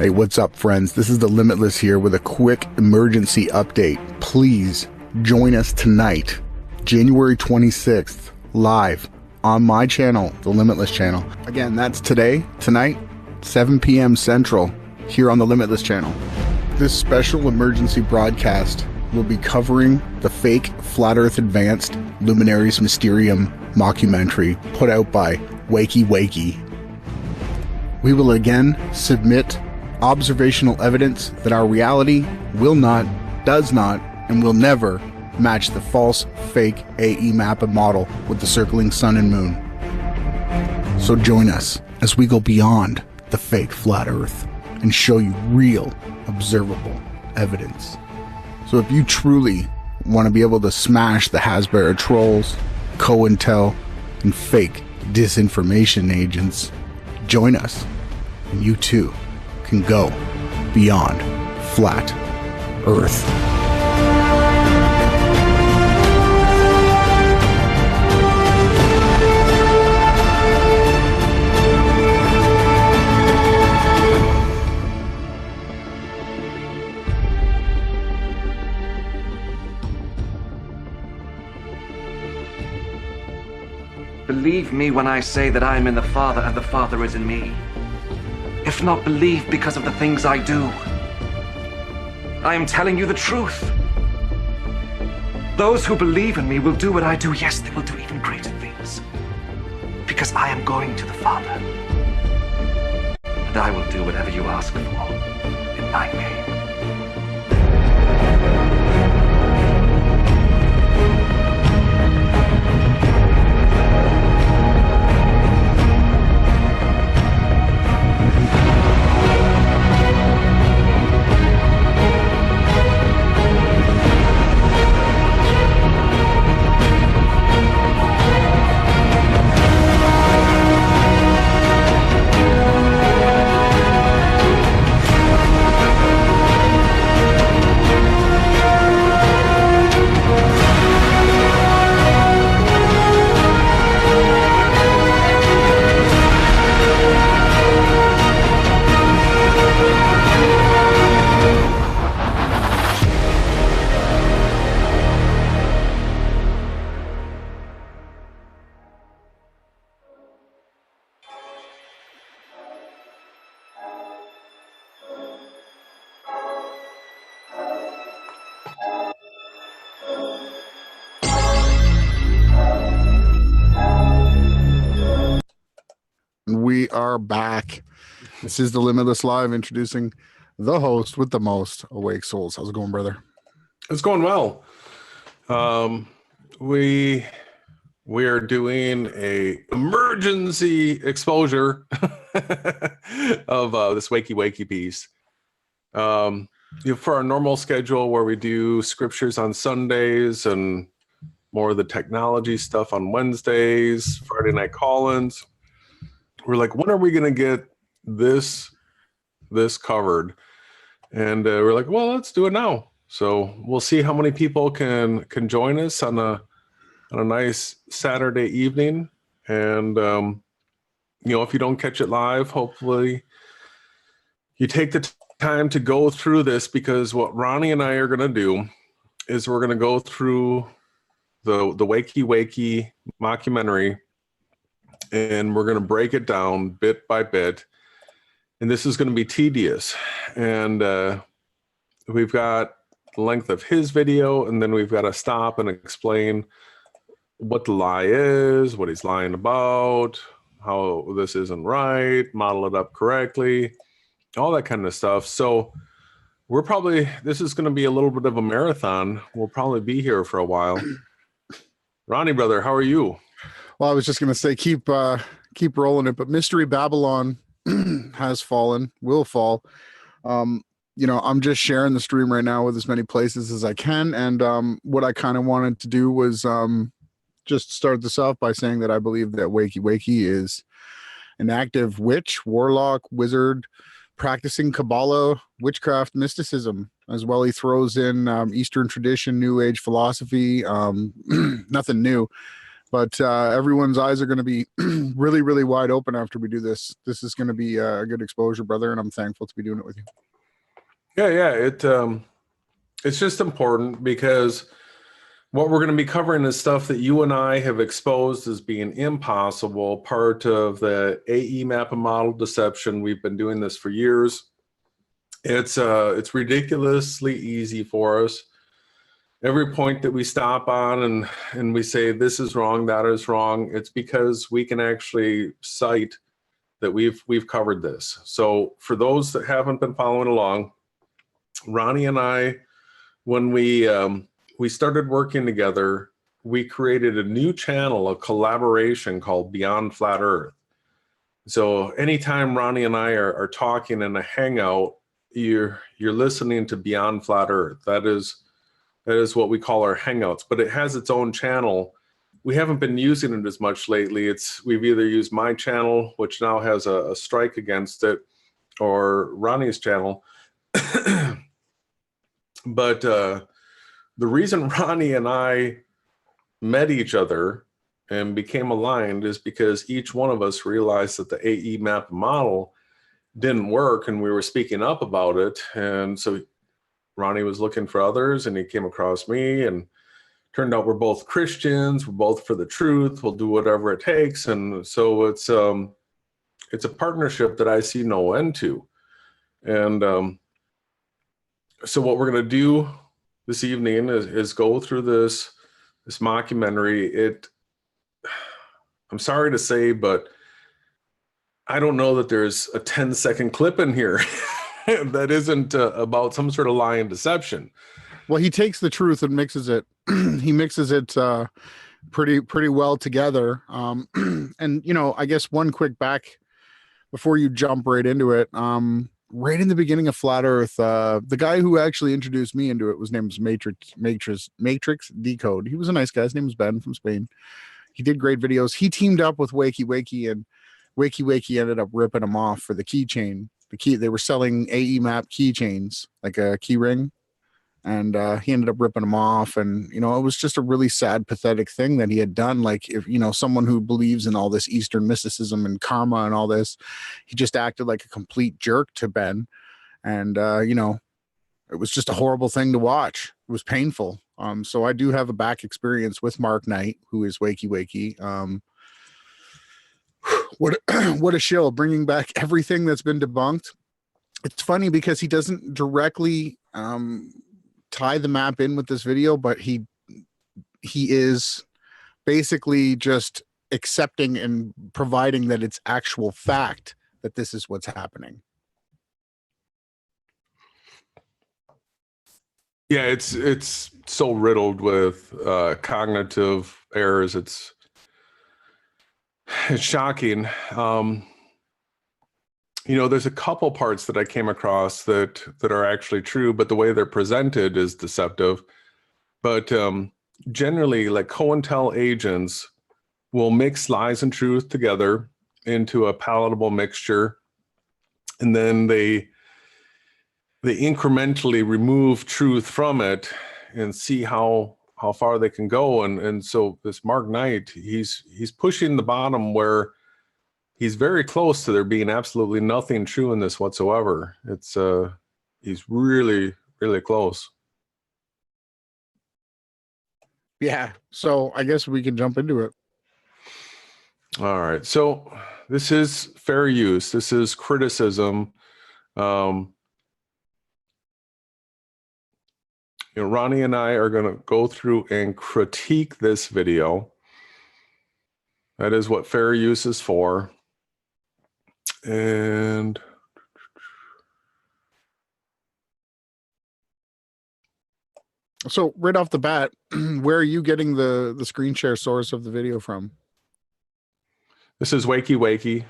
Hey, what's up, friends? This is the Limitless here with a quick emergency update. Please join us tonight, January 26th, live on my channel, the Limitless Channel. Again, that's tonight, 7 p.m. Central, here on the Limitless Channel. This special emergency broadcast will be covering the fake Flat Earth Advanced Luminaries Mysterium mockumentary put out by waykiwayki. We will again submit observational evidence that our reality will not, does not, and will never match the false, fake AE map and model with the circling sun and moon. So join us as we go beyond the fake flat Earth and show you real, observable evidence. So if you truly want to be able to smash the Hasbara trolls, COINTEL, and fake disinformation agents, join us, and you too can go beyond flat Earth. Believe me when I say that I am in the Father and the Father is in me. If not, believe because of the things I do. I am telling you the truth. Those who believe in me will do what I do. Yes, they will do even greater things. Because I am going to the Father. And I will do whatever you ask for in my name. And we are back. This is the Limitless Live, introducing the host with the most, Awake Souls. How's it going, brother? It's going well. We are doing a emergency exposure of this waykiwayki piece. For our normal schedule where we do scriptures on Sundays and more of the technology stuff on Wednesdays, Friday night call-ins, we're like, when are we going to get this covered? And we're like, well, let's do it now. So we'll see how many people can join us on a nice Saturday evening. And if you don't catch it live, hopefully you take the time to go through this, because what Ronnie and I are going to do is we're going to go through the waykiwayki mockumentary, and we're going to break it down bit by bit. And this is going to be tedious. And we've got the length of his video, and then we've got to stop and explain what the lie is, what he's lying about, how this isn't right, model it up correctly, all that kind of stuff. So this is going to be a little bit of a marathon. We'll probably be here for a while. Ronnie, brother, how are you? Well, I was just going to say, keep rolling it, but Mystery Babylon has fallen, will fall. I'm just sharing the stream right now with as many places as I can. And what I kind of wanted to do was just start this off by saying that I believe that waykiwayki is an active witch, warlock, wizard, practicing Kabbalah, witchcraft, mysticism. As well, he throws in Eastern tradition, New Age philosophy, nothing new. But everyone's eyes are going to be really, really wide open after we do this. This is going to be a good exposure, brother, and I'm thankful to be doing it with you. Yeah. It's just important, because what we're going to be covering is stuff that you and I have exposed as being impossible, part of the AE map and model deception. We've been doing this for years. It's ridiculously easy for us. Every point that we stop on and we say this is wrong, that is wrong, it's because we can actually cite that we've covered this. So for those that haven't been following along, Ronnie and I, when we started working together, we created a new channel, a collaboration called Beyond Flat Earth. So anytime Ronnie and I are talking in a hangout, you're listening to Beyond Flat Earth. That is what we call our hangouts, but it has its own channel. We haven't been using it as much lately. We've either used my channel, which now has a strike against it, or Ronnie's channel. But the reason Ronnie and I met each other and became aligned is because each one of us realized that the AE map model didn't work, and we were speaking up about it. And so Ronnie was looking for others, and he came across me, and turned out we're both Christians. We're both for the truth. We'll do whatever it takes. And so it's a partnership that I see no end to. And so what we're going to do this evening is go through this mockumentary. I'm sorry to say, but I don't know that there's a 10-second clip in here that isn't about some sort of lie and deception. Well, he takes the truth and mixes it. He mixes it pretty well together. And I guess one quick back before you jump right into it. Right in the beginning of Flat Earth, the guy who actually introduced me into it was named Matrix Decode. He was a nice guy. His name was Ben from Spain. He did great videos. He teamed up with waykiwayki, and waykiwayki ended up ripping him off for the keychain. They were selling AE map keychains, like a key ring. And he ended up ripping him off. And, it was just a really sad, pathetic thing that he had done. Like, if, someone who believes in all this Eastern mysticism and karma and all this, he just acted like a complete jerk to Ben. And, it was just a horrible thing to watch. It was painful. So I do have a back experience with Mark Knight, who is waykiwayki. What a shill, bringing back everything that's been debunked. It's funny because he doesn't directly tie the map in with this video, but he is basically just accepting and providing that it's actual fact that this is what's happening. Yeah, it's so riddled with cognitive errors. It's shocking. There's a couple parts that I came across that are actually true, but the way they're presented is deceptive. But generally, like COINTEL agents will mix lies and truth together into a palatable mixture, and then they incrementally remove truth from it and see how far they can go. And so this Mark Knight, he's pushing the bottom where he's very close to there being absolutely nothing true in this whatsoever. It's he's really, really close. Yeah. So I guess we can jump into it. All right. So this is fair use. This is criticism. Ronnie and I are going to go through and critique this video. That is what fair use is for. And so right off the bat, where are you getting the screen share source of the video from? this is waykiwayki.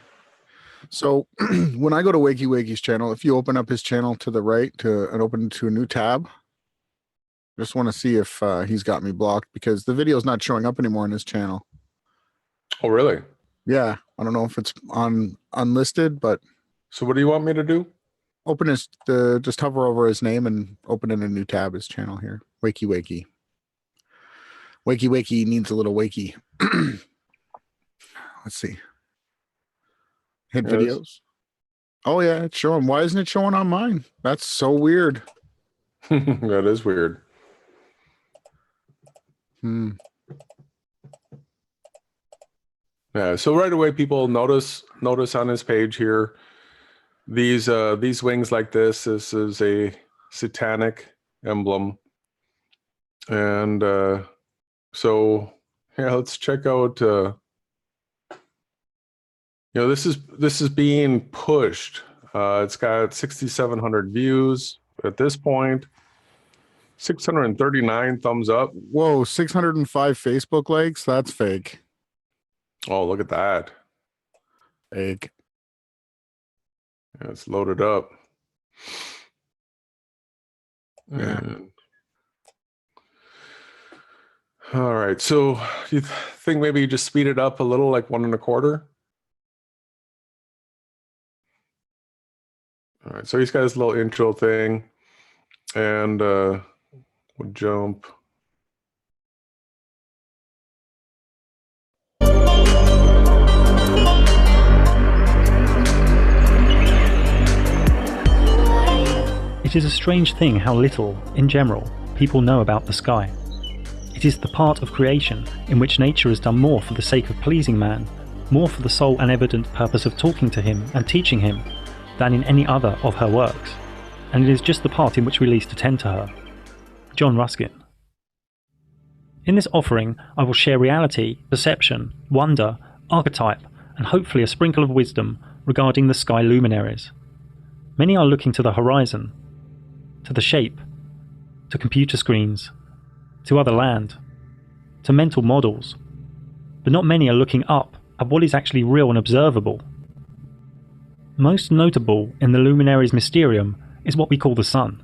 So when I go to waykiwayki's channel, if you open up his channel to the right and open to a new tab, just want to see if he's got me blocked, because the video is not showing up anymore on his channel. Oh, really? Yeah. I don't know if it's on unlisted, but. So what do you want me to do? Open just hover over his name and open in a new tab, his channel here. Waykiwayki. Waykiwayki needs a little wakey. Let's see. Hit videos. Oh yeah, it's showing. Why isn't it showing on mine? That's so weird. That is weird. Yeah, so right away people notice on his page here these wings like this. This is a satanic emblem. And so yeah, let's check out this is being pushed. It's got 6,700 views at this point, 639 thumbs up. Whoa, 605 Facebook likes. That's fake. Oh, look at that. Fake. Yeah, it's loaded up. Yeah. All right. So you think maybe you just speed it up a little, like 1 1/4? All right. So he's got his little intro thing, and we'll jump. It is a strange thing how little, in general, people know about the sky. It is the part of creation in which nature has done more for the sake of pleasing man, more for the sole and evident purpose of talking to him and teaching him, than in any other of her works, and it is just the part in which we least attend to her. John Ruskin. In this offering, I will share reality, perception, wonder, archetype, and hopefully a sprinkle of wisdom regarding the sky luminaries. Many are looking to the horizon, to the shape, to computer screens, to other land, to mental models, but not many are looking up at what is actually real and observable. Most notable in the Luminaries Mysterium is what we call the sun,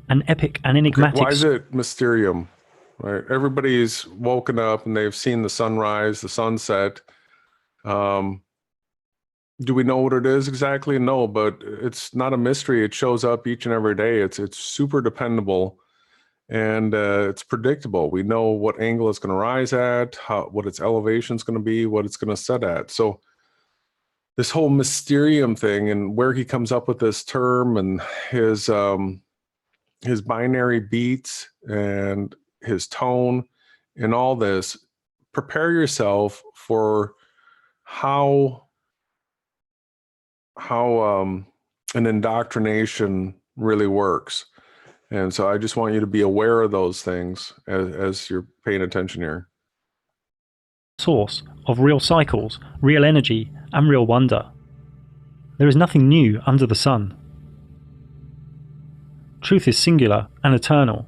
an epic and enigmatic... Why is it Mysterium? Right? Everybody's woken up and they've seen the sunrise, the sunset. Do we know what it is exactly? No, but it's not a mystery. It shows up each and every day. It's super dependable, and it's predictable. We know what angle it's going to rise at, what its elevation is going to be, what it's going to set at. So this whole Mysterium thing and where he comes up with this term and his binary beats and his tone and all this, prepare yourself for how an indoctrination really works. And so I just want you to be aware of those things as you're paying attention here. source of real cycles, real energy, and real wonder. There is nothing new under the sun. Truth is singular and eternal.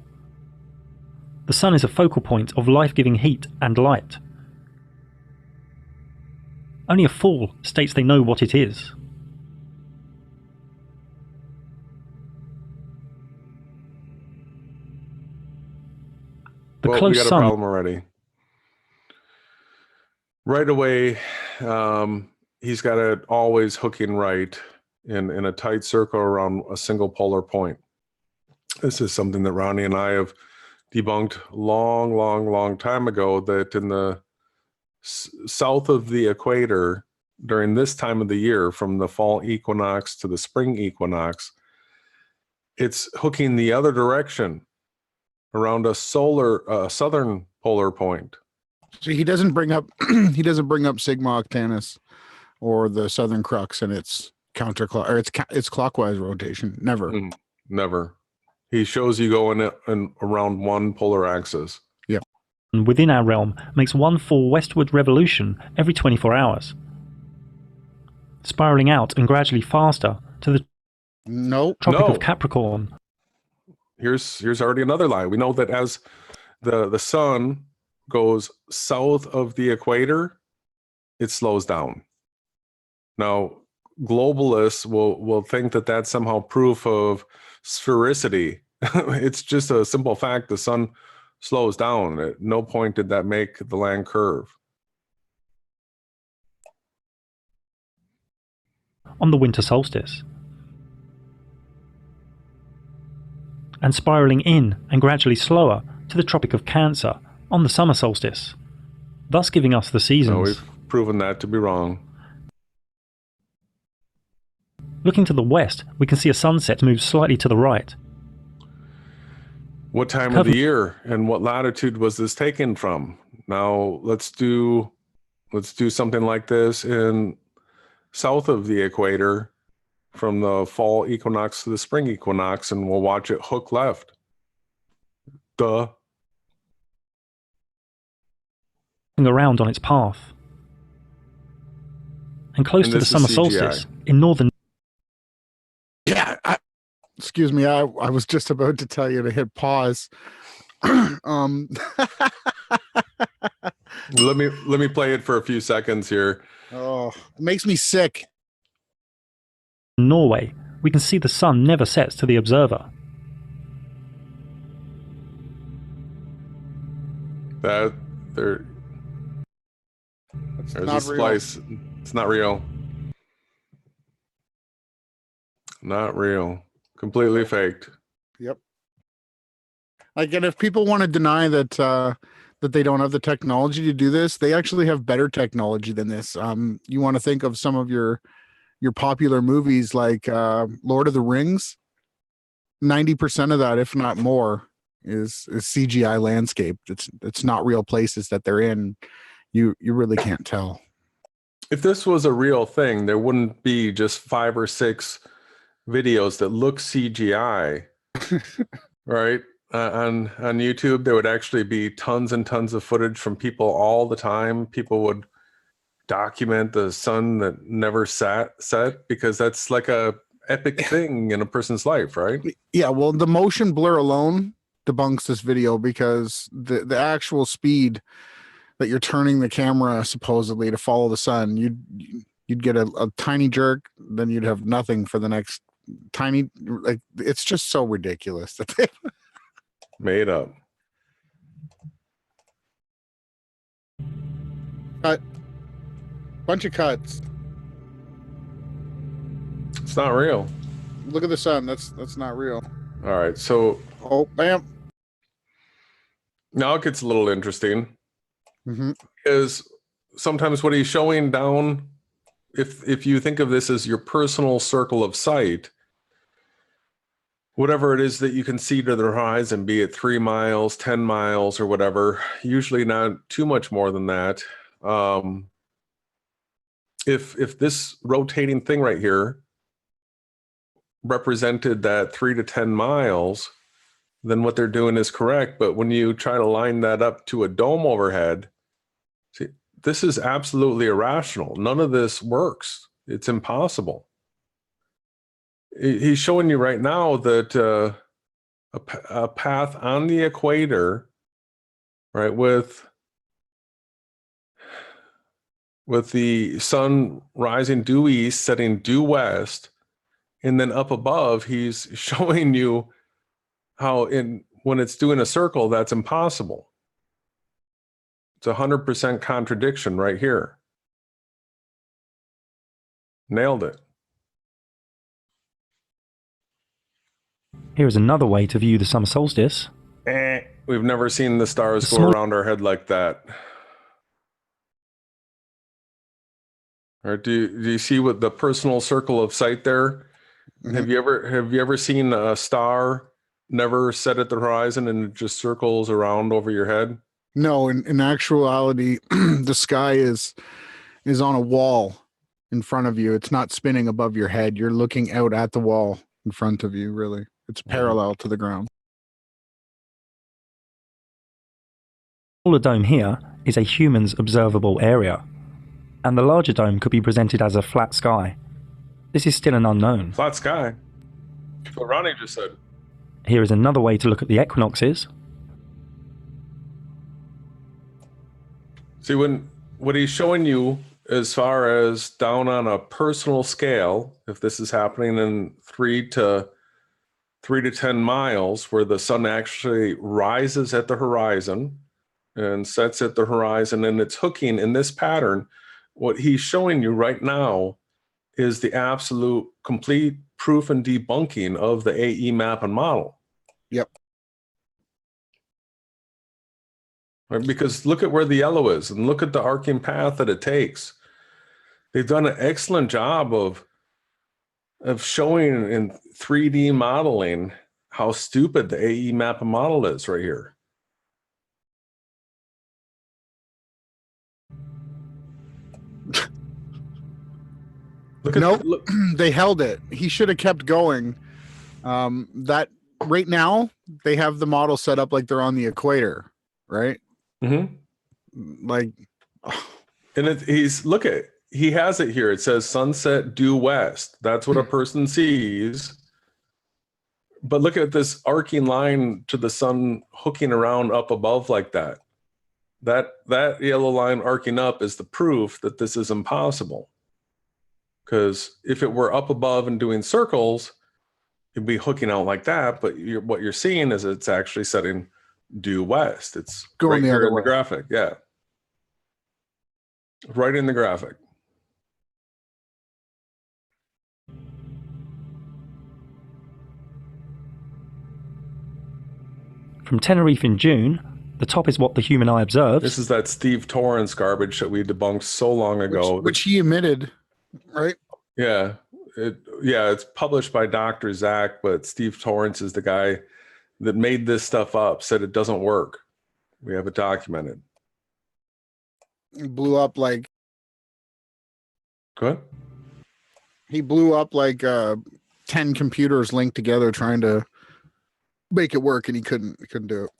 The sun is a focal point of life-giving heat and light. Only a fool states they know what it is. The Well, we close got a sun. problem already. Right away, he's got it always hooking right in a tight circle around a single polar point. This is something that Ronnie and I have debunked long time ago, that in the south of the equator during this time of the year, from the fall equinox to the spring equinox, it's hooking the other direction around a southern polar point. So he doesn't bring up Sigma Octantis or the Southern Crux and its it's clockwise rotation. Never. Never. He shows you going in around one polar axis. Yeah. Within our realm makes one full westward revolution every 24 hours, spiraling out and gradually faster to the Tropic of Capricorn. Here's already another lie. We know that as the sun goes south of the equator, it slows down. Now, globalists will think that that's somehow proof of sphericity. It's just a simple fact. The sun slows down. At no point did that make the land curve. On the winter solstice, and spiraling in and gradually slower to the Tropic of Cancer on the summer solstice, thus giving us the seasons. No, we've proven that to be wrong. Looking to the west, we can see a sunset move slightly to the right. What time of the year and what latitude was this taken from? Now let's do something like this in south of the equator, from the fall equinox to the spring equinox, and we'll watch it hook left. Duh. Around on its path. And close to the summer solstice in northern. Yeah. Excuse me. I was just about to tell you to hit pause. Let me play it for a few seconds here. Oh, it makes me sick. In Norway, we can see the sun never sets to the observer. There's a splice. It's not real. Not real. Completely faked. Yep. Again, if people want to deny that that they don't have the technology to do this, they actually have better technology than this. You want to think of some of your popular movies like Lord of the Rings. 90% of that, if not more, is CGI landscape. It's not real places that they're in. You really can't tell. If this was a real thing, there wouldn't be just 5 or 6 videos that look CGI, right? On YouTube, there would actually be tons and tons of footage from people all the time. People would document the sun that never set, because that's like a epic thing in a person's life, right? Yeah, well, the motion blur alone debunks this video, because the actual speed that you're turning the camera supposedly to follow the sun, you'd get a tiny jerk, then you'd have nothing for the next tiny, like, it's just so ridiculous that they made up. Cut. Bunch of cuts. It's not real. Look at the sun. That's not real. All right, so bam. Now it gets a little interesting. Mm-hmm. Is sometimes what he's showing down, if you think of this as your personal circle of sight, whatever it is that you can see to the horizon, be it 3 miles, 10 miles, or whatever, usually not too much more than that. If this rotating thing right here represented that 3 to 10 miles, then what they're doing is correct. But when you try to line that up to a dome overhead, see, this is absolutely irrational. None of this works. It's impossible. He's showing you right now that a path on the equator, right, with the sun rising due east, setting due west, and then up above, he's showing you how when it's doing a circle, that's impossible. It's 100% contradiction right here. Nailed it. Here is another way to view the summer solstice. We've never seen the stars go around our head like that. Or do you see what the personal circle of sight there? Mm-hmm. Have you ever seen a star never set at the horizon and it just circles around over your head? No, in actuality, the sky is on a wall in front of you. It's not spinning above your head. You're looking out at the wall in front of you, really. It's parallel to the ground. The smaller dome here is a human's observable area, and the larger dome could be presented as a flat sky. This is still an unknown. Flat sky? That's what Ronnie just said. Here is another way to look at the equinoxes. See, what he's showing you as far as down on a personal scale, if this is happening in 3 to 10 miles, where the sun actually rises at the horizon and sets at the horizon, and it's hooking in this pattern, what he's showing you right now is the absolute complete proof and debunking of the AE map and model. Yep. Right, because look at where the yellow is and look at the arcing path that it takes. They've done an excellent job of showing in 3D modeling how stupid the AE map and model is right here. Nope, they held it. He should have kept going. That right now they have the model set up like they're on the equator, right? Mm-hmm. Like, and he has it here. It says sunset due west. That's what a person sees. But look at this arcing line to the sun hooking around up above like that. That yellow line arcing up is the proof that this is impossible. Because if it were up above and doing circles, it'd be hooking out like that. But what you're seeing is it's actually setting due west. It's going right the other in way. The graphic. Yeah. Right in the graphic. From Tenerife in June, the top is what the human eye observes. This is that Steve Torrance garbage that we debunked so long ago. Which he admitted, right? Yeah. It's published by Dr. Zach, but Steve Torrance is the guy that made this stuff up, said it doesn't work. We have it documented. It blew up like... Go ahead. He blew up like 10 computers linked together trying to make it work, and he couldn't do it.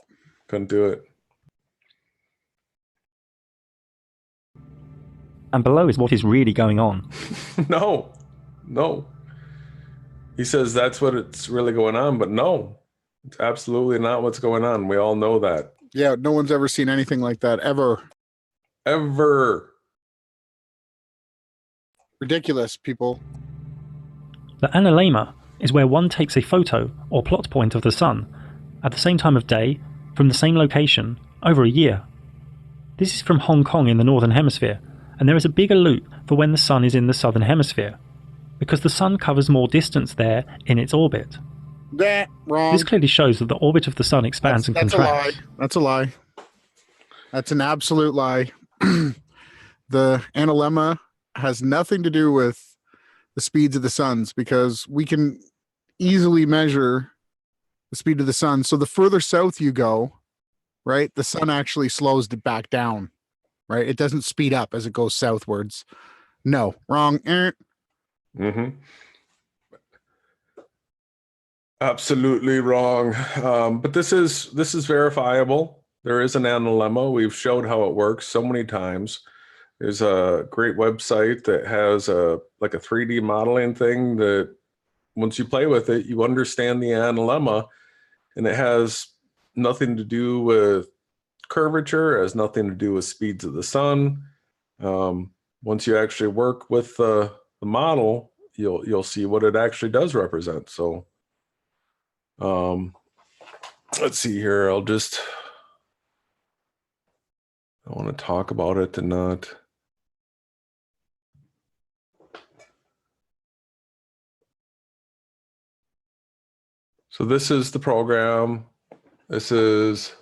Couldn't do it. And below is what is really going on. No. He says that's what it's really going on, but no, it's absolutely not what's going on. We all know that. Yeah, no one's ever seen anything like that, ever. Ridiculous, people. The analemma is where one takes a photo or plot point of the sun at the same time of day, from the same location, over a year. This is from Hong Kong in the Northern Hemisphere, and there is a bigger loop for when the sun is in the Southern Hemisphere, because the sun covers more distance there in its orbit. Wrong. This clearly shows that the orbit of the sun expands and contracts. That's a lie. That's an absolute lie. The analemma has nothing to do with the speeds of the suns, because we can easily measure the speed of the sun. So the further south you go, right, the sun actually slows back down, right? It doesn't speed up as it goes southwards. No, wrong. Mm-hmm. Absolutely wrong. But this is verifiable. There is an analemma. We've showed how it works so many times. There's a great website that has like a 3D modeling thing that once you play with it, you understand the analemma, and it has nothing to do with curvature, it has nothing to do with speeds of the sun. Once you actually work with the model, you'll see what it actually does represent. So let's see here. I want to talk about it and not. So this is the program. This is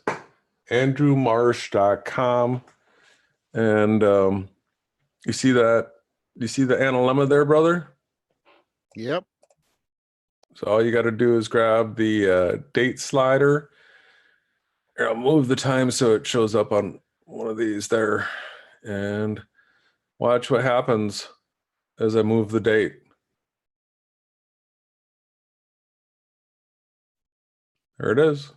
andrewmarsh.com. And you see that? You see the analemma there, brother? Yep. So all you got to do is grab the date slider. Here, I'll move the time so it shows up on one of these there. And watch what happens as I move the date. There it is.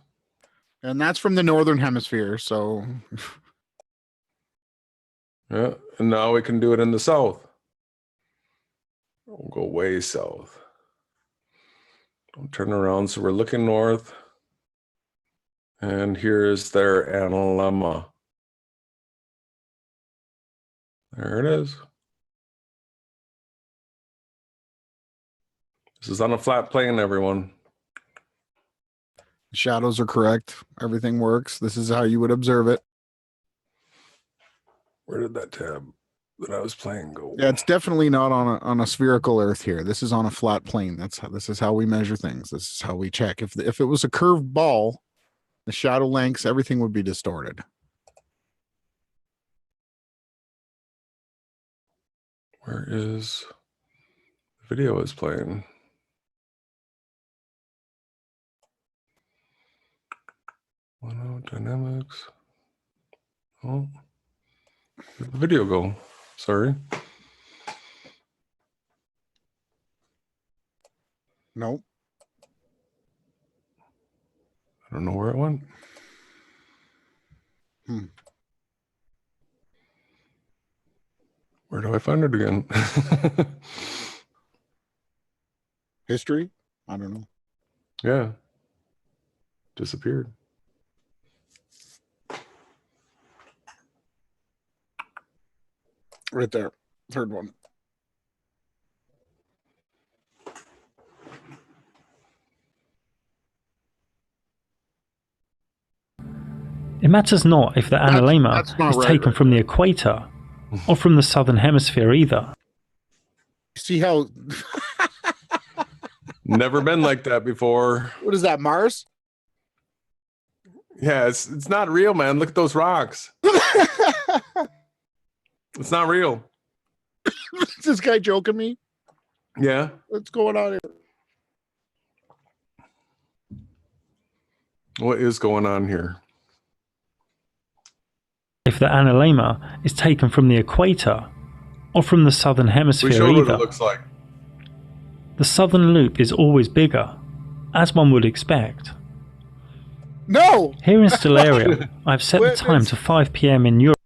And that's from the Northern Hemisphere, so... Yeah, and now we can do it in the south. We'll go way south. Don't turn around, so we're looking north. And here's their analemma. There it is. This is on a flat plane, everyone. Shadows are correct. Everything works. This is how you would observe it. Where did that tab that I was playing go? Yeah, it's definitely not on a spherical Earth here. This is on a flat plane. This is how we measure things. This is how we check. If it was a curved ball, the shadow lengths, everything would be distorted. Where is the video is playing? Dynamics. Oh, where'd the video go? Sorry. Nope. I don't know where it went. Where do I find it again? History? I don't know. Yeah. Disappeared. Right there. Third one. It matters not if the analemma that's not is right, taken right, from the equator or from the southern hemisphere either. See how... Never been like that before. What is that, Mars? Yeah, it's not real, man. Look at those rocks. It's not real. Is this guy joking me? Yeah. What's going on here? What is going on here? If the analemma is taken from the equator or from the southern We hemisphere showed what either. it looks like. The southern loop is always bigger, as one would expect. No! Here in Stellaria, I've set the Witness. time to 5 p.m. in Europe.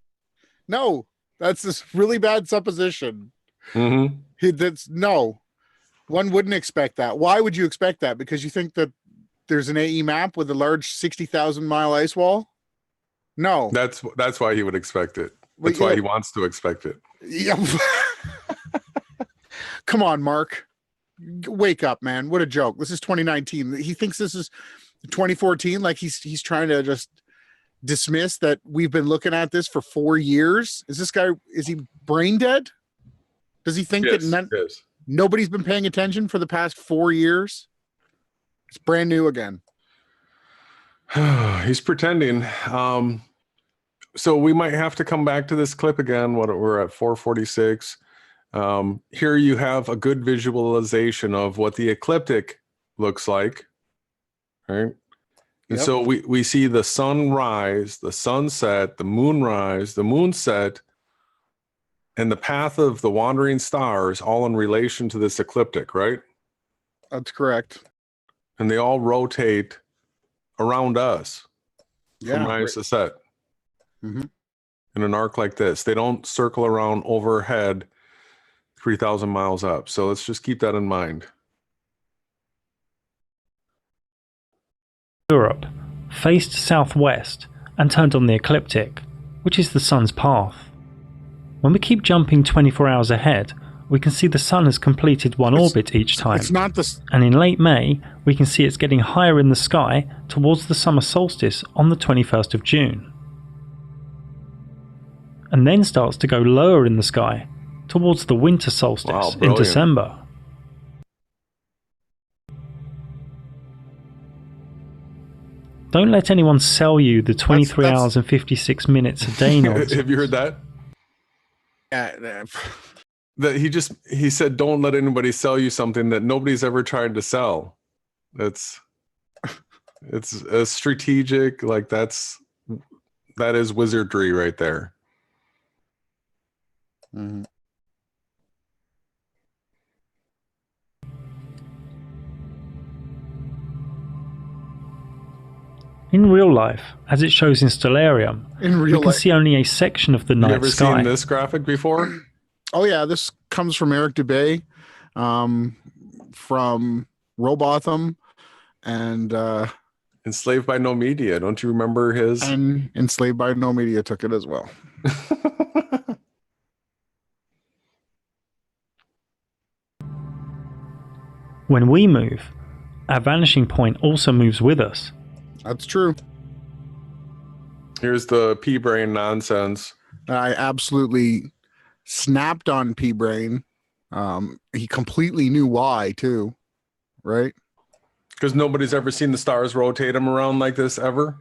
No! That's this really bad supposition. Mm-hmm. That's no. One wouldn't expect that. Why would you expect that? Because you think that there's an AE map with a large 60,000 mile ice wall? No. That's why he would expect it. Well, That's why yeah. he wants to expect it. Yeah. Come on, Mark. Wake up, man. What a joke. This is 2019. He thinks this is 2014. Like he's trying to just dismiss that we've been looking at this for 4 years. Is he brain dead? Does he think Yes, that yes. nobody's been paying attention for the past 4 years? It's brand new again. He's pretending. So we might have to come back to this clip again. We're at 446. Here you have a good visualization of what the ecliptic looks like, right? And Yep. so we see the sun rise, the sunset, the moon rise, the moon set, and the path of the wandering stars all in relation to this ecliptic, right? That's correct. And they all rotate around us from rise to set. Mhm. in an arc like this. They don't circle around overhead 3,000 miles up. So let's just keep that in mind. Europe faced southwest and turned on the ecliptic, which is the sun's path. When we keep jumping 24 hours ahead, we can see the sun has completed one orbit each time. It's not this. And in late May, we can see it's getting higher in the sky towards the summer solstice on the 21st of June. And then starts to go lower in the sky towards the winter solstice in December. Don't let anyone sell you the 23 hours and 56 minutes a day nonsense. Have you heard that? That he said, don't let anybody sell you something that nobody's ever tried to sell. It's a strategic, like that is wizardry right there. Mm-hmm. In real life, as it shows in Stellarium, we can see only a section of the night sky. You ever seen this graphic before? Oh yeah, this comes from Eric Dubay, from Robotham, and Enslaved by No Media. Don't you remember his? And Enslaved by No Media took it as well. When we move, our vanishing point also moves with us. That's true. Here's the P-brain nonsense. I absolutely snapped on P-brain. He completely knew why too, right? Because nobody's ever seen the stars rotate them around like this ever.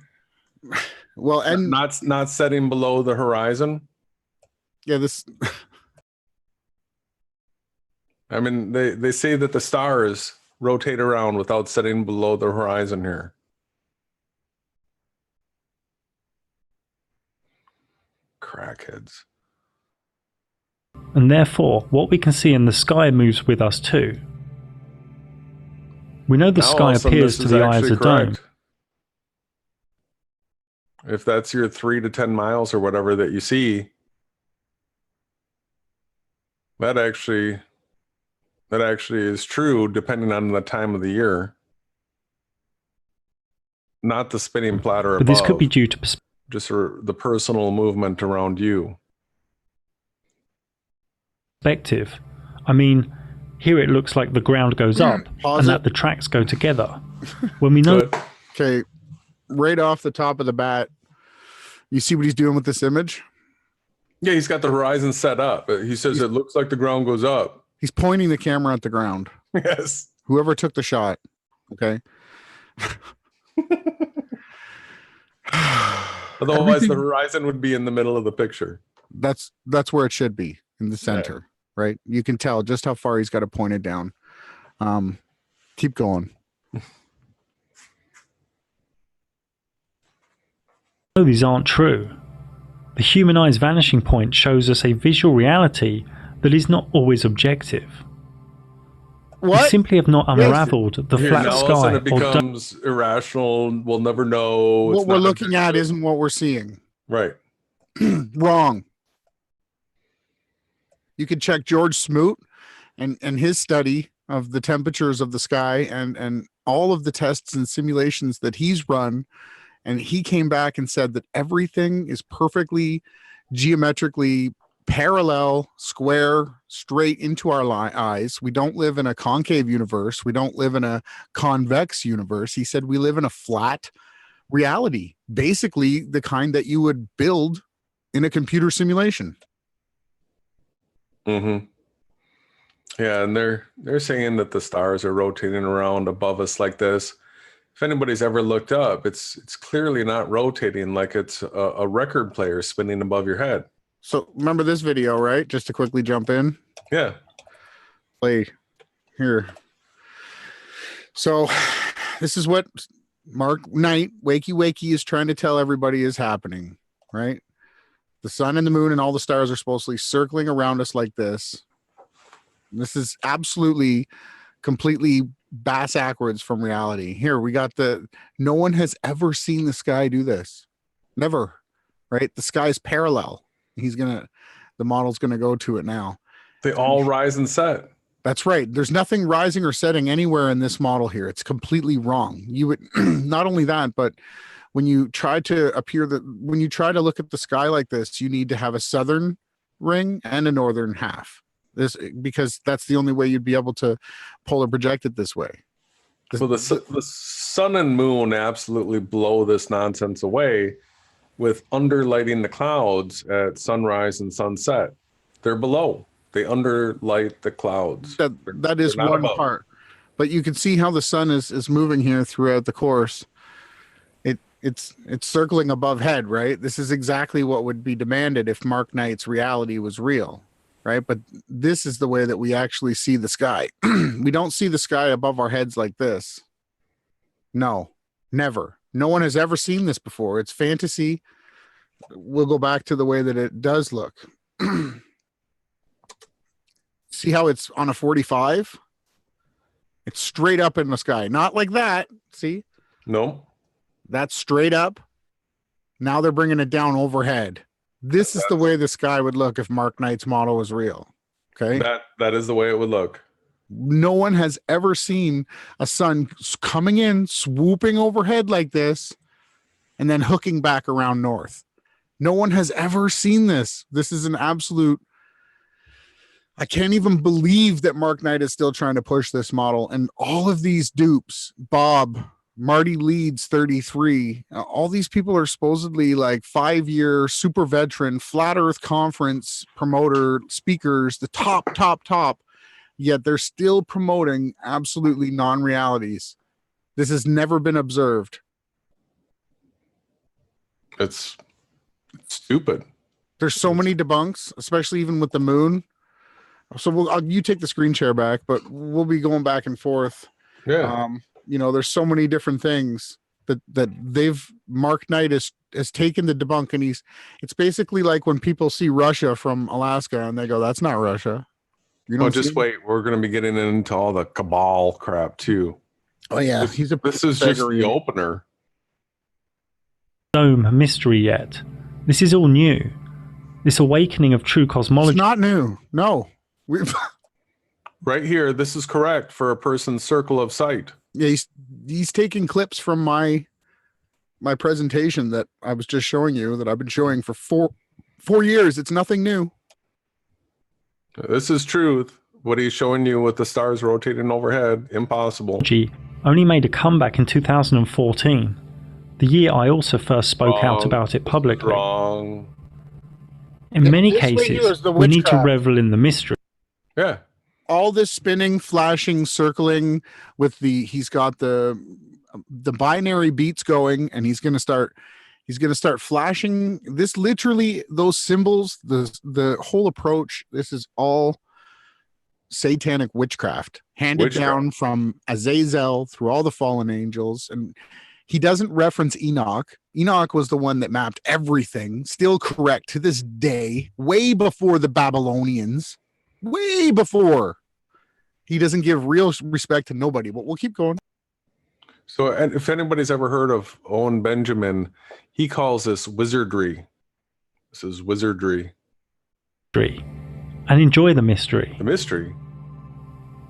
Well, and not setting below the horizon. Yeah, this. I mean, they say that the stars rotate around without setting below the horizon here. Crackheads. And therefore, what we can see in the sky moves with us too. We know the sky appears to the eye as a dome. If that's your 3 to 10 miles or whatever that you see, that actually is true depending on the time of the year. Not the spinning platter above. But this could be due to just the personal movement around you. Perspective. I mean, here it looks like the ground goes up and that the tracks go together. When we know... Okay, right off the top of the bat, you see what he's doing with this image? Yeah, he's got the horizon set up. He says it looks like the ground goes up. He's pointing the camera at the ground. Yes. Whoever took the shot, okay? Otherwise, the horizon would be in the middle of the picture. That's where it should be, in the center, right? You can tell just how far he's got to point it down. Keep going. No, these aren't true. The human eye's vanishing point shows us a visual reality that is not always objective. What? We simply have not unraveled the flat sky. It becomes irrational. We'll never know. What we're looking at isn't what we're seeing. Right. Wrong. You could check George Smoot and his study of the temperatures of the sky and all of the tests and simulations that he's run. And he came back and said that everything is perfectly geometrically parallel, square, straight into our eyes. We don't live in a concave universe. We don't live in a convex universe. He said we live in a flat reality, basically the kind that you would build in a computer simulation. Mm-hmm. Yeah, and they're saying that the stars are rotating around above us like this. If anybody's ever looked up, it's clearly not rotating like it's a record player spinning above your head. So remember this video, right? Just to quickly jump in. Yeah. Play here. So this is what Mark Knight, waykiwayki, is trying to tell everybody is happening, right? The sun and the moon and all the stars are supposedly circling around us like this. This is absolutely, completely backwards from reality. Here we got no one has ever seen the sky do this. Never, right? The sky is parallel. The model's gonna go to it now. They all rise and set. That's right. There's nothing rising or setting anywhere in this model here. It's completely wrong. You would not only that, but when you try to look at the sky like this, you need to have a southern ring and a northern half. Because that's the only way you'd be able to polar project it this way. So the sun and moon absolutely blow this nonsense away with underlighting the clouds at sunrise and sunset. They're below. They underlight the clouds. That is one above. Part. But you can see how the sun is moving here throughout the course. It's circling above head, right? This is exactly what would be demanded if Mark Knight's reality was real, right? But this is the way that we actually see the sky. We don't see the sky above our heads like this. No, never. No one has ever seen this before. It's fantasy. We'll go back to the way that it does look. See how it's on a 45? It's straight up in the sky. Not like that. See? No. That's straight up. Now they're bringing it down overhead. This is the way the sky would look if Mark Knight's model was real. Okay? That is the way it would look. No one has ever seen a sun coming in, swooping overhead like this, and then hooking back around north. No one has ever seen this. This is an absolute... I can't even believe that Mark Knight is still trying to push this model. And all of these dupes, Bob, Marty Leeds, 33, all these people are supposedly like 5-year super veteran, flat earth conference promoter speakers, the top, yet they're still promoting absolutely non-realities. This has never been observed. It's stupid. There's so many debunks, especially even with the moon. So you take the screen share back, but we'll be going back and forth. Yeah. There's so many different things that Mark Knight has taken the debunk, and it's basically like when people see Russia from Alaska and they go, that's not Russia. Just wait. We're going to be getting into all the cabal crap too. Oh yeah. This is just the opener. Dome mystery yet. This is all new. This awakening of true cosmology. It's not new. No. Right here, this is correct for a person's circle of sight. Yeah, he's taking clips from my presentation that I was just showing you, that I've been showing for four years. It's nothing new. This is truth. What he's showing you with the stars rotating overhead, impossible. Only made a comeback in 2014, the year I also first spoke out about it publicly. Wrong. In many cases, we need to revel in the mystery. Yeah. All this spinning, flashing, circling with he's got the binary beats going, and he's going to start flashing this, literally those symbols, the whole approach. This is all satanic witchcraft handed down from Azazel through all the fallen angels. And he doesn't reference Enoch. Enoch was the one that mapped everything, still correct to this day, way before the Babylonians. Way before. He doesn't give real respect to nobody, but we'll keep going. So, and if anybody's ever heard of Owen Benjamin, he calls this wizardry. This is wizardry. And enjoy the mystery. The mystery.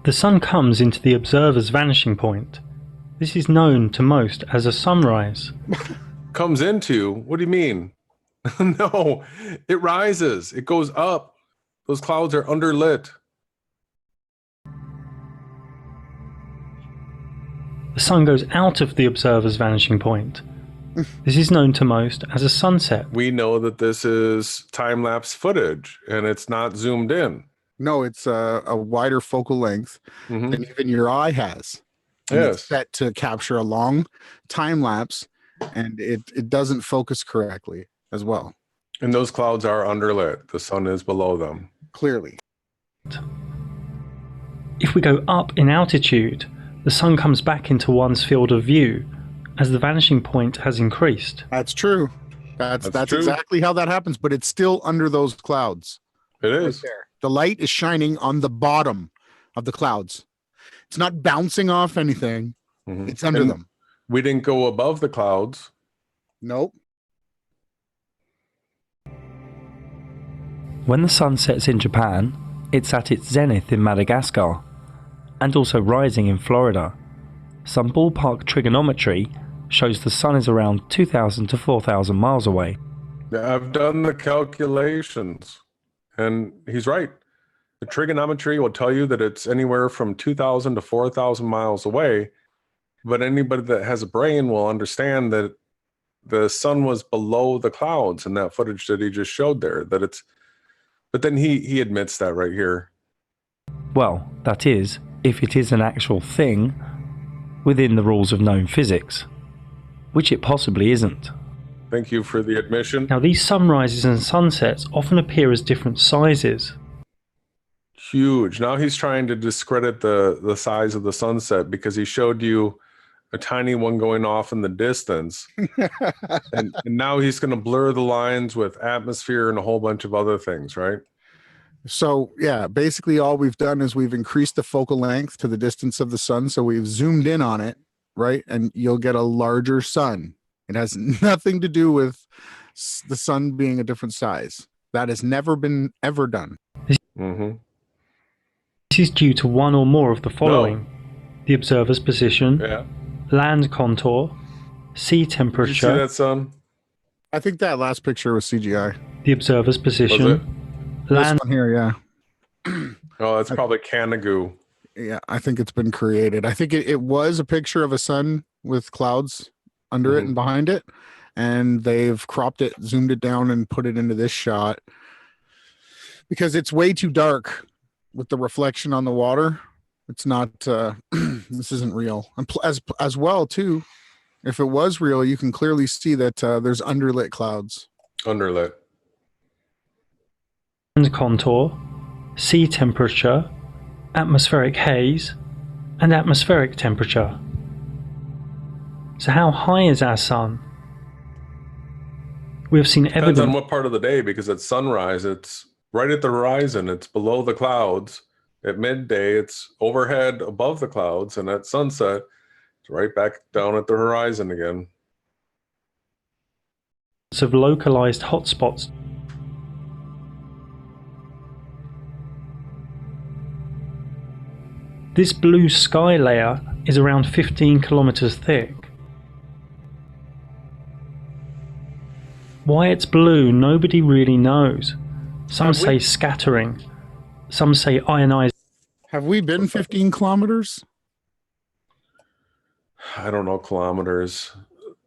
The sun comes into the observer's vanishing point. This is known to most as a sunrise. Comes into? What do you mean? No, it rises. It goes up. Those clouds are underlit. The sun goes out of the observer's vanishing point. This is known to most as a sunset. We know that this is time-lapse footage, and it's not zoomed in. No, it's a wider focal length than even your eye has. And yes. It's set to capture a long time lapse, and it doesn't focus correctly as well. And those clouds are underlit. The sun is below them. Clearly. If we go up in altitude, the sun comes back into one's field of view as the vanishing point has increased. That's true. That's true. Exactly how that happens, but it's still under those clouds. It is. Right there. The light is shining on the bottom of the clouds. It's not bouncing off anything. It's under them. We didn't go above the clouds. Nope. When the sun sets in Japan, it's at its zenith in Madagascar, and also rising in Florida. Some ballpark trigonometry shows the sun is around 2,000 to 4,000 miles away. I've done the calculations, and he's right. The trigonometry will tell you that it's anywhere from 2,000 to 4,000 miles away, but anybody that has a brain will understand that the sun was below the clouds in that footage that he just showed there. But then he admits that right here. Well, that is, if it is an actual thing within the rules of known physics, which it possibly isn't. Thank you for the admission. Now, these sunrises and sunsets often appear as different sizes. Huge. Now he's trying to discredit the size of the sunset because he showed you a tiny one going off in the distance. and now he's going to blur the lines with atmosphere and a whole bunch of other things, right? So yeah, basically all we've done is we've increased the focal length to the distance of the sun. So we've zoomed in on it, right? And you'll get a larger sun. It has nothing to do with the sun being a different size. That has never been ever done. Mm-hmm. This is due to one or more of the following: the observer's position, land contour, sea temperature. Did you see that, son? I think that last picture was CGI. The observer's position, land. This one here, yeah. Oh, that's probably Canagoo. Yeah, I think it's been created. I think it was a picture of a sun with clouds under it and behind it, and they've cropped it, zoomed it down, and put it into this shot because it's way too dark with the reflection on the water. It's not this isn't real. And as well too, if it was real, you can clearly see that there's underlit clouds. Underlit. Land contour, sea temperature, atmospheric haze, and atmospheric temperature. So how high is our sun? We have seen evidence. Depends on what part of the day, because at sunrise, it's right at the horizon. It's below the clouds. At midday, it's overhead above the clouds. And at sunset, it's right back down at the horizon again. Of localized hotspots. This blue sky layer is around 15 kilometers thick. Why it's blue, nobody really knows. Some say scattering, some say ionized. Have we been 15 kilometers? I don't know kilometers.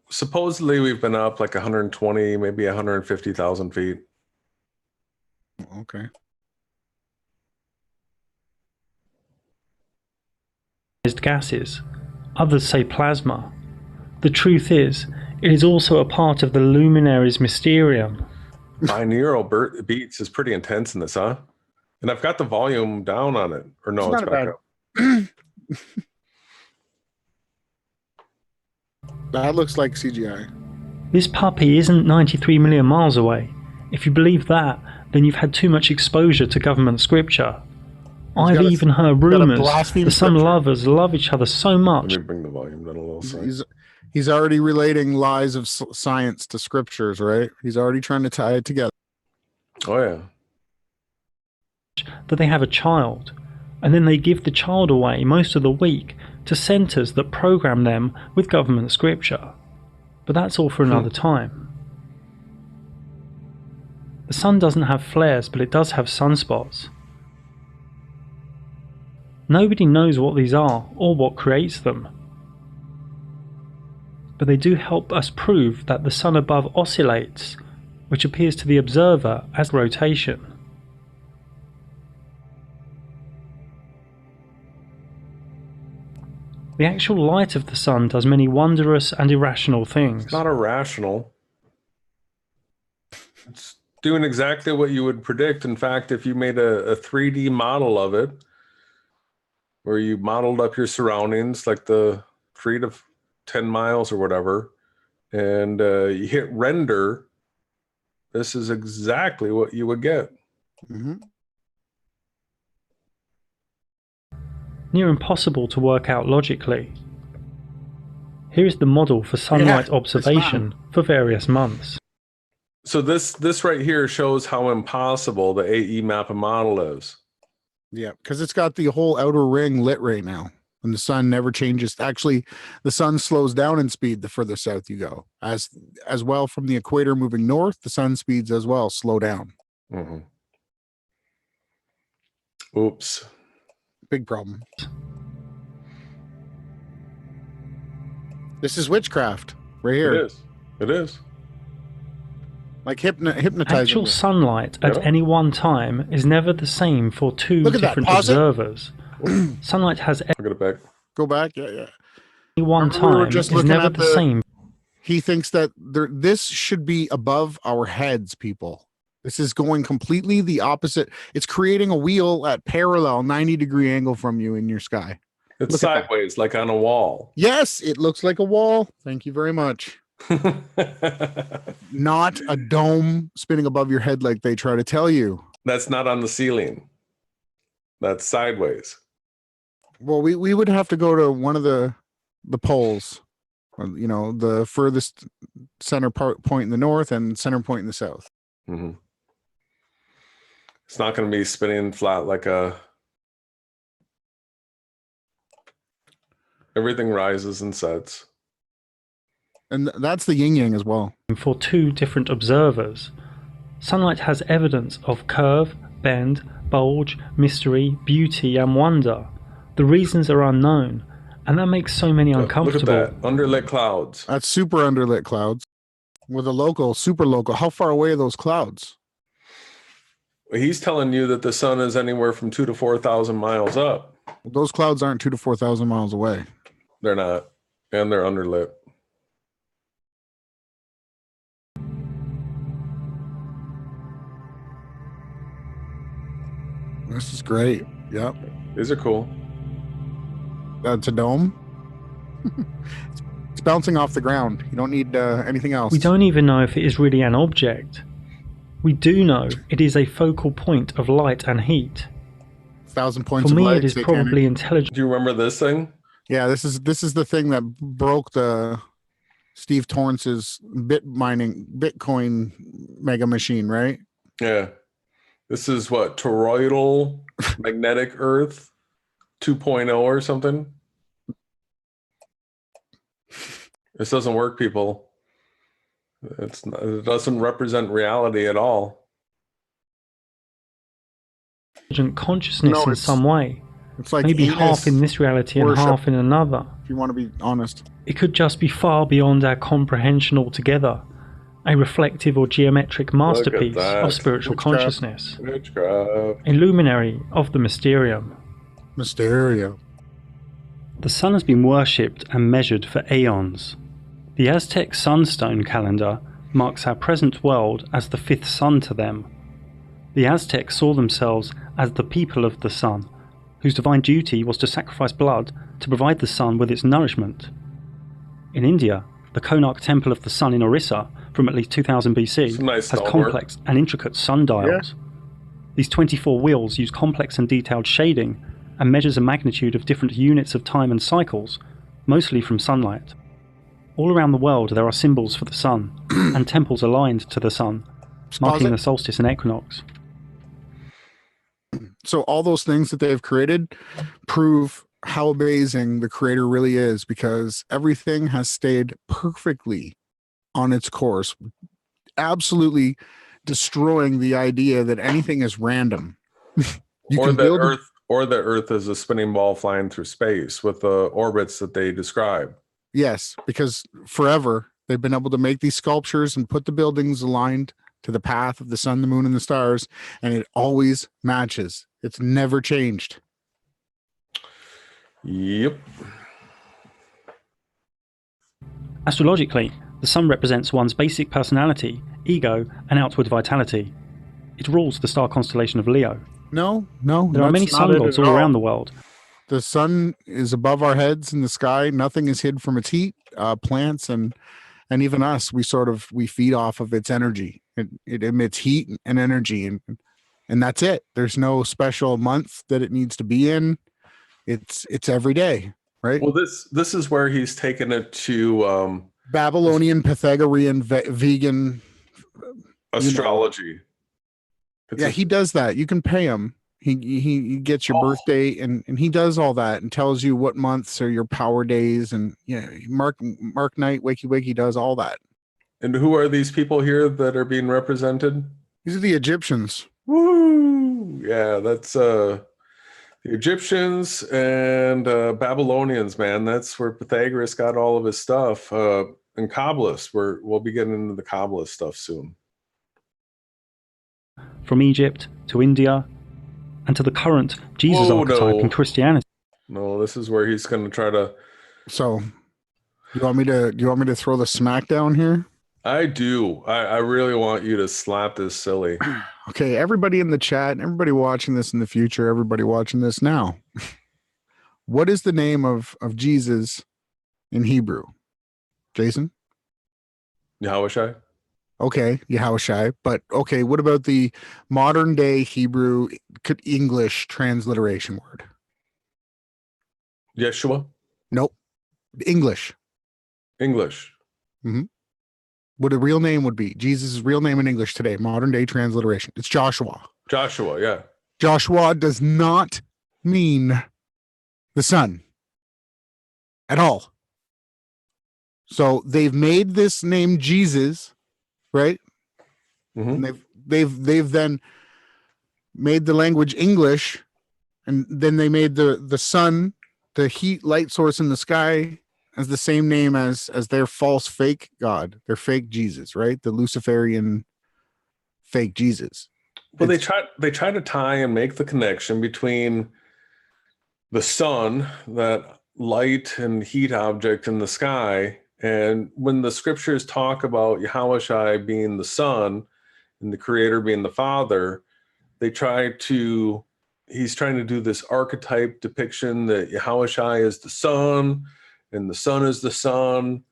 Supposedly we've been up like 120, maybe 150,000 feet. Okay. Gases. Others say plasma. The truth is, it is also a part of the Luminaries Mysterium. Binaural beats is pretty intense in this, huh? And I've got the volume down on it. Or no, it's back up. That looks like CGI. This puppy isn't 93 million miles away. If you believe that, then you've had too much exposure to government scripture. I've even heard rumors that some lovers love each other so much. Let me bring the volume down a little. He's already relating lies of science to scriptures, right? He's already trying to tie it together. Oh, yeah. That they have a child, and then they give the child away most of the week to centres that program them with government scripture. But that's all for another time. The sun doesn't have flares, but it does have sunspots. Nobody knows what these are or what creates them. But they do help us prove that the sun above oscillates, which appears to the observer as rotation. The actual light of the sun does many wondrous and irrational things. It's not irrational. It's doing exactly what you would predict. In fact, if you made a 3D model of it, where you modeled up your surroundings, like the 3 to 10 miles or whatever, and you hit render, this is exactly what you would get. Near impossible to work out logically. Here is the model for sunlight observation for various months. So this right here shows how impossible the AE map and model is. Yeah, because it's got the whole outer ring lit right now, and the sun never changes. Actually, the sun slows down in speed the further south you go. As well from the equator moving north, the sun speeds as well slow down. Mm-hmm. Oops. Big problem. This is witchcraft right here. It is. It is. Like hypnotizing. Actual sunlight at any one time is never the same for two different observers. Sunlight has I'll get it back. Go back. Yeah. Any one time is never the same. He thinks that this should be above our heads, people. This is going completely the opposite. It's creating a wheel at parallel 90-degree angle from you in your sky. It's sideways, like on a wall. Yes, it looks like a wall. Thank you very much. Not a dome spinning above your head like they try to tell you. That's not on the ceiling. That's sideways. Well, we would have to go to one of the poles, you know, the furthest center point in the north and center point in the south. Mm-hmm. It's not going to be spinning flat like a... Everything rises and sets. And that's the yin-yang as well. For two different observers, sunlight has evidence of curve, bend, bulge, mystery, beauty, and wonder. The reasons are unknown, and that makes so many uncomfortable. Look at that. Underlit clouds. That's super underlit clouds. With a local, super local. How far away are those clouds? He's telling you that the sun is anywhere from 2,000 to 4,000 miles up. Well, those clouds aren't 2,000 to 4,000 miles away. They're not. And they're underlit. This is great. Yep. These are cool. It's a dome. It's bouncing off the ground. You don't need anything else. We don't even know if it is really an object. We do know it is a focal point of light and heat. 1,000 points For of me, light. it is probably intelligent. Do you remember this thing? Yeah, this is the thing that broke the Steve Torrance's Bitcoin mega machine, right? Yeah. This is what, toroidal magnetic Earth 2.0 or something? This doesn't work, people. It doesn't represent reality at all. Consciousness in some way. It's like maybe half in this reality and half in another. If you want to be honest. It could just be far beyond our comprehension altogether. A reflective or geometric masterpiece of spiritual consciousness. Witchcraft. A luminary of the Mysterium. Mysterium. The sun has been worshipped and measured for aeons. The Aztec sunstone calendar marks our present world as the fifth sun to them. The Aztecs saw themselves as the people of the sun, whose divine duty was to sacrifice blood to provide the sun with its nourishment. In India, the Konark Temple of the Sun in Orissa, from at least 2000 BC, has complex and intricate sundials. Yeah. These 24 wheels use complex and detailed shading and measures a magnitude of different units of time and cycles, mostly from sunlight. All around the world there are symbols for the sun, and temples aligned to the sun, marking the solstice and equinox. So all those things that they've created prove how amazing the creator really is, because everything has stayed perfectly on its course, absolutely destroying the idea that anything is random. Or the Earth is a spinning ball flying through space with the orbits that they describe. Yes, because forever they've been able to make these sculptures and put the buildings aligned to the path of the sun, the moon, and the stars, and it always matches. It's never changed. Yep. Astrologically, the sun represents one's basic personality, ego, and outward vitality. It rules the star constellation of Leo. No. There are many sun gods all around the world. The sun is above our heads in the sky. Nothing is hid from its heat. Plants and even us, we feed off of its energy. It emits heat and energy, and that's it. There's no special month that it needs to be in. It's every day, right? Well, this is where he's taken it to Babylonian, Pythagorean, vegan Astrology. Yeah, he does that. You can pay him. He gets your birthday and he does all that and tells you what months are your power days, and Mark Knight, waykiwayki does all that. And who are these people here that are being represented? These are the Egyptians. Woo! Yeah, that's the Egyptians and Babylonians, man. That's where Pythagoras got all of his stuff. And Kabbalists, we'll be getting into the Kabbalist stuff soon. From Egypt to India and to the current Jesus archetype in Christianity. No, this is where he's going to try to. So, do you want me to throw the smackdown here? I do. I really want you to slap this silly. Okay, everybody in the chat, everybody watching this in the future, everybody watching this now. What is the name of Jesus in Hebrew? Jason? Yahushai? Okay, Yahushai. But okay, what about the modern day Hebrew English transliteration word? Yeshua? Nope. English. English. Mm-hmm. What a real name would be. Jesus' real name in English today, modern day transliteration. It's Joshua. Joshua, yeah. Joshua does not mean the son at all. So they've made this name Jesus, right? Mm-hmm. And they've then made the language English, and then they made the sun, the heat light source in the sky, as the same name as their false fake God, their fake Jesus, right? The Luciferian fake Jesus. Well, they try to tie and make the connection between the sun, that light and heat object in the sky, and when the scriptures talk about Yahushai being the son and the creator being the father, he's trying to do this archetype depiction that Yahushai is the son and the son is the son.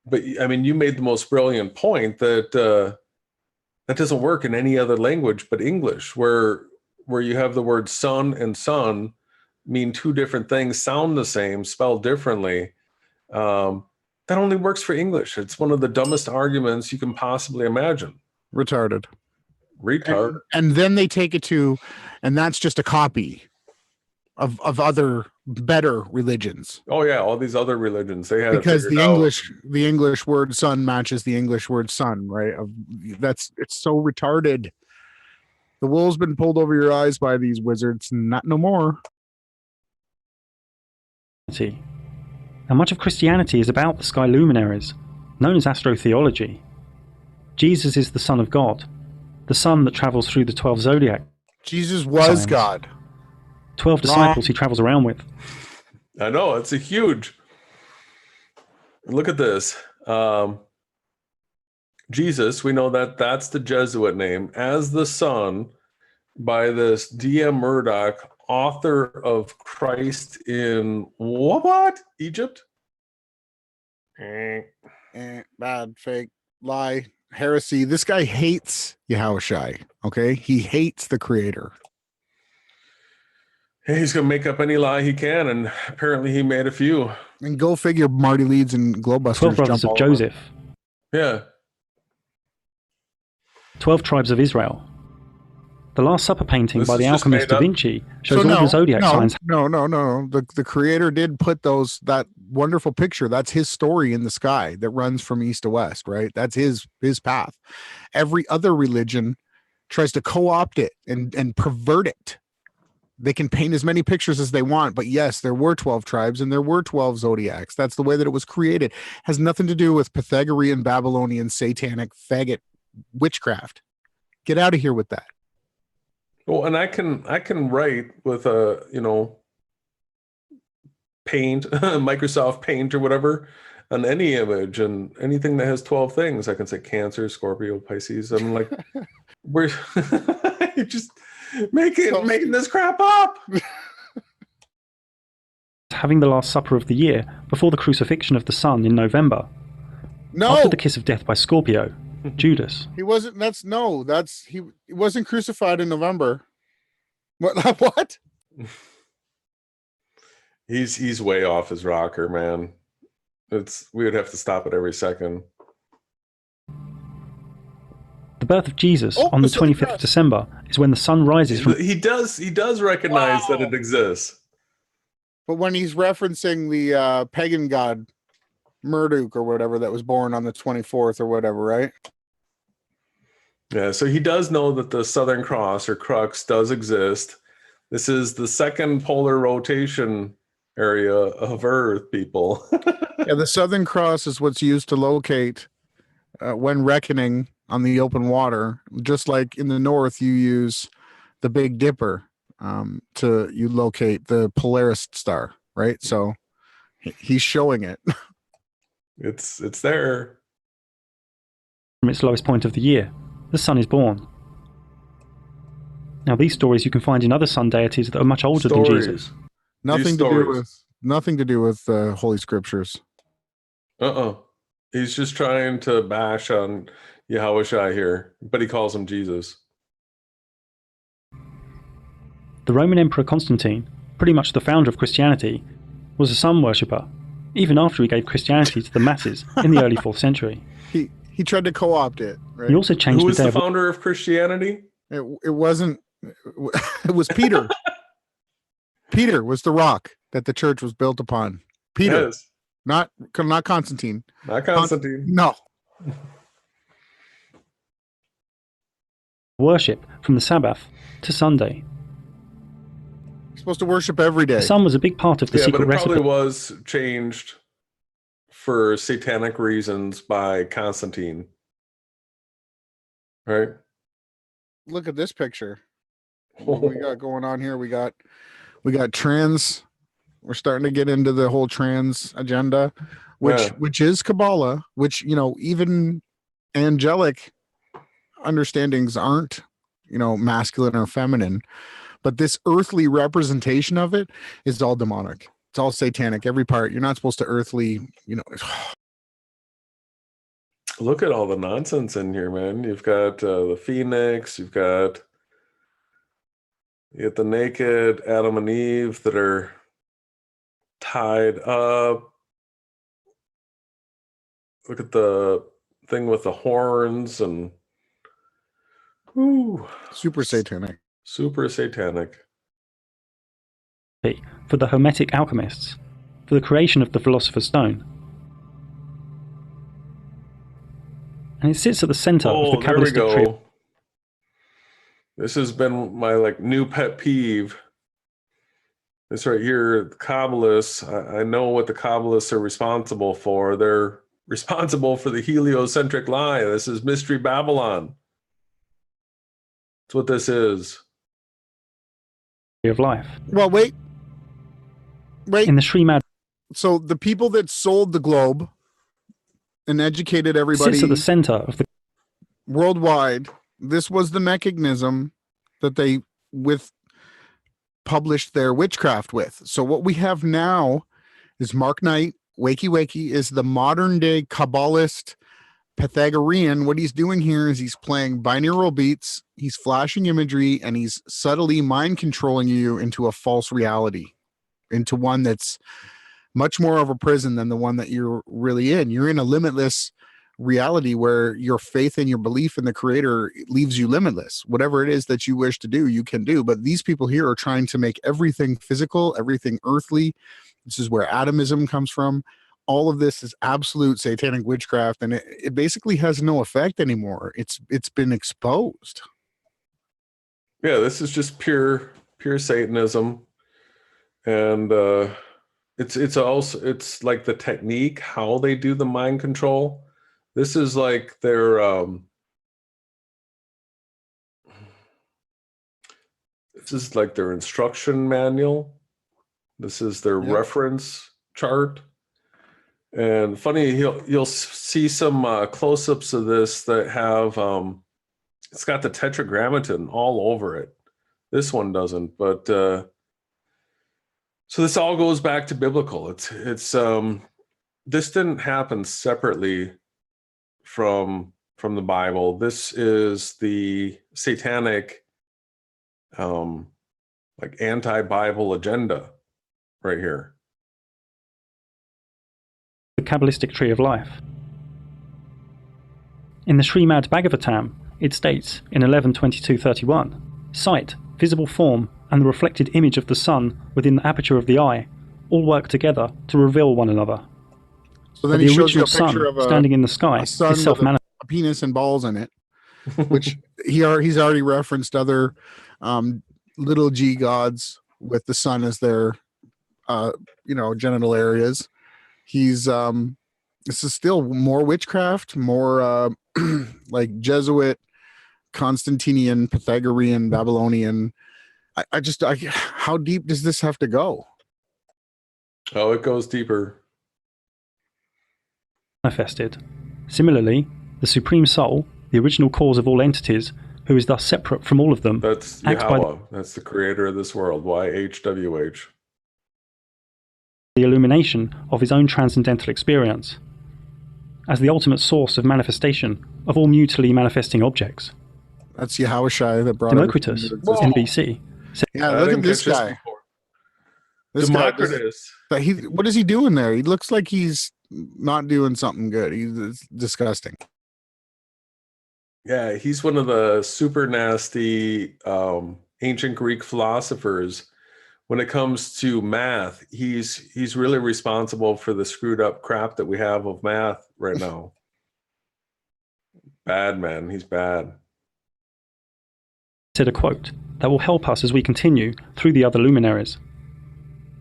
But I mean, you made the most brilliant point that that doesn't work in any other language but English, where you have the word son and son mean two different things, sound the same, spelled differently. That only works for English. It's one of the dumbest arguments you can possibly imagine. Retarded. And then they take it to, and that's just a copy of other better religions. Oh yeah, all these other religions, they had because it out. the English word son matches the English word son, right? It's so retarded. The wool's been pulled over your eyes by these wizards, not no more. And much of Christianity is about the sky luminaries, known as astrotheology. Jesus is the Son of God, the sun that travels through the 12 zodiac. Jesus was signs. God. 12 disciples he travels around with. I know, it's a huge. Look at this. Jesus, we know that that's the Jesuit name, as the son by this D.M. Murdoch, author of Christ in what? Egypt? Bad, fake, lie, heresy. This guy hates Yahushai. Okay, he hates the creator. Hey, he's gonna make up any lie he can, and apparently he made a few. And go figure, Marty Leeds and Globebusters 12 brothers of Joseph. Yeah. 12 tribes of Israel. The Last Supper painting by the alchemist Da Vinci shows all the zodiac signs. No. The creator did put that wonderful picture. That's his story in the sky that runs from east to west, right? That's his path. Every other religion tries to co-opt it and pervert it. They can paint as many pictures as they want, but yes, there were 12 tribes and there were 12 zodiacs. That's the way that it was created. Has nothing to do with Pythagorean, Babylonian, satanic, faggot witchcraft. Get out of here with that. Well, and I can write with Paint, Microsoft Paint or whatever, on any image, and anything that has 12 things. I can say Cancer, Scorpio, Pisces. I'm like, we're just making this crap up. Having the Last Supper of the year before the crucifixion of the Son in November. No. After the kiss of death by Scorpio, Judas. He wasn't. He wasn't crucified in November. What? He's way off his rocker, man. We would have to stop it every second. The birth of Jesus Oh, on the the Southern 25th of Cross. December is when the sun rises from... He does recognize that it exists. But when he's referencing the pagan god Marduk or whatever that was born on the 24th or whatever, right? Yeah, so he does know that the Southern Cross or crux does exist. This is the second polar rotation area of Earth, people. Yeah, the Southern Cross is what's used to locate when reckoning on the open water. Just like in the north, you use the Big Dipper to locate the Polaris star, right? So he's showing it. It's there. from its lowest point of the year, the sun is born. Now these stories you can find in other sun deities that are much older than Jesus. Nothing to do with Holy Scriptures. He's just trying to bash on Yahushua here, but he calls him Jesus. The Roman Emperor Constantine, pretty much the founder of Christianity, was a sun worshipper, even after he gave Christianity to the masses in the early 4th century. He tried to co-opt it, right? He also changed Who was the day the of... founder of Christianity? It wasn't. It was Peter. Peter was the rock that the church was built upon. Peter, Yes. not Constantine. Not Constantine. No. worship from the Sabbath to Sunday. You're supposed to worship every day. The sun was a big part of the secret but it recipe. probably was changed for satanic reasons by Constantine. Right? Look at this picture. What we got going on here? We got trans. We're starting to get into the whole trans agenda, which is Kabbalah, which, even angelic understandings aren't, masculine or feminine, but this earthly representation of it is all demonic. It's all satanic. Every part. You're not supposed to earthly, Look at all the nonsense in here, man. You've got the Phoenix. You get the naked Adam and Eve that are tied up. Look at the thing with the horns and super satanic. Super satanic. For the Hermetic alchemists, for the creation of the Philosopher's Stone. And it sits at the center of the Kabbalistic there we tree. go. This has been my new pet peeve. This right here, the Kabbalists. I know what the Kabbalists are responsible for. They're responsible for the heliocentric lie. This is Mystery Babylon. That's what this is. Of life. Well, wait. In the Srimad. So the people that sold the globe and educated everybody sits at the center of the worldwide, this was the mechanism that they published their witchcraft with. So what we have now is Mark Knight. Waykiwayki is the modern day Kabbalist Pythagorean. What he's doing here is he's playing binaural beats, he's flashing imagery, and he's subtly mind controlling you into a false reality, into one that's much more of a prison than the one that you're really in. You're in a limitless reality where your faith and your belief in the creator leaves you limitless. Whatever it is that you wish to do, you can do. But these people here are trying to make everything physical, everything earthly. This is where atomism comes from. All of this is absolute satanic witchcraft, and it basically has no effect anymore. It's been exposed. Yeah, this is just pure Satanism. And it's like the technique, how they do the mind control. This is like their instruction manual. This is their reference chart. And funny, you'll see some close-ups of this that have it's got the tetragrammaton all over it. This one doesn't, but so this all goes back to biblical. It's this didn't happen separately from the Bible. This is the satanic like anti-Bible agenda right here. The Kabbalistic tree of life. In the Srimad Bhagavatam, It states in 11:22:31, sight, visible form, and the reflected image of the sun within the aperture of the eye all work together to reveal one another. So then But he the shows you original a picture sun of a standing in the sky sun is self-manifest. a penis and balls in it, which he's already referenced other little g gods with the sun as their genital areas. He's this is still more witchcraft, more like Jesuit, Constantinian, Pythagorean, Babylonian. How deep does this have to go? Oh, it goes deeper. Manifested. Similarly, the Supreme Soul, the original cause of all entities, who is thus separate from all of them, That's acts by Yahweh. That's the creator of this world. YHWH. the illumination of his own transcendental experience, as the ultimate source of manifestation of all mutually manifesting objects. That's Yahushua that brought Democritus, in BC, said, Yeah, look at this guy. Democritus. What is he doing there? He looks like he's not doing something good. He's disgusting. Yeah, he's one of the super nasty ancient Greek philosophers. When it comes to math, he's really responsible for the screwed up crap that we have of math right now. Bad man, he's bad. said a quote that will help us as we continue through the other luminaries.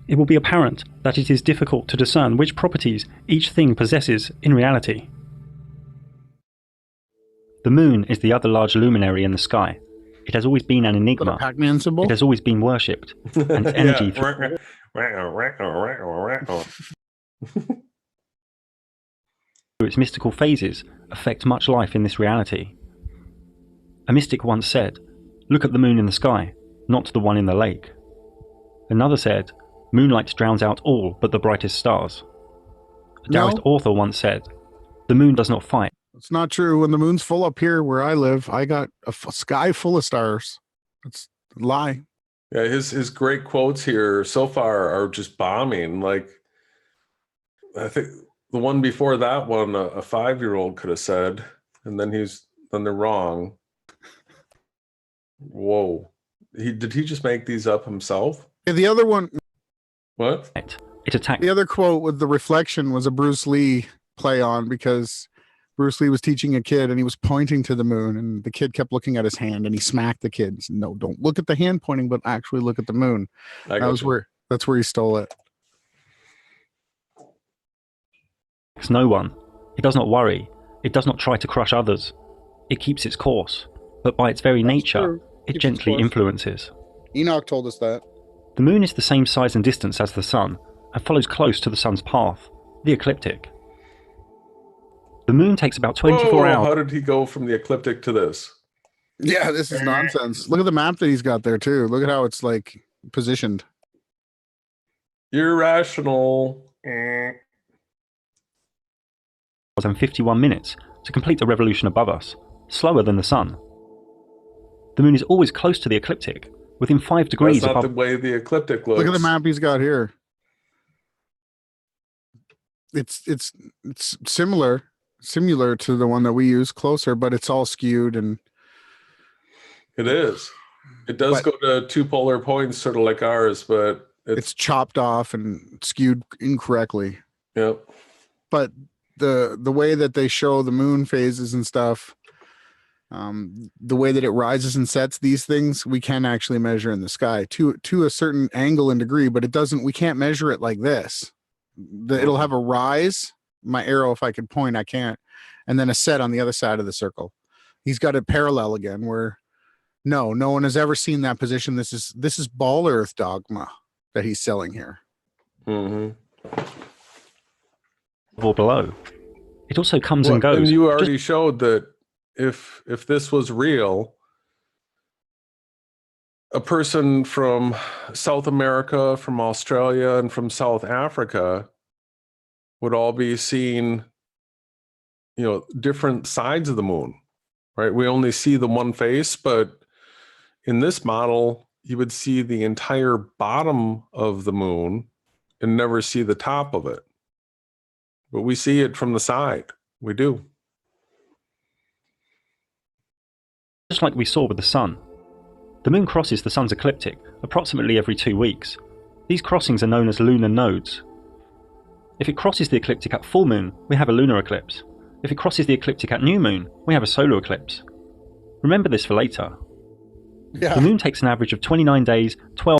It will be apparent that it is difficult to discern which properties each thing possesses in reality. The moon is the other large luminary in the sky. It has always been an enigma. Pac-Man symbol? It has always been worshipped, and energy through its mystical phases affect much life in this reality. A mystic once said, "Look at the moon in the sky, not the one in the lake." Another said, "Moonlight drowns out all but the brightest stars." A Taoist author once said, "The moon does not fight." It's not true. When the moon's full up here where I live, I got a sky full of stars. It's a lie. Yeah, his great quotes here so far are just bombing. Like, I think the one before that one, a 5-year-old could have said, and then they're wrong. Whoa. Did he just make these up himself? Yeah, the other one. What? It attacked. The other quote with the reflection was a Bruce Lee play on, because Bruce Lee was teaching a kid and he was pointing to the moon, and the kid kept looking at his hand and he smacked the kid and said, "No, don't look at the hand pointing, but actually look at the moon." That's where he stole it. It's no one. It does not worry. It does not try to crush others. It keeps its course, but by its very nature, it gently influences. Enoch told us that. The moon is the same size and distance as the sun, and follows close to the sun's path, the ecliptic. The moon takes about 24 hours. How did he go from the ecliptic to this? Yeah, this is nonsense. Look at the map that he's got there too. Look at how it's like positioned. Irrational. And 51 minutes to complete a revolution above us, slower than the sun. The moon is always close to the ecliptic, within 5 degrees That's not above. the way the ecliptic looks. Look at the map he's got here. It's similar to the one that we use, closer, but it's all skewed, and it is. It does go to 2 polar points, sort of like ours, but it's chopped off and skewed incorrectly. Yep. But the way that they show the moon phases and stuff, the way that it rises and sets, these things we can actually measure in the sky to a certain angle and degree, but it doesn't. We can't measure it like this. It'll have a rise. My arrow, if I could point, I can't, and then a set on the other side of the circle. He's got it parallel again, where no one has ever seen that position. This is ball earth dogma that he's selling here. Mm-hmm. Or below. It also comes and goes. And you already showed that if this was real, a person from South America, from Australia, and from South Africa would all be seeing, different sides of the moon, right? We only see the one face, but in this model, you would see the entire bottom of the moon and never see the top of it. But we see it from the side. We do. just like we saw with the sun. The moon crosses the sun's ecliptic approximately every 2 weeks. These crossings are known as lunar nodes. If it crosses the ecliptic at full moon, we have a lunar eclipse. If it crosses the ecliptic at new moon, we have a solar eclipse. Remember this for later. Yeah. The moon takes an average of 29 days, 12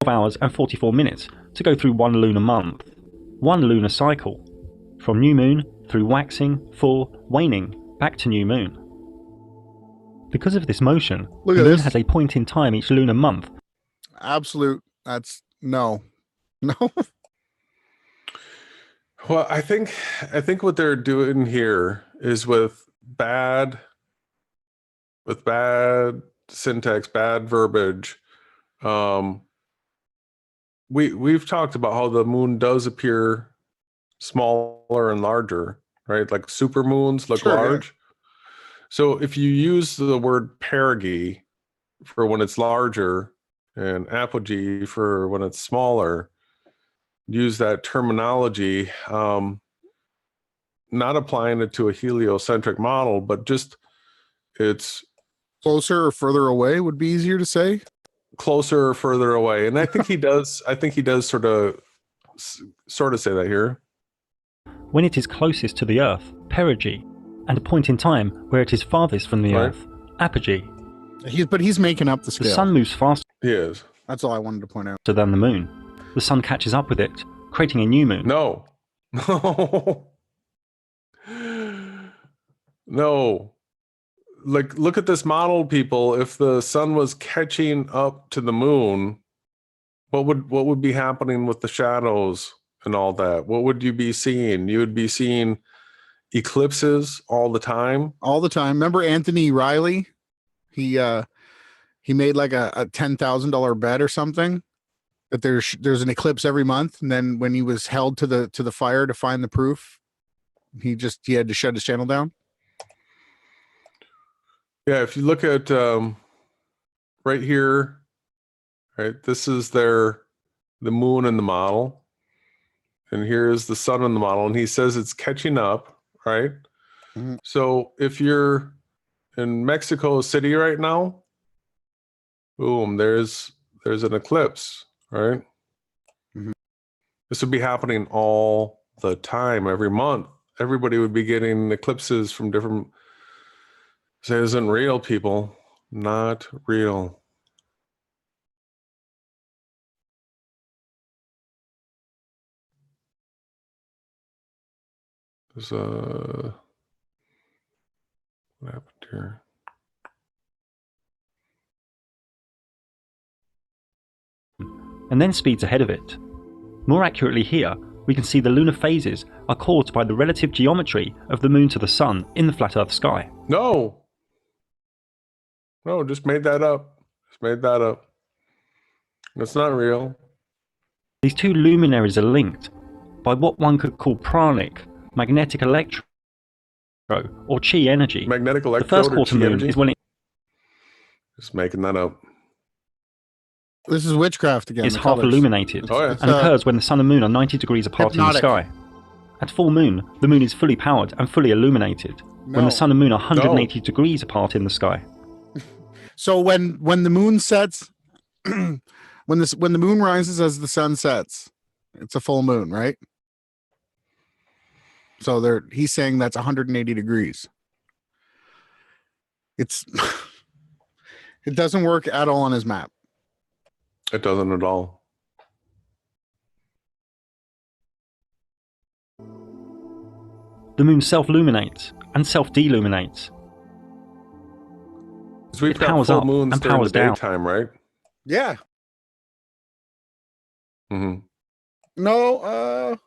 hours and 44 minutes to go through one lunar month, one lunar cycle, from new moon through waxing, full, waning, back to new moon. Because of this motion, Look the at moon this. has a point in time each lunar month. Absolute. That's no. No. Well, I think what they're doing here is with bad syntax, bad verbiage. We've talked about how the moon does appear smaller and larger, right? Like super moons look Sure, yeah. large. So if you use the word perigee for when it's larger and apogee for when it's smaller, use that terminology, not applying it to a heliocentric model, but just it's Closer or further away would be easier to say. closer or further away. And I think he does sort of say that here. When it is closest to the Earth, perigee, and a point in time where it is farthest from the Right. Earth, apogee. But he's making up the The scale. sun moves faster He is. That's all I wanted to point out. than the moon. The sun catches up with it, creating a new moon. No. No. Like, look at this model, people. If the sun was catching up to the moon, what would be happening with the shadows and all that? What would you be seeing? You would be seeing eclipses all the time. All the time. Remember Anthony Riley? He made like a $10,000 bet or something that there's an eclipse every month, and then when he was held to the fire to find the proof, he had to shut his channel down. Yeah, if you look at right here, right, this is the moon in the model, and here's the sun in the model, and he says it's catching up, right? Mhm. So if you're in Mexico City right now, boom, there's an eclipse, right? Mhm. This would be happening all the time, every month. Everybody would be getting eclipses from different. Say, it isn't real, people. Not real. There's what happened here? And then speeds ahead of it. More accurately here, we can see the lunar phases are caused by the relative geometry of the moon to the sun in the flat Earth sky. No, just made that up. It's not real. These two luminaries are linked by what one could call pranic, magnetic electro, or chi energy. Magnetic The electrode first or quarter chi moon energy? is when it Just making that up. This is witchcraft again. is the half colors. illuminated Oh, yeah. It's, and occurs when the sun and moon are 90 degrees apart hypnotic. in the sky. At full moon, the moon is fully powered and fully illuminated, when No. the sun and moon are 180 degrees apart in the sky. So when the moon sets, when the moon rises as the sun sets, it's a full moon, right? So he's saying that's 180 degrees. It doesn't work at all on his map. It doesn't at all. The moon self-luminates and self-deluminates. Because we've It got powers full up moons and during the powers down. daytime, right? Yeah. Mm-hmm. No,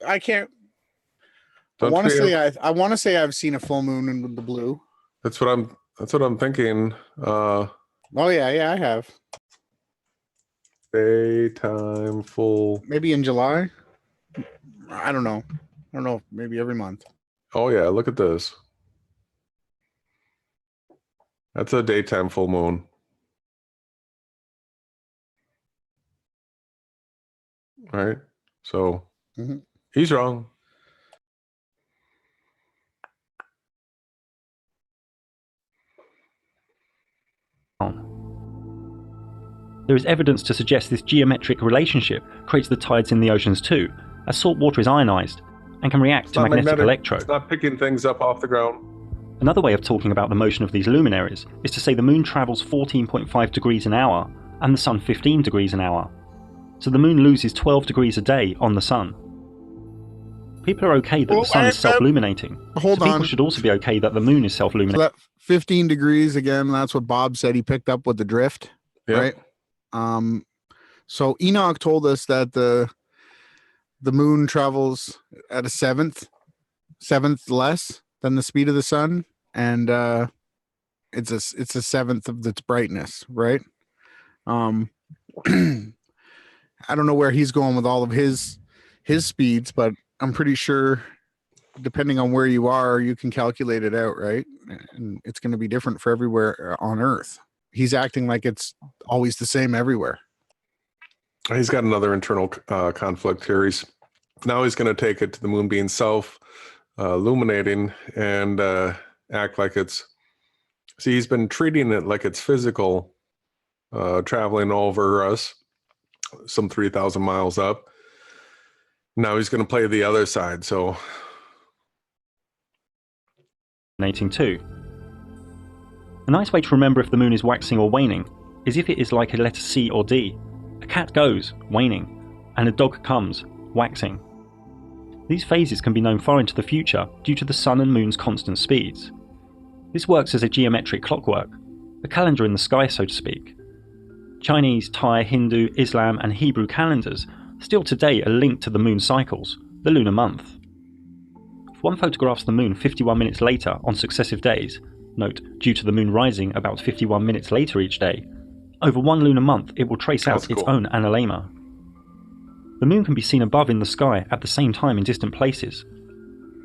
I can't. I want to say I've seen a full moon in the blue. That's what I'm thinking. Oh yeah, I have. Daytime full. Maybe in July. I don't know. Maybe every month. Oh yeah, look at this. That's a daytime full moon. Right? So Mhm. he's wrong. There is evidence to suggest this geometric relationship creates the tides in the oceans too, as salt water is ionized and can react to magnetic electrode. It's not picking things up off the ground. Another way of talking about the motion of these luminaries is to say the moon travels 14.5 degrees an hour and the sun 15 degrees an hour. So the moon loses 12 degrees a day on the sun. People are okay that the sun is self-illuminating. People should also be okay that the moon is self-illuminating. So that 15 degrees again, that's what Bob said he picked up with the drift, right? So Enoch told us that the moon travels at a seventh less than the speed of the sun, and it's a seventh of its brightness, right? I don't know where he's going with all of his speeds, but I'm pretty sure depending on where you are, you can calculate it out, right? And it's going to be different for everywhere on Earth. He's acting like it's always the same everywhere. He's got another internal conflict here. He's going to take it to the moon being self-illuminating and act like it's... See, he's been treating it like it's physical, traveling over us, some 3,000 miles up. Now he's going to play the other side, so... Too. A nice way to remember if the moon is waxing or waning is if it is like a letter C or D. A cat goes, waning, and a dog comes, waxing. These phases can be known far into the future due to the sun and moon's constant speeds. This works as a geometric clockwork, a calendar in the sky, so to speak. Chinese, Thai, Hindu, Islam, and Hebrew calendars still today are linked to the moon cycles, the lunar month. If one photographs the moon 51 minutes later on successive days, note, due to the moon rising about 51 minutes later each day, over one lunar month it will trace out its own analemma. The moon can be seen above in the sky at the same time in distant places.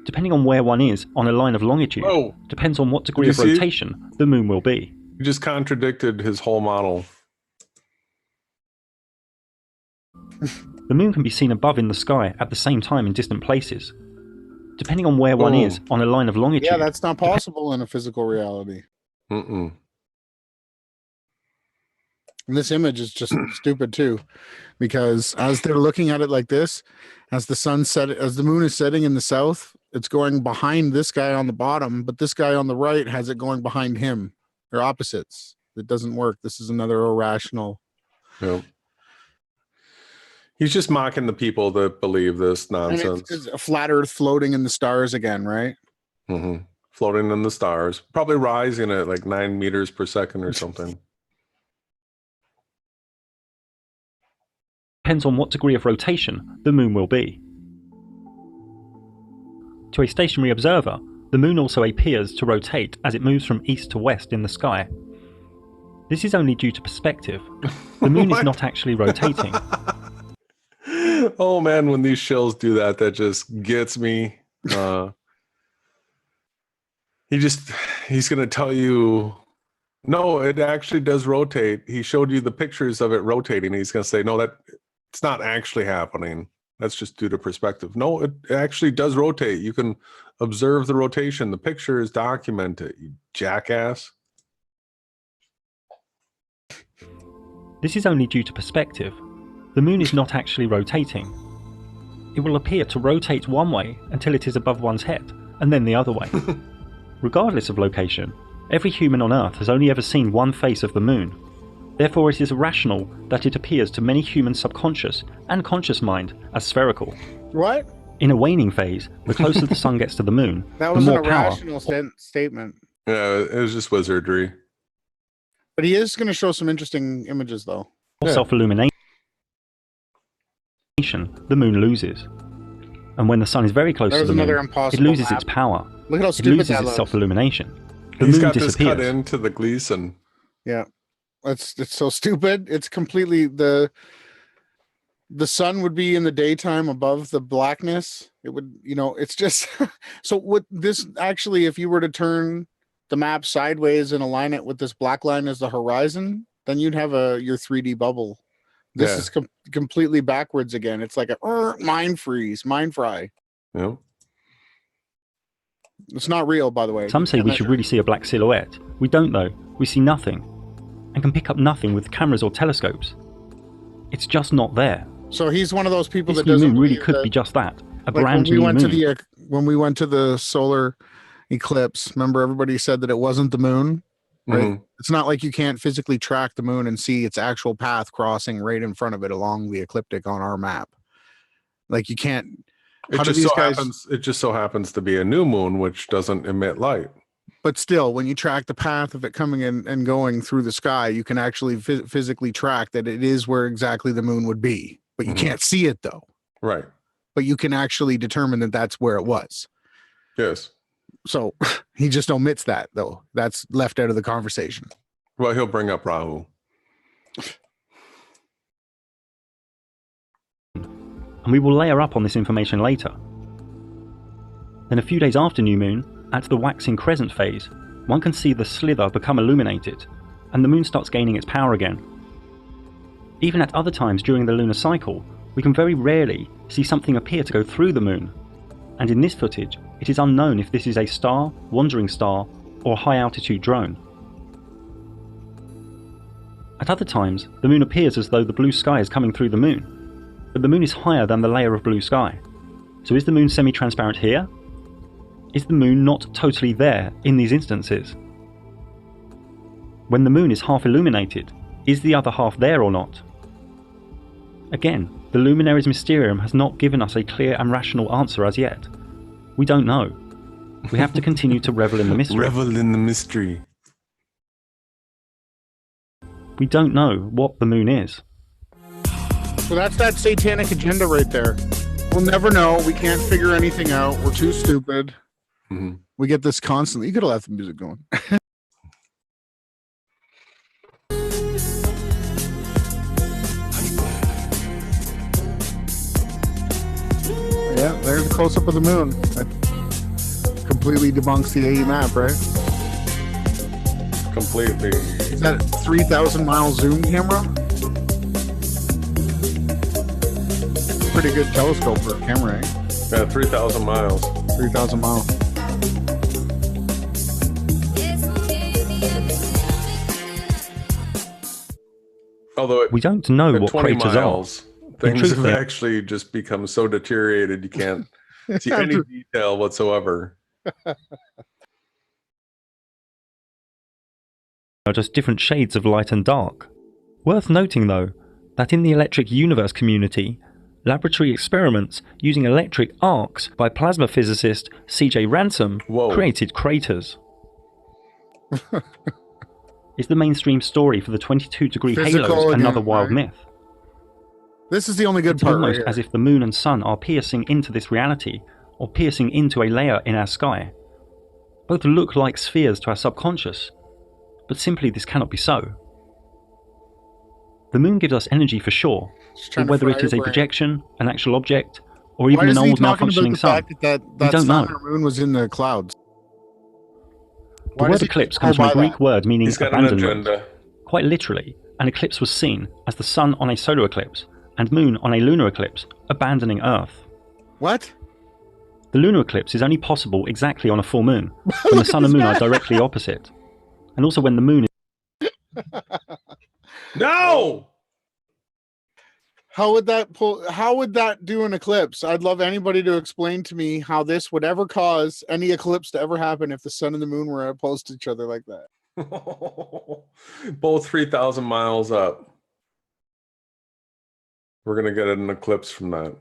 Depending on where one is on a line of longitude, depends on what degree of rotation the moon will be. He just contradicted his whole model. The moon can be seen above in the sky at the same time in distant places. Depending on where one is on a line of longitude. Yeah, that's not possible in a physical reality. Mm-mm. And this image is just stupid too, because as they're looking at it like this, as the moon is setting in the south, it's going behind this guy on the bottom, but this guy on the right has it going behind him. They're opposites. It doesn't work. This is another irrational. Yeah. He's just mocking the people that believe this nonsense. It's a flat Earth floating in the stars again, right? Mm-hmm. Floating in the stars, probably rising at like 9 meters per second or something. Depends on what degree of rotation the moon will be. To a stationary observer, the moon also appears to rotate as it moves from east to west in the sky. This is only due to perspective. The moon is not actually rotating. Oh man, when these shills do that, that just gets me. He's going to tell you, no, it actually does rotate. He showed you the pictures of it rotating. He's going to say, no, that it's not actually happening. That's just due to perspective. No, it actually does rotate. You can observe the rotation. The pictures document it, you jackass. This is only due to perspective. The moon is not actually rotating. It will appear to rotate one way until it is above one's head, and then the other way. Regardless of location, every human on Earth has only ever seen one face of the moon. Therefore it is irrational that it appears to many human subconscious and conscious mind as spherical. What? In a waning phase, the closer the sun gets to the moon, that the was more an power. irrational statement. Yeah, it was just wizardry. But he is going to show some interesting images, though. Self-illumination, the moon loses. And when the sun is very close to the moon, it loses its power. Look at how it stupid loses that its looks. self-illumination. The He's moon got disappears. this cut into the Gleason. Yeah. It's so stupid. It's completely the sun would be in the daytime above the blackness. It would, it's just so what this actually, if you were to turn the map sideways and align it with this black line as the horizon, then you'd have your 3D bubble. This is completely backwards again. It's like a mind fry. Yeah. It's not real, by the way. Some say we should really see a black silhouette. We don't though. We see nothing. and can pick up nothing with cameras or telescopes. It's just not there. So he's one of those people This that doesn't moon really believe could that, be just that, a like brand new moon. when we went to the solar eclipse, remember everybody said that it wasn't the moon, right? Mhm. It's not like you can't physically track the moon and see its actual path crossing right in front of it along the ecliptic on our map. Like you can't. It just so happens to be a new moon, which doesn't emit light. But still, when you track the path of it coming in and going through the sky, you can actually physically track that it is where exactly the moon would be. But you can't see it though. Right. But you can actually determine that that's where it was. Yes. So he just omits that though. That's left out of the conversation. Well, he'll bring up Rahu. And we will layer up on this information later. Then a few days after new moon, at the waxing crescent phase, one can see the slither become illuminated, and the moon starts gaining its power again. Even at other times during the lunar cycle, we can very rarely see something appear to go through the moon, and in this footage, it is unknown if this is a star, wandering star, or a high-altitude drone. At other times, the moon appears as though the blue sky is coming through the moon, but the moon is higher than the layer of blue sky. So is the moon semi-transparent here? Is the moon not totally there in these instances? When the moon is half illuminated, is the other half there or not? Again, the Luminaries Mysterium has not given us a clear and rational answer as yet. We don't know. We have to continue to revel in the mystery. Revel in the mystery. We don't know what the moon is. So that's that satanic agenda right there. We'll never know. We can't figure anything out. We're too stupid. We get this constantly. You could have left the music going. Yeah, there's a close-up of the moon. That completely debunks the AE map, right? Completely. Is that a 3,000 mile zoom camera? Pretty good telescope for a camera, eh? Yeah, 3,000 miles. 3,000 miles. Although We don't know at what 20 craters miles, are. things truth, have actually just become so deteriorated you can't see any detail whatsoever. Are just different shades of light and dark. Worth noting though, that in the electric universe community, laboratory experiments using electric arcs by plasma physicist C.J. Ransom created craters. Is the mainstream story for the 22-degree halos another wild myth? This is the only good it's part almost right here. as if the moon and sun are piercing into this reality, or piercing into a layer in our sky. Both look like spheres to our subconscious, but simply this cannot be so. The moon gives us energy for sure, but whether it is a projection, an actual object, or even an old malfunctioning sun, we don't know. The moon was in the clouds. The word eclipse comes from a Greek word meaning abandonment. Agenda. Quite literally, an eclipse was seen as the sun on a solar eclipse and moon on a lunar eclipse, abandoning Earth. What? The lunar eclipse is only possible exactly on a full moon, when the sun and moon are directly opposite, and also when the moon is... No! How would that do an eclipse? I'd love anybody to explain to me how this would ever cause any eclipse to ever happen if the sun and the moon were opposed to each other like that. Both 3,000 miles up. We're going to get an eclipse from that.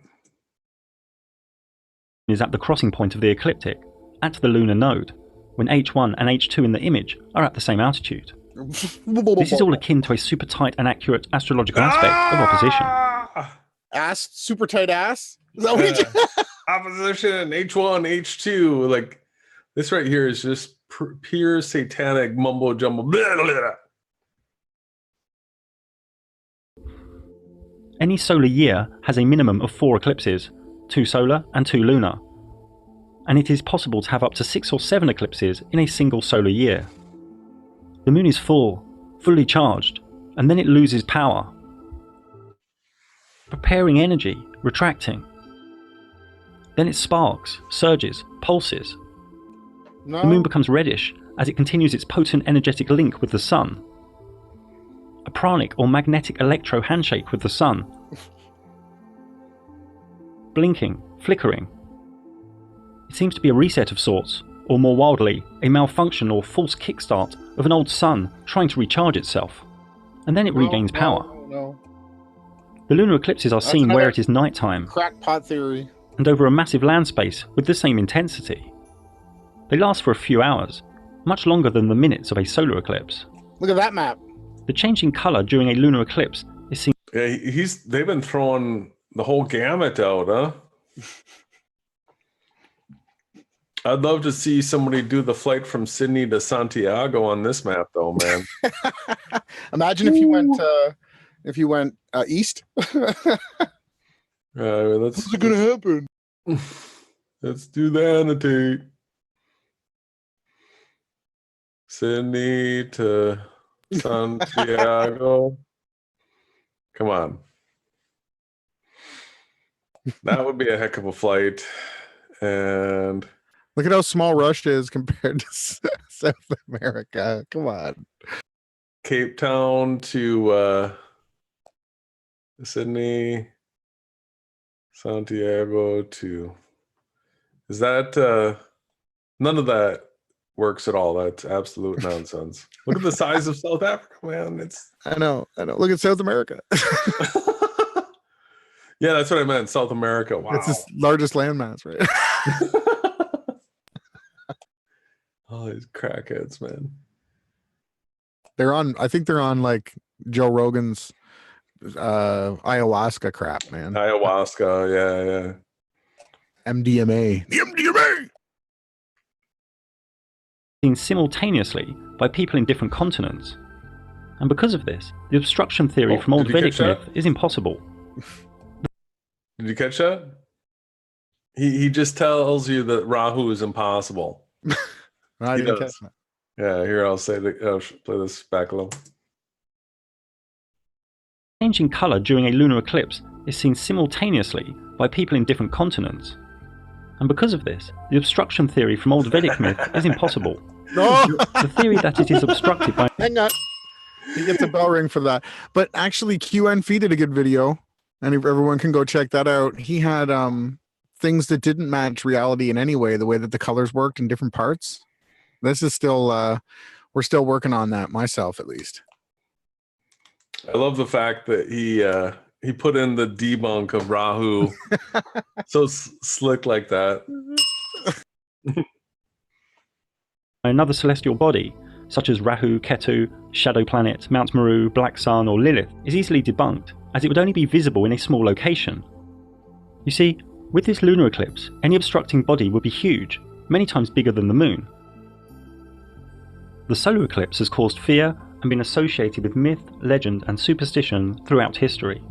Is at the crossing point of the ecliptic, at the lunar node, when H1 and H2 in the image are at the same altitude. This is all akin to a super tight and accurate astrological aspect of opposition. Ass, super tight ass? Is that what Opposition, H1, H2. Like, this right here is just pure satanic mumbo jumbo. Blah, blah, blah. Any solar year has a minimum of 4 eclipses, 2 solar and 2 lunar. And it is possible to have up to 6 or 7 eclipses in a single solar year. The moon is full, fully charged, and then it loses power. Preparing energy, retracting. Then it sparks, surges, pulses. No. The moon becomes reddish as it continues its potent energetic link with the sun. a pranic or magnetic electro handshake with the sun. Blinking, flickering. It seems to be a reset of sorts, or more wildly, a malfunction or false kickstart of an old sun trying to recharge itself. And then it regains power. No. The lunar eclipses are seen where it is nighttime, Crackpot theory. and over a massive land space with the same intensity. They last for a few hours, much longer than the minutes of a solar eclipse. Look at that map. The change in colour during a lunar eclipse is seen. Yeah, they've been throwing the whole gamut out, huh? I'd love to see somebody do the flight from Sydney to Santiago on this map, though, man. Imagine if you went east. What's gonna happen? Let's do the annotate. Sydney to Santiago. Come on. That would be a heck of a flight. And look at how small Russia is compared to South America. Come on. Cape Town to Sydney, Santiago to... Is that... none of that works at all. That's absolute nonsense. Look at the size of South Africa, man. I know. Look at South America. Yeah, that's what I meant. South America. Wow. It's the largest landmass, right? Oh, these crackheads, man. I think they're on like Joe Rogan's ayahuasca crap, man. Ayahuasca, yeah. MDMA. The MDMA! Seen simultaneously by people in different continents. And because of this, the obstruction theory from old Vedic myth is impossible. Did you catch that? He just tells you that Rahu is impossible. I didn't catch that. Yeah, here I'll say I'll play this back a little. Changing colour during a lunar eclipse is seen simultaneously by people in different continents. And because of this, the obstruction theory from old Vedic myth is impossible. No! The theory that it is obstructed by... Hang on. He gets a bell ring for that. But actually, QNF did a good video, and everyone can go check that out. He had things that didn't match reality in any way, the way that the colors worked in different parts. This is still, we're still working on that, myself at least. I love the fact that he put in the debunk of Rahu so slick like that. Another celestial body, such as Rahu, Ketu, Shadow Planet, Mount Meru, Black Sun, or Lilith, is easily debunked, as it would only be visible in a small location. You see, with this lunar eclipse, any obstructing body would be huge, many times bigger than the moon. The solar eclipse has caused fear and been associated with myth, legend, and superstition throughout history.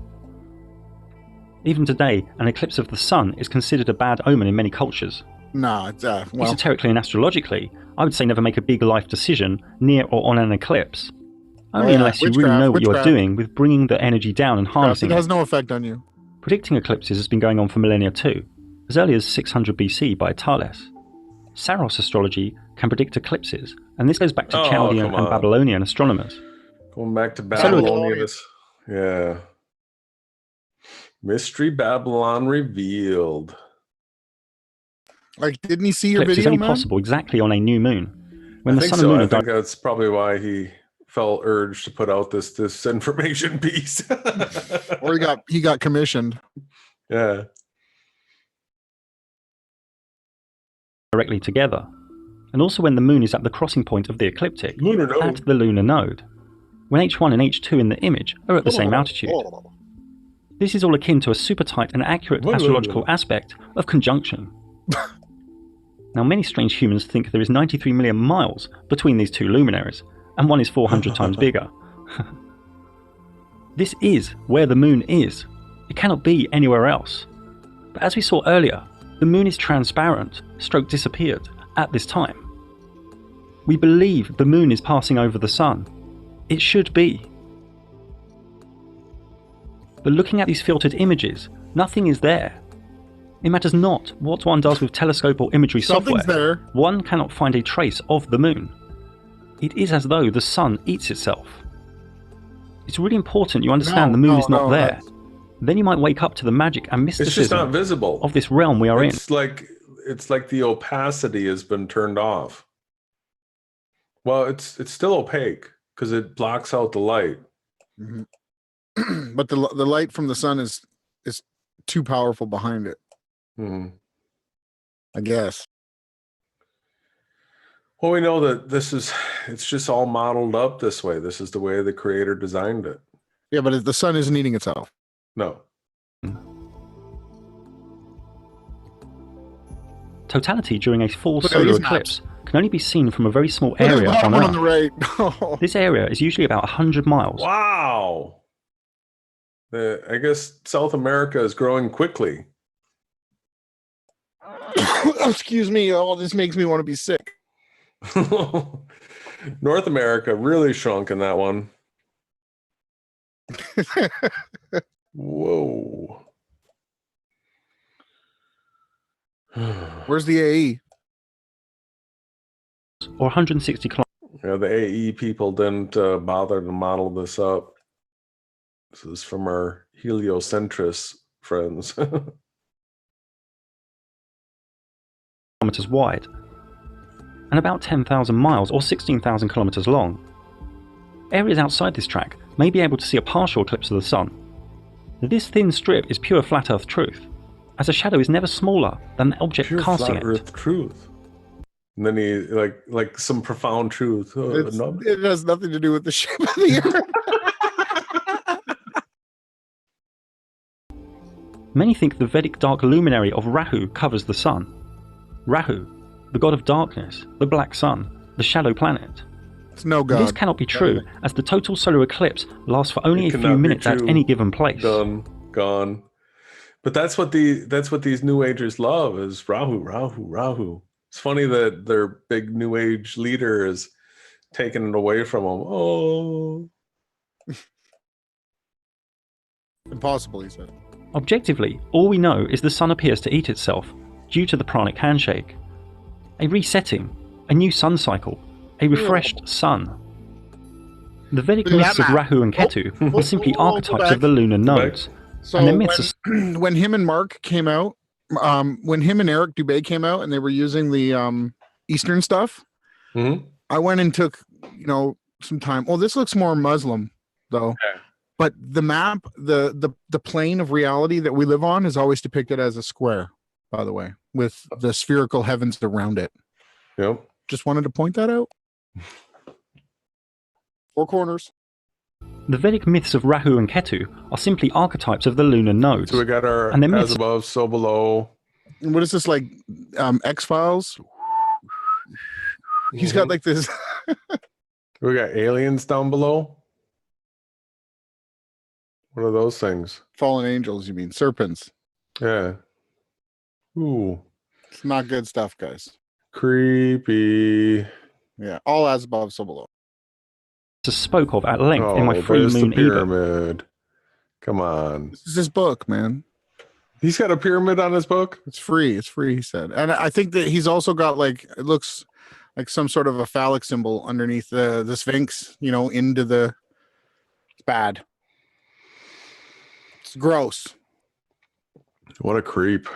Even today, an eclipse of the sun is considered a bad omen in many cultures. No, it's well, esoterically and astrologically, I would say never make a big life decision near or on an eclipse. Only unless you really know what you are doing with bringing the energy down and harnessing it. Has no effect on you. Predicting eclipses has been going on for millennia too, as early as 600 BC by Thales. Saros astrology can predict eclipses, and this goes back to Chaldean and Babylonian astronomers. Going back to Babylonian. Yeah. Mystery Babylon revealed. Like, didn't he see your eclipse video, is only possible exactly on a new moon. When I the think sun so. and moon I think that's probably why he felt urged to put out this information piece. Or he got commissioned. Yeah. Directly together, and also when the moon is at the crossing point of the ecliptic, at the lunar node, when H1 and H2 in the image are at the same altitude. This is all akin to a super tight and accurate astrological aspect of conjunction. Now, many strange humans think there is 93 million miles between these two luminaries, and one is 400 times bigger. This is where the moon is. It cannot be anywhere else. But as we saw earlier, the moon is transparent, stroke disappeared, at this time. We believe the moon is passing over the sun. It should be. But looking at these filtered images, nothing is there. It matters not what one does with telescope or imagery software. There. One cannot find a trace of the moon. It is as though the sun eats itself. It's really important you understand the moon is not there. Then you might wake up to the magic and mysticism It's just not visible of this realm we are in. It's like the opacity has been turned off. Well, it's still opaque because it blocks out the light. Mm-hmm. But the light from the sun is too powerful behind it. Mm-hmm. I guess. Well, we know that it's just all modeled up this way. This is the way the creator designed it. Yeah, but the sun isn't eating itself. No. Totality during a full solar eclipse can only be seen from a very small area on Earth. On the right. This area is usually about 100 miles. Wow. I guess South America is growing quickly. Excuse me. Oh, this makes me want to be sick. North America really shrunk in that one. Whoa. Where's the AE? Or 160 kilometers. Yeah, the AE people didn't bother to model this up. This is from our heliocentrist friends. Wide and about 10,000 miles or 16,000 kilometers long. Areas outside this track may be able to see a partial eclipse of the sun. This thin strip is pure flat Earth truth, as a shadow is never smaller than the object pure casting flat it. Earth truth. And then he like some profound truth. It has nothing to do with the shape of the Earth. Many think the Vedic dark luminary of Rahu covers the sun. Rahu, the god of darkness, the black sun, the shadow planet. It's no god. This cannot be true, as the total solar eclipse lasts for only a few minutes at any given place. Done, gone. But that's what these New Agers love, is Rahu, Rahu, Rahu. It's funny that their big New Age leader is taking it away from them. Oh. Impossible, he said. Objectively, all we know is the sun appears to eat itself due to the pranic handshake. A resetting, a new sun cycle, a refreshed sun. The Vedic myths of Rahu and Ketu are simply archetypes of the lunar nodes. So and their myths when him and Mark came out, when him and Eric Dubé came out and they were using the Eastern stuff, I went and took, some time. Well, this looks more Muslim though. Okay. But the map, the plane of reality that we live on is always depicted as a square, by the way, with the spherical heavens around it. Yep. Just wanted to point that out. 4 corners. The Vedic myths of Rahu and Ketu are simply archetypes of the lunar nodes. So we got our as above, so below. And what is this, like X-Files? He's got like this. We got aliens down below. What are those things? Fallen angels, you mean? Serpents. Yeah. Ooh. It's not good stuff, guys. Creepy. Yeah. All as above, so below. Spoke of at length in my Free Moon pyramid. Come on. This is his book, man. He's got a pyramid on his book? It's free. It's free, he said. And I think that he's also got it looks like some sort of a phallic symbol underneath the Sphinx, into the... It's bad. It's gross. What a creep.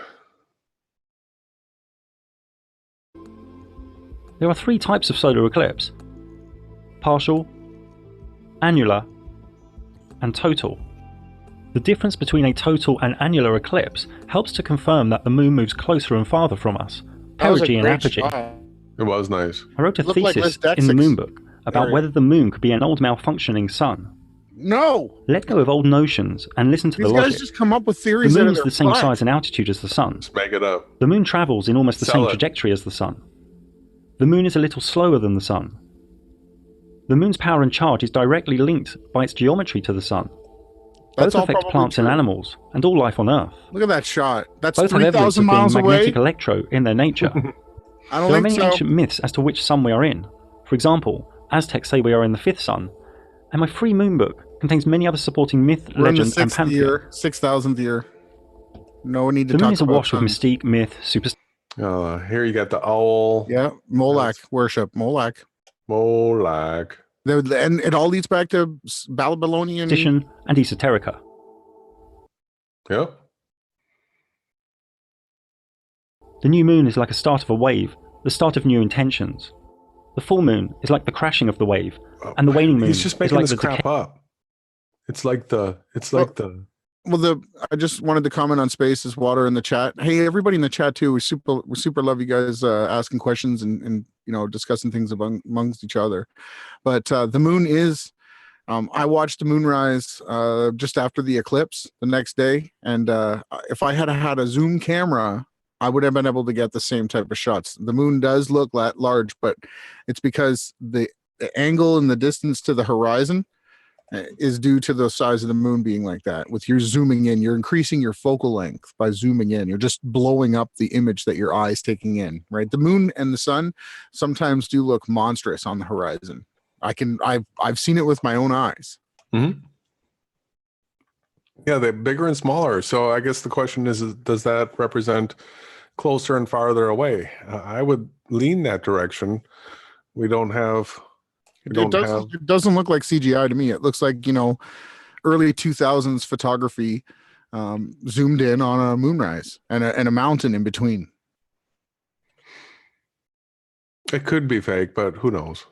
There are 3 types of solar eclipse: partial, annular, and total. The difference between a total and annular eclipse helps to confirm that the moon moves closer and farther from us, perigee and apogee. It was nice. I wrote a thesis in the moon book about whether the moon could be an old malfunctioning sun. No! Let go of old notions and listen to the logic. These guys just come up with theories. The moon is the same size and altitude as the sun. Let's make it up. The moon travels in almost the same trajectory as the sun. The moon is a little slower than the sun. The moon's power and charge is directly linked by its geometry to the sun. Both affect plants and animals, and all life on Earth. Look at that shot. That's both 3,000 miles away. Magnetic electro in their nature. I don't there are think many so. ancient myths as to which sun we are in. For example, Aztecs say we are in the 5th sun, and my Free Moon book contains many other supporting myth, legend, and pantheon. 6,000th year. No need to talk about the moon is awash with mystique, myth, superstition. Here you got the owl. Yeah, Moloch worship. Moloch. Moloch. And it all leads back to Babylonian superstition, and esoterica. Yep. The new moon is like a start of a wave, the start of new intentions. The full moon is like the crashing of the wave, and the waning moon He's just is making like this the crap decay. up. It's like the. Well, I just wanted to comment on space as water in the chat. Hey, everybody in the chat too. We super love you guys asking questions and discussing things amongst each other. But the moon is. I watched the moonrise just after the eclipse the next day, and if I had a zoom camera, I would have been able to get the same type of shots. The moon does look large, but it's because the angle and the distance to the horizon is due to the size of the moon being like that. With your zooming in, you're increasing your focal length by zooming in. You're just blowing up the image that your eye's taking in, right? The moon and the sun sometimes do look monstrous on the horizon. I've seen it with my own eyes. Mm-hmm. Yeah, they're bigger and smaller. So I guess the question is does that represent closer and farther away? I would lean that direction. We don't have. It doesn't look like CGI to me. It looks like, early 2000s photography zoomed in on a moonrise and a mountain in between. It could be fake, but who knows?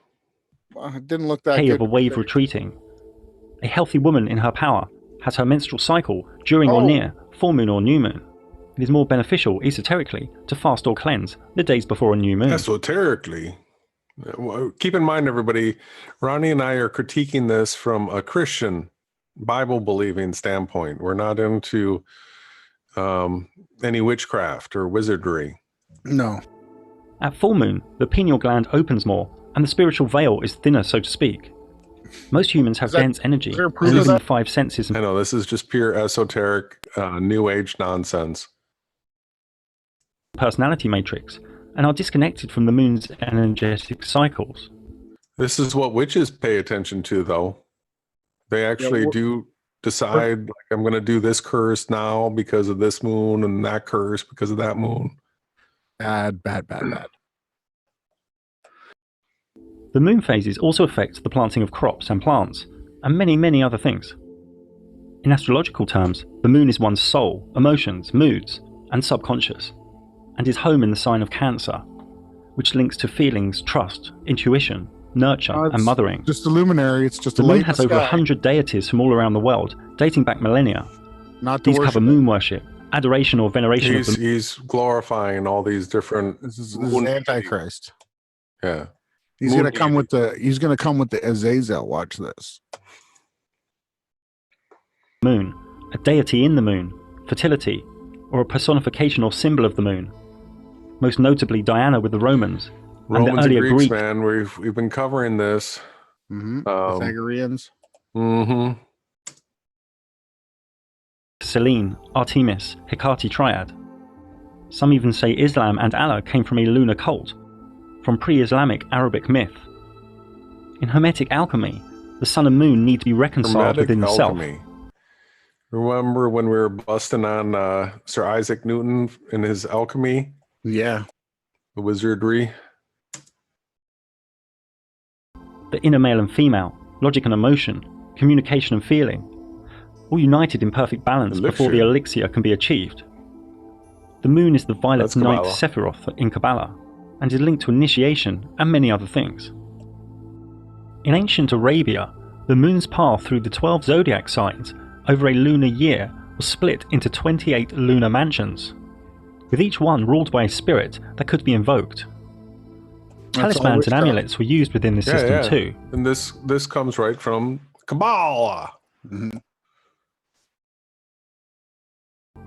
Well, it didn't look that Decay good. of a wave retreating. A healthy woman in her power has her menstrual cycle during or near full moon or new moon. It is more beneficial esoterically to fast or cleanse the days before a new moon. Esoterically. Keep in mind, everybody, Ronnie and I are critiquing this from a Christian, Bible-believing standpoint. We're not into any witchcraft or wizardry. No. At full moon, the pineal gland opens more, and the spiritual veil is thinner, so to speak. Most humans have dense energy, losing the five senses. I know, this is just pure esoteric, new age nonsense. Personality matrix, and are disconnected from the moon's energetic cycles. This is what witches pay attention to, though. They actually do decide, like, I'm going to do this curse now because of this moon and that curse because of that moon. Bad. The moon phases also affect the planting of crops and plants, and many, many other things. In astrological terms, the moon is one's soul, emotions, moods, and subconscious, and is home in the sign of Cancer, which links to feelings, trust, intuition, nurture, and mothering. Just a luminary. It's just the a moon light has in the over sky. 100 deities from all around the world, dating back millennia. Not to These worship cover it. moon worship, adoration or veneration of the moon. He's glorifying all these different. This is Antichrist. Yeah. He's gonna come with the Azazel. Watch this. Moon, a deity in the moon, fertility, or a personification or symbol of the moon. Most notably Diana with the Romans, and the Romans earlier and Greeks, Greek. man. We've been covering this. Pythagoreans. Mm-hmm. Selene, Artemis, Hecate triad. Some even say Islam and Allah came from a lunar cult, from pre-Islamic Arabic myth. In Hermetic alchemy, the sun and moon need to be reconciled within the self. Remember when we were busting on Sir Isaac Newton in his alchemy? Yeah. The wizardry. The inner male and female, logic and emotion, communication and feeling, all united in perfect balance before the elixir can be achieved. The moon is the violet ninth Sephiroth in Kabbalah, and is linked to initiation and many other things. In ancient Arabia, the moon's path through the 12 zodiac signs over a lunar year was split into 28 lunar mansions, with each one ruled by a spirit that could be invoked. Talismans and amulets were used within this system too. And this comes right from Kabbalah. Mm-hmm.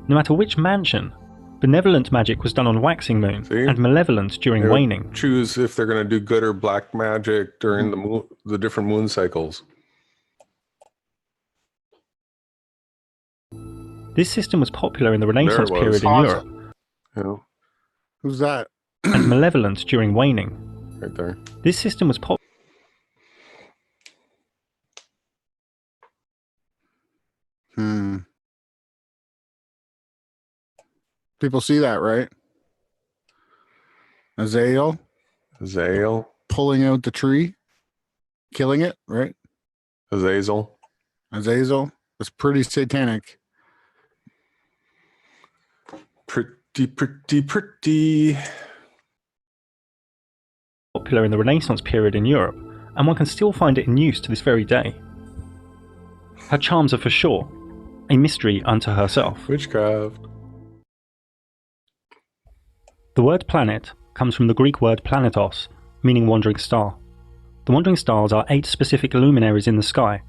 No matter which mansion, benevolent magic was done on waxing moon and malevolent during waning. Choose if they're going to do good or black magic during the different moon cycles. This system was popular in the Renaissance period in Europe. Yeah. Who's that? And malevolent during waning. Right there. This system was popular. People see that, right? Azazel Azazel pulling out the tree. killing it, right? Azazel. Azazel. It's pretty satanic. Pretty. Popular in the Renaissance period in Europe, and one can still find it in use to this very day. Her charms are for sure a mystery unto herself. Witchcraft. The word planet comes from the Greek word planetos, meaning wandering star. The wandering stars are 8 specific luminaries in the sky.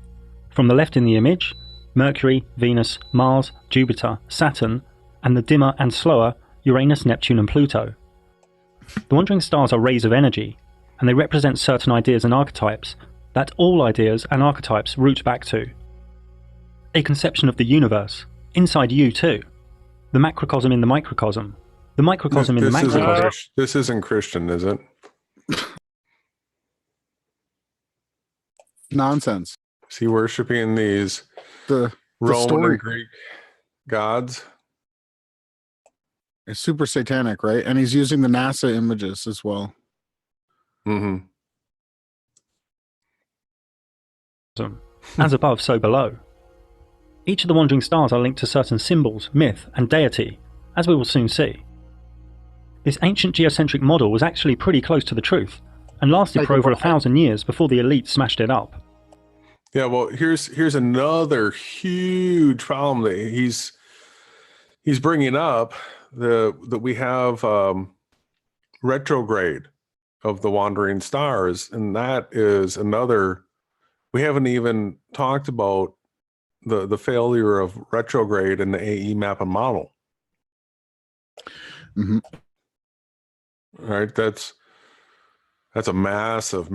From the left in the image, Mercury, Venus, Mars, Jupiter, Saturn, and the dimmer and slower Uranus, Neptune and Pluto. The wandering stars are rays of energy, and they represent certain ideas and archetypes that all ideas and archetypes root back to. A conception of the universe, inside you too. The macrocosm in the microcosm. The microcosm in the macrocosm. This isn't Christian, is it? Nonsense. Is he worshiping these Roman story and Greek gods? is super satanic, right? And he's using the NASA images as well. Mm-hmm. As above, so below. Each of the wandering stars are linked to certain symbols, myth, and deity, as we will soon see. This ancient geocentric model was actually pretty close to the truth, and lasted for over 1,000 years before the elite smashed it up. Yeah, well, here's another huge problem that he's bringing up, that we have retrograde of the wandering stars, and that is another. We haven't even talked about the failure of retrograde in the AE map and model. Mm-hmm. Right, that's a massive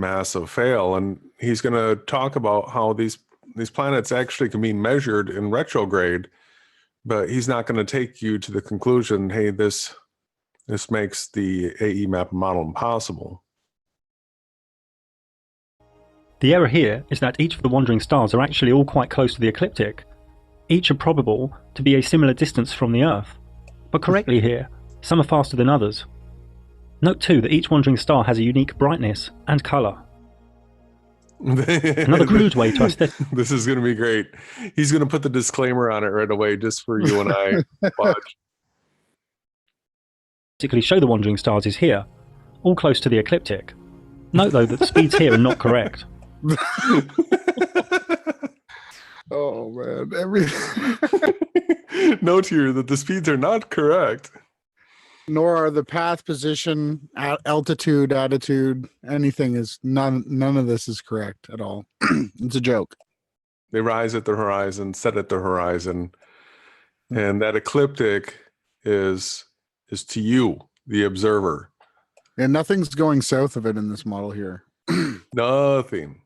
fail, and he's going to talk about how these planets actually can be measured in retrograde, but he's not going to take you to the conclusion, hey, this makes the AE map and model impossible. The error here is that each of the wandering stars are actually all quite close to the ecliptic. Each are probable to be a similar distance from the Earth, but correctly here, some are faster than others. Note too that each wandering star has a unique brightness and colour. Another crude way to aesthetic. This is going to be great. He's going to put the disclaimer on it right away just for you and I. Watch. Show the wandering stars is here, all close to the ecliptic. Note though that the speeds here are not correct. Oh man, Note here that the speeds are not correct. Nor are the path, position, altitude, attitude, anything is none of this is correct at all. It's a joke. They rise at the horizon, set at the horizon, and that ecliptic is to you, the observer. And nothing's going south of it in this model here. Nothing.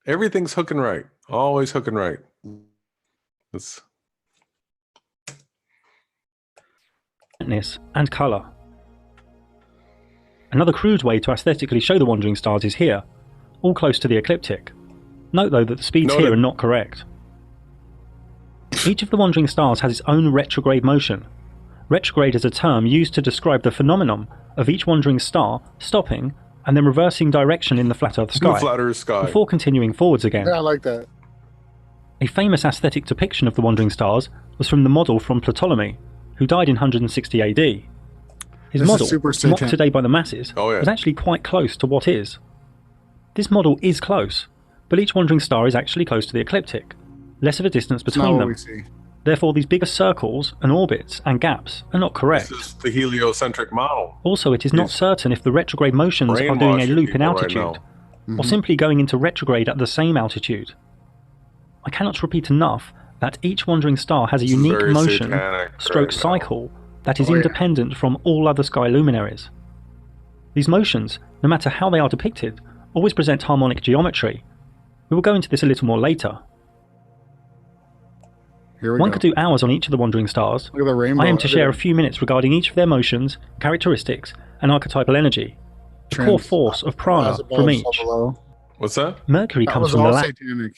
Everything's hooking right. Always hooking right. It's and colour. Another crude way to aesthetically show the wandering stars is here, all close to the ecliptic. Note though that the speeds here are not correct. Each of the wandering stars has its own retrograde motion. Retrograde is a term used to describe the phenomenon of each wandering star stopping and then reversing direction in the flat Earth sky, before continuing forwards again. Yeah, I like that. A famous aesthetic depiction of the wandering stars was from the model from Ptolemy, who died in 160 AD. His model, mocked today by the masses, was actually quite close to what is. This model is close, but each wandering star is actually close to the ecliptic, less of a distance between them. Therefore, these bigger circles and orbits and gaps are not correct. This is the heliocentric model. Also, it is not certain if the retrograde motions are doing a loop in altitude, or simply going into retrograde at the same altitude. I cannot repeat enough that each wandering star has a unique motion, stroke cycle, that is independent from all other sky luminaries. These motions, no matter how they are depicted, always present harmonic geometry. We will go into this a little more later. One could do hours on each of the wandering stars. Look at the rainbow. I aim to share a few minutes regarding each of their motions, characteristics, and archaical energy, the core force of prana from each. What's that? Mercury comes from the Latin.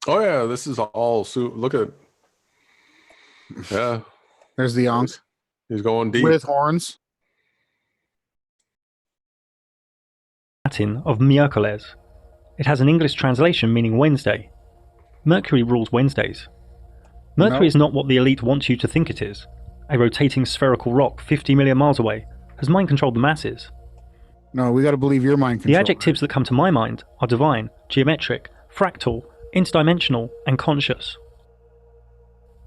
Oh yeah, this is all. Look at. Yeah. There's the Ankh. He's going deep. With horns. Latin of miércoles. It has an English translation meaning Wednesday. Mercury rules Wednesdays. Mercury is not what the elite want you to think it is. A rotating spherical rock 50 million miles away has mind-controlled the masses. No, we got to believe your mind control. The adjectives that come to my mind are divine, geometric, fractal, interdimensional, and conscious.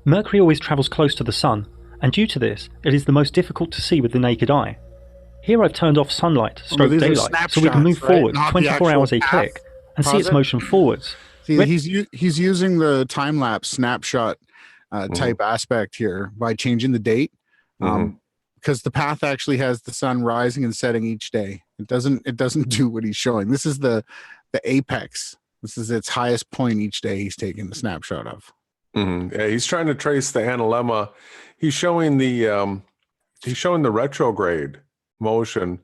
Mercury always travels close to the Sun, and due to this, it is the most difficult to see with the naked eye. Here I've turned off sunlight, stroke daylight, so we can move forward 24 hours a click and see its motion forwards. See, he's using the time-lapse snapshot type aspect here by changing the date, because the path actually has the sun rising and setting each day. It doesn't do what he's showing. This is the apex. This is its highest point each day he's taking the snapshot of. Yeah, he's trying to trace the analemma. He's showing the retrograde motion.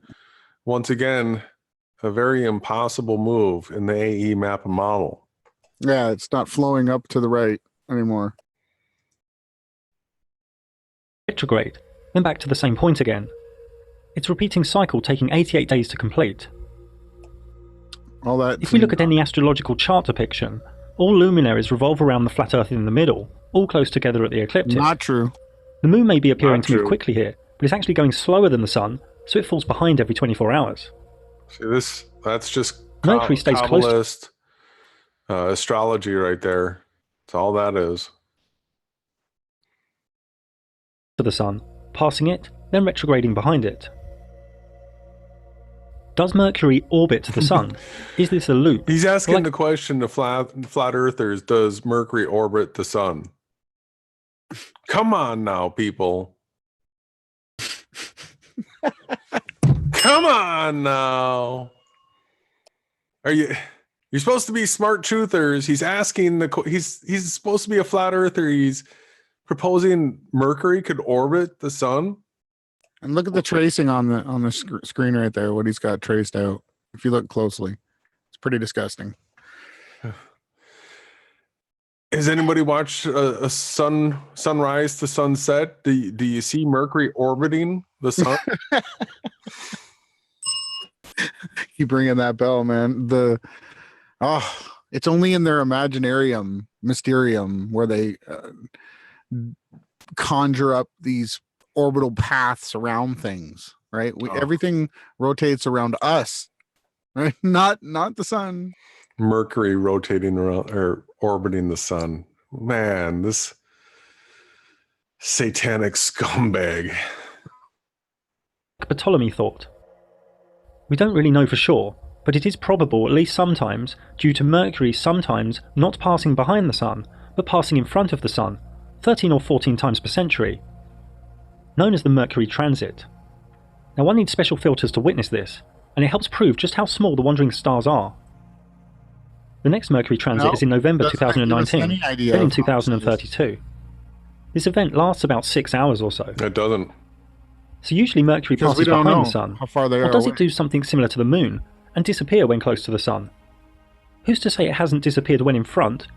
Once again, a very impossible move in the AE map model. Yeah, it's not flowing up to the right anymore. Retrograde, then back to the same point again. Its repeating cycle taking 88 days to complete. All that. If we look at any astrological chart depiction, all luminaries revolve around the flat Earth in the middle, all close together at the ecliptic. Not true. The moon may be appearing to move quickly here, but it's actually going slower than the sun, so it falls behind every 24 hours. See, that's just Mercury stays close astrology right there. That's all that is. To the sun, passing it, then retrograding behind it. Does Mercury orbit the sun? Is this a loop? He's asking the question to flat earthers, does Mercury orbit the sun? Come on now, people. Come on now. You're supposed to be smart truthers. He's asking he's supposed to be a flat earther. He's proposing Mercury could orbit the sun. And look at the tracing on the screen right there, what he's got traced out. If you look closely, it's pretty disgusting. Has anybody watched a sunrise to sunset? Do you see Mercury orbiting the sun? Keep ringing that bell, man. It's only in their Imaginarium Mysterium where they conjure up these orbital paths around things, right? Everything rotates around us, right? Not the sun. Mercury rotating around or orbiting the sun. Man, this satanic scumbag. Ptolemy thought. We don't really know for sure, but it is probable at least sometimes due to Mercury sometimes not passing behind the sun, but passing in front of the sun, 13 or 14 times per century, known as the Mercury transit. Now one needs special filters to witness this, and it helps prove just how small the wandering stars are. The next Mercury transit is in November 2019, then in 2032. This event lasts about 6 hours or so. It doesn't. So usually Mercury passes behind the sun, how far they are or does away. it do something similar to the moon, and disappear when close to the sun? Who's to say it hasn't disappeared when in front,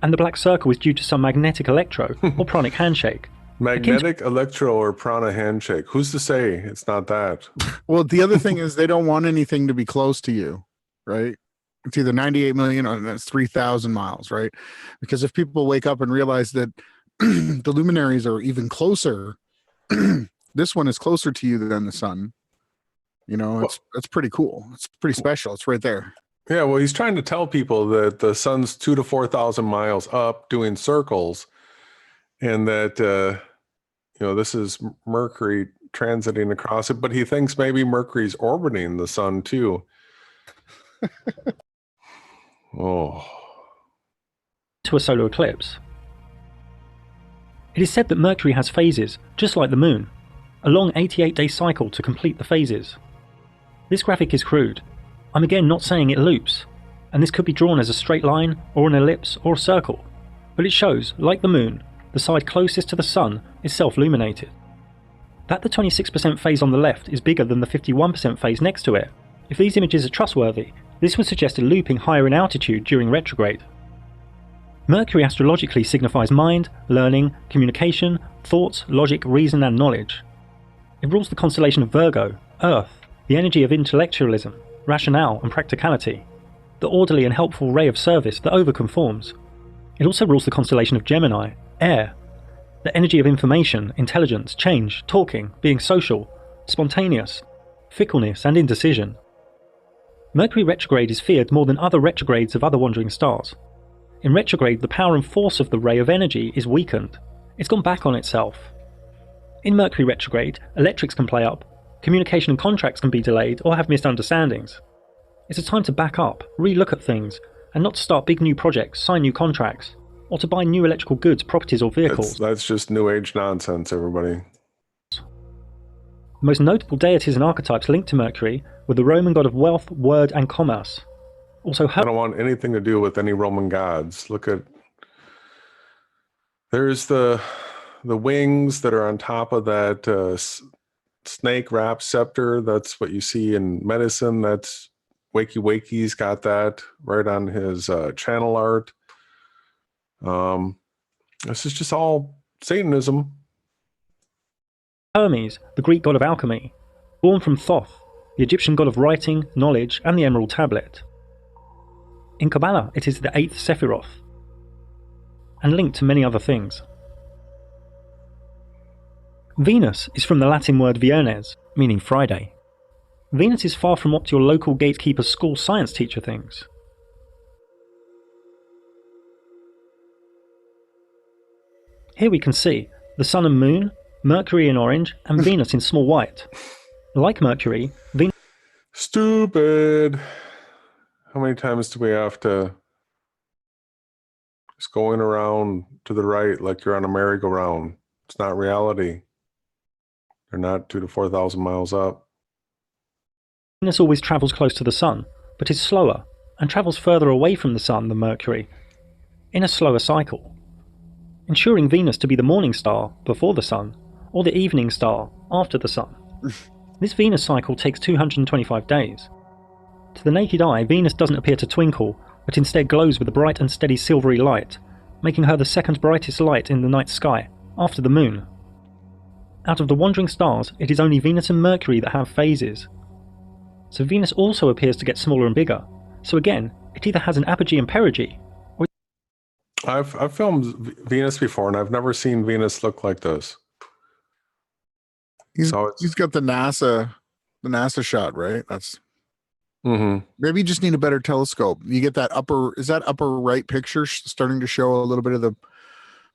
and the black circle is due to some magnetic electro or pranic handshake? Magnetic electro or prana handshake. Who's to say it's not that? Well, the other thing is they don't want anything to be close to you, right? It's either 98 million or that's 3,000 miles, right? Because if people wake up and realize that the luminaries are even closer, this one is closer to you than the sun. You know, it's pretty cool. It's pretty special. It's right there. Yeah, well, he's trying to tell people that the sun's 2,000 to 4,000 miles up doing circles, and that this is Mercury transiting across it. But he thinks maybe Mercury's orbiting the sun too. To a solar eclipse. It is said that Mercury has phases, just like the moon, a long 88-day cycle to complete the phases. This graphic is crude. I'm again not saying it loops, and this could be drawn as a straight line, or an ellipse, or a circle, but it shows, like the moon, the side closest to the sun is self-luminated. That the 26% phase on the left is bigger than the 51% phase next to it. If these images are trustworthy, this would suggest a looping higher in altitude during retrograde. Mercury astrologically signifies mind, learning, communication, thoughts, logic, reason and knowledge. It rules the constellation of Virgo, Earth, the energy of intellectualism, rationale and practicality. the orderly and helpful ray of service that overconforms. It also rules the constellation of Gemini, air, the energy of information, intelligence, change, talking, being social, spontaneous, fickleness and indecision. Mercury retrograde is feared more than other retrogrades of other wandering stars. In retrograde, the power and force of the ray of energy is weakened. It's gone back on itself. In Mercury retrograde, electrics can play up, communication and contracts can be delayed or have misunderstandings. It's a time to back up, re-look at things, and not to start big new projects, sign new contracts, or to buy new electrical goods, properties or vehicles. That's just New Age nonsense, everybody. The most notable deities and archetypes linked to Mercury were the Roman god of wealth, word and commerce. Also, I don't want anything to do with any Roman gods. Look at... There's the wings that are on top of that snake wrap scepter. That's what you see in medicine. That's waykiwayki's got that right on his channel art. This is just all Satanism. Hermes, the Greek god of alchemy, born from Thoth, the Egyptian god of writing, knowledge, and the Emerald Tablet. In Kabbalah, it is the 8th Sephiroth, and linked to many other things. Venus is from the Latin word viernes, meaning Friday. Venus is far from what your local gatekeeper school science teacher thinks. Here we can see the Sun and Moon, Mercury in orange, and Venus in small white. Like Mercury, Venus... Stupid! How many times do we have to... Just going around to the right like you're on a merry-go-round. It's not reality. They're not 2,000 to 4,000 miles up. Venus always travels close to the Sun, but is slower, and travels further away from the Sun than Mercury, in a slower cycle, ensuring Venus to be the morning star before the Sun, or the evening star after the Sun. This Venus cycle takes 225 days. To the naked eye, Venus doesn't appear to twinkle, but instead glows with a bright and steady silvery light, making her the second brightest light in the night sky, after the Moon. Out of the wandering stars, it is only Venus and Mercury that have phases. So Venus also appears to get smaller and bigger, so again, it either has an apogee and perigee, or... I've filmed Venus before, and I've never seen Venus look like this. He's got the NASA shot, right? That's maybe you just need a better telescope. You get that upper right picture starting to show a little bit of the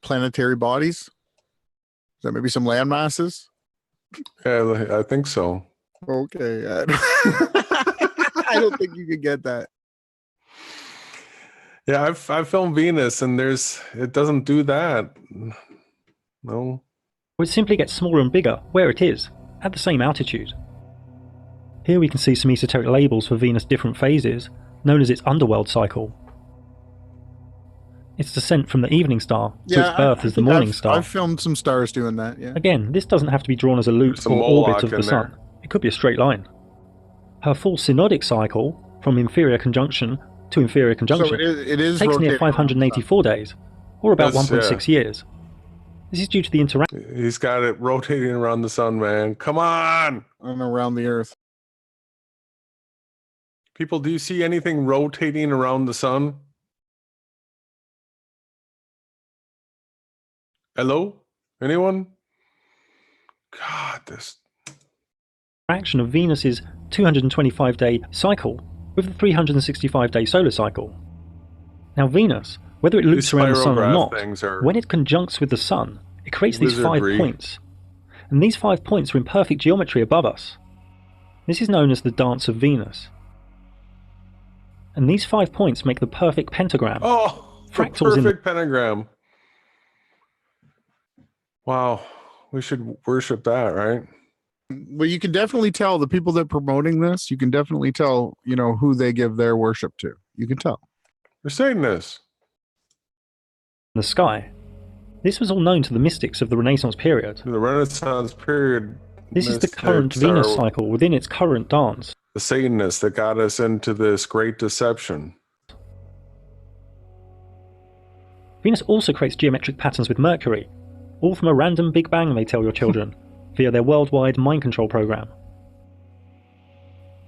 planetary bodies? Is that maybe some land masses? Yeah, I think so. Okay. I don't think you could get that. Yeah, I've filmed Venus, and it doesn't do that. No. Or it simply gets smaller and bigger where it is, at the same altitude. Here we can see some esoteric labels for Venus' different phases, known as its underworld cycle. Its descent from the evening star to its birth as the morning star. I've filmed some stars doing that, yeah. Again, this doesn't have to be drawn as a loop or orbit of the Sun. It could be a straight line. Her full synodic cycle, from inferior conjunction to inferior conjunction, so it is takes near 584 days, or about 1.6 years. This is due to the interaction. He's got it rotating around the Sun, man. Come on! And around the Earth. People, do you see anything rotating around the Sun? Hello? Anyone? God, this... Action of Venus's 225-day cycle with the 365-day solar cycle. Now Venus, whether it loops around the Sun or not, when it conjuncts with the Sun, it creates these 5 points. And these 5 points are in perfect geometry above us. This is known as the dance of Venus. And these 5 points make the perfect pentagram. Oh, fractals the perfect pentagram. Wow, we should worship that, right? Well, you can definitely tell the people that are promoting this, you can definitely tell, who they give their worship to. You can tell. They're saying this. The sky. This was all known to the mystics of the Renaissance period. The Renaissance period. This is the current Venus cycle within its current dance. The Satanists that got us into this great deception. Venus also creates geometric patterns with Mercury, all from a random Big Bang, they tell your children, via their worldwide mind control program.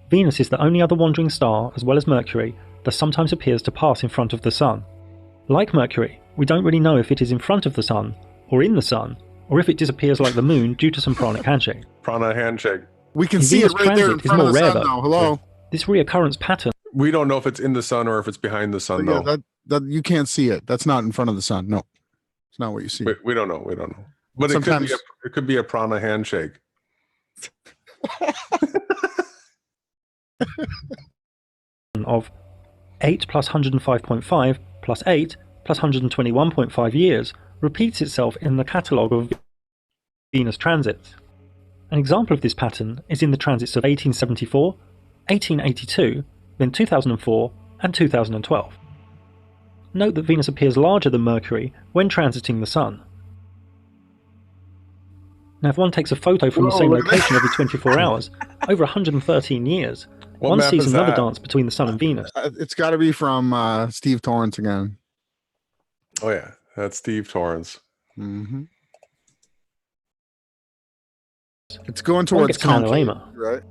Venus is the only other wandering star, as well as Mercury, that sometimes appears to pass in front of the Sun. Like Mercury, we don't really know if it is in front of the Sun, or in the Sun, or if it disappears like the Moon due to some pranic handshake. Prana handshake. We can In see it Venus right there in transit is front of more the rare, sun, though. though. Hello. This reoccurrence pattern We don't know if it's in the sun or if it's behind the sun, Yeah, though. that you can't see it. That's not in front of the sun. No, it's not what you see. We don't know. We don't know. But Sometimes- it could be a prana handshake. of 8 plus 105.5 plus 8 plus 121.5 years repeats itself in the catalogue of Venus transits. An example of this pattern is in the transits of 1874, 1882, then 2004 and 2012. Note that Venus appears larger than Mercury when transiting the Sun. Now if one takes a photo from the same location every 24 hours, over 113 years, What one map sees is another that? dance between the Sun and Venus. It's got to be from Steve Torrance again. Oh yeah, that's Steve Torrance. Mm-hmm. It's going One towards gets an concave, analema. right?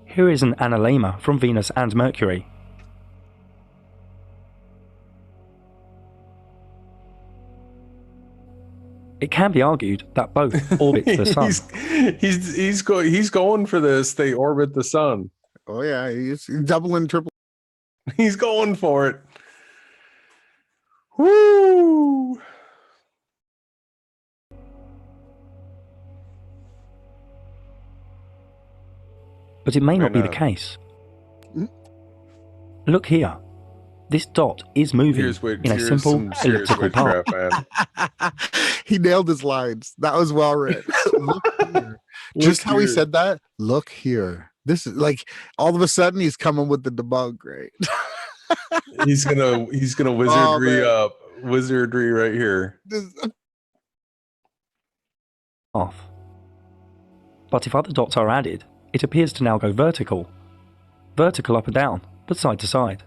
Here is an analema from Venus and Mercury. It can be argued that both orbit the Sun. he's going for this. They orbit the sun. Oh yeah, he's doubling, triple. He's going for it. Woo! But it may not And, be the case. Look here. This dot is moving in a simple some serious elliptical path. witchcraft, man. He nailed his lines. That was well written. Look here. Just how he here. said that. Look here. This is like all of a sudden he's coming with the debug, right? He's gonna wizardry right here. Path. But if other dots are added, it appears to now go vertical. Vertical up and down, but side to side.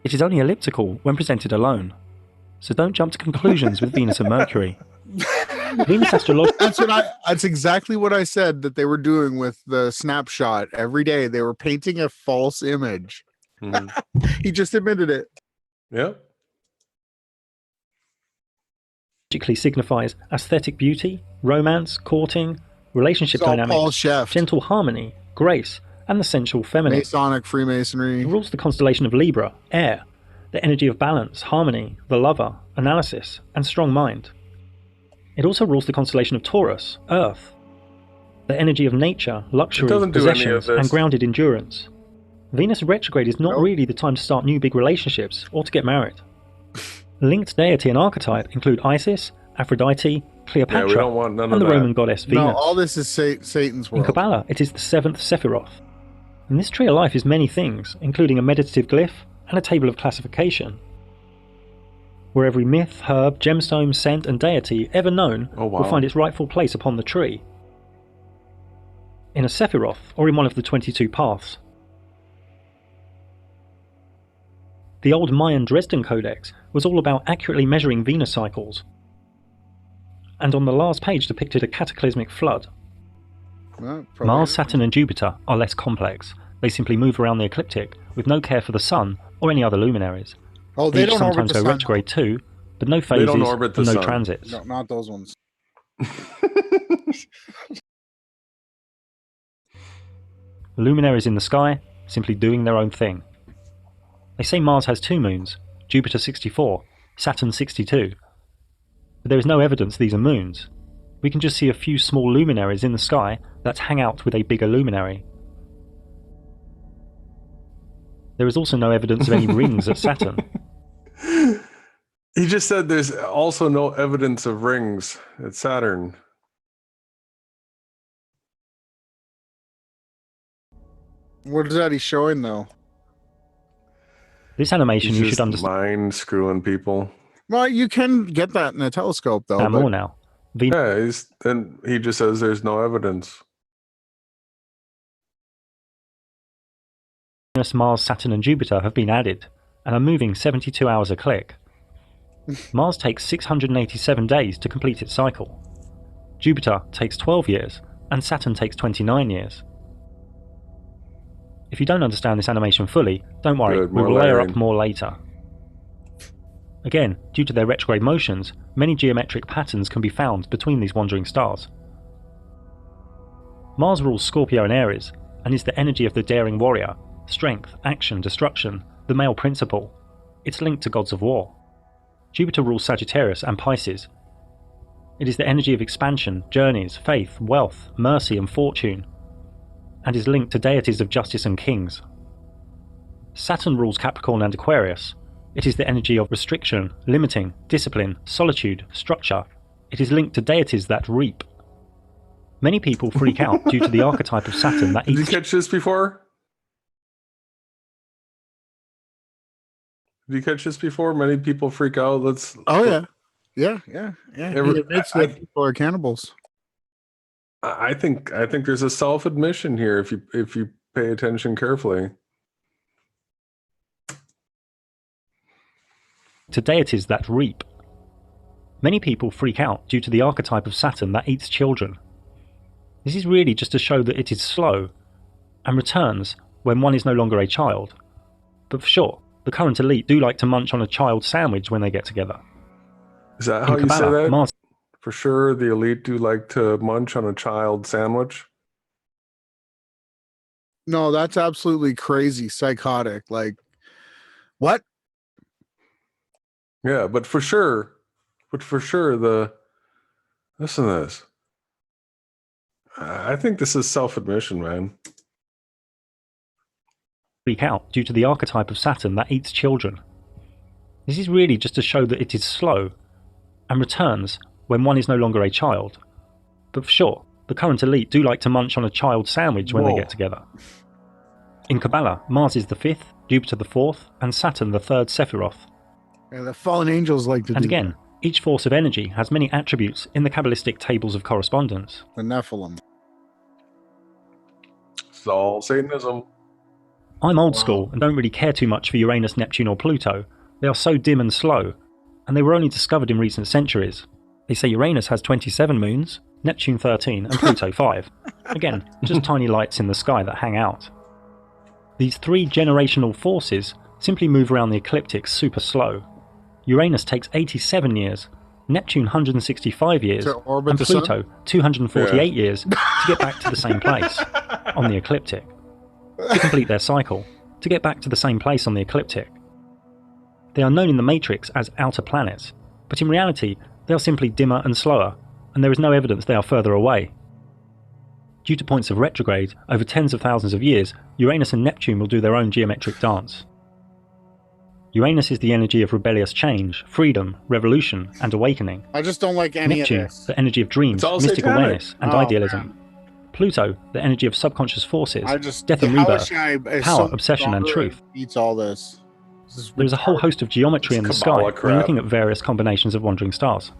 It is only elliptical when presented alone. So don't jump to conclusions with Venus and Mercury. Venus astrology. That's exactly what I said that they were doing with the snapshot every day. They were painting a false image. Mhm. He just admitted it. Yep. Signifies aesthetic beauty, romance, courting, relationship It's all dynamics, Paul Chef. gentle harmony, grace, and the sensual feminine. Masonic Freemasonry. It rules the constellation of Libra, air, the energy of balance, harmony, the lover, analysis, and strong mind. It also rules the constellation of Taurus, earth, the energy of nature, luxury, doesn't do any of possessions, this. and grounded endurance. Venus retrograde is not Nope. really the time to start new big relationships or to get married. Linked deity and archetype include Isis, Aphrodite, Cleopatra, Yeah, we don't want none and of the that. Roman goddess Venus. No, all this is Satan's In world. Kabbalah, it is the 7th Sephiroth. And this tree of life is many things, including a meditative glyph and a table of classification, where every myth, herb, gemstone, scent, and deity ever known Oh, wow. will find its rightful place upon the tree, in a Sephiroth or in one of the 22 paths. The old Mayan Dresden Codex was all about accurately measuring Venus cycles, and on the last page depicted a cataclysmic flood. Well, probably- Mars, Saturn, and Jupiter are less complex. They simply move around the ecliptic with no care for the Sun or any other luminaries. Oh, they Each don't orbit sometimes the go sun. retrograde too, but no phases don't orbit the and no sun. transits. No, not those ones. Luminaries in the sky, simply doing their own thing. They say Mars has 2 moons, Jupiter 64, Saturn 62. But there is no evidence these are moons. We can just see a few small luminaries in the sky that hang out with a bigger luminary. There is also no evidence of any rings at Saturn. He just said there's also no evidence of rings at Saturn. What is that he's showing though? This animation He's you just should understand mind screwing people. Well, you can get that in a telescope though. more But now. Yeah, then he just says there's no evidence. Venus, Mars, Saturn, and Jupiter have been added and are moving 72 hours a click. Mars takes 687 days to complete its cycle. Jupiter takes 12 years, and Saturn takes 29 years. If you don't understand this animation fully, don't worry, Good, we more will layer layering. up more later. Again, due to their retrograde motions, many geometric patterns can be found between these wandering stars. Mars rules Scorpio and Aries, and is the energy of the daring warrior, strength, action, destruction, the male principle. It's linked to gods of war. Jupiter rules Sagittarius and Pisces. It is the energy of expansion, journeys, faith, wealth, mercy and fortune, and is linked to deities of justice and kings. Saturn rules Capricorn and Aquarius. It is the energy of restriction, limiting, discipline, solitude, structure. It is linked to deities that reap. Many people freak out due to the archetype of Saturn that Did you eats. catch this before? Did you catch this before? Many people freak out. Let's. Oh yeah, yeah. He admits that people are cannibals. I think there's a self-admission here if you pay attention carefully. To deities that reap. Many people freak out due to the archetype of Saturn that eats children. This is really just to show that it is slow and returns when one is no longer a child. But for sure, the current elite do like to munch on a child sandwich when they get together. Is that how In you say Kabbalah, that? Mars For sure, the elite do like to munch on a child sandwich. No, that's absolutely crazy, psychotic. Like, what? Yeah, but for sure, listen to this. I think this is self-admission, man. freak out due to the archetype of Saturn that eats children. This is really just to show that it is slow and returns when one is no longer a child. But for sure, the current elite do like to munch on a child sandwich when they get together. In Kabbalah, Mars is the 5th, Jupiter the 4th, and Saturn the 3rd Sephiroth. Yeah, the fallen angels like to And do again, each force of energy has many attributes in the Kabbalistic tables of correspondence. the Nephilim. It's all Satanism. I'm old school and don't really care too much for Uranus, Neptune or Pluto. They are so dim and slow, and they were only discovered in recent centuries. They say Uranus has 27 moons, Neptune 13 and Pluto 5. Again, just tiny lights in the sky that hang out. These three generational forces simply move around the ecliptic super slow. Uranus takes 87 years, Neptune 165 years, To orbit and the sun? Pluto 248 years to get back to the same place on the ecliptic. To complete their cycle, to get back to the same place on the ecliptic. They are known in the Matrix as outer planets, but in reality they are simply dimmer and slower, and there is no evidence they are further away. Due to points of retrograde over tens of thousands of years, Uranus and Neptune will do their own geometric dance. Uranus is the energy of rebellious change, freedom, revolution, and awakening. I just don't like any Neptune, of this. the energy of dreams, It's all mystic satanic. awareness, and Oh, idealism. man. Pluto, the energy of subconscious forces, I just death and how rebirth, is I- is power, so obsession, and stronger truth. Beats all this. This is There is a whole retarded. host of geometry in the It's sky Kabbalah when crap. looking at various combinations of wandering stars.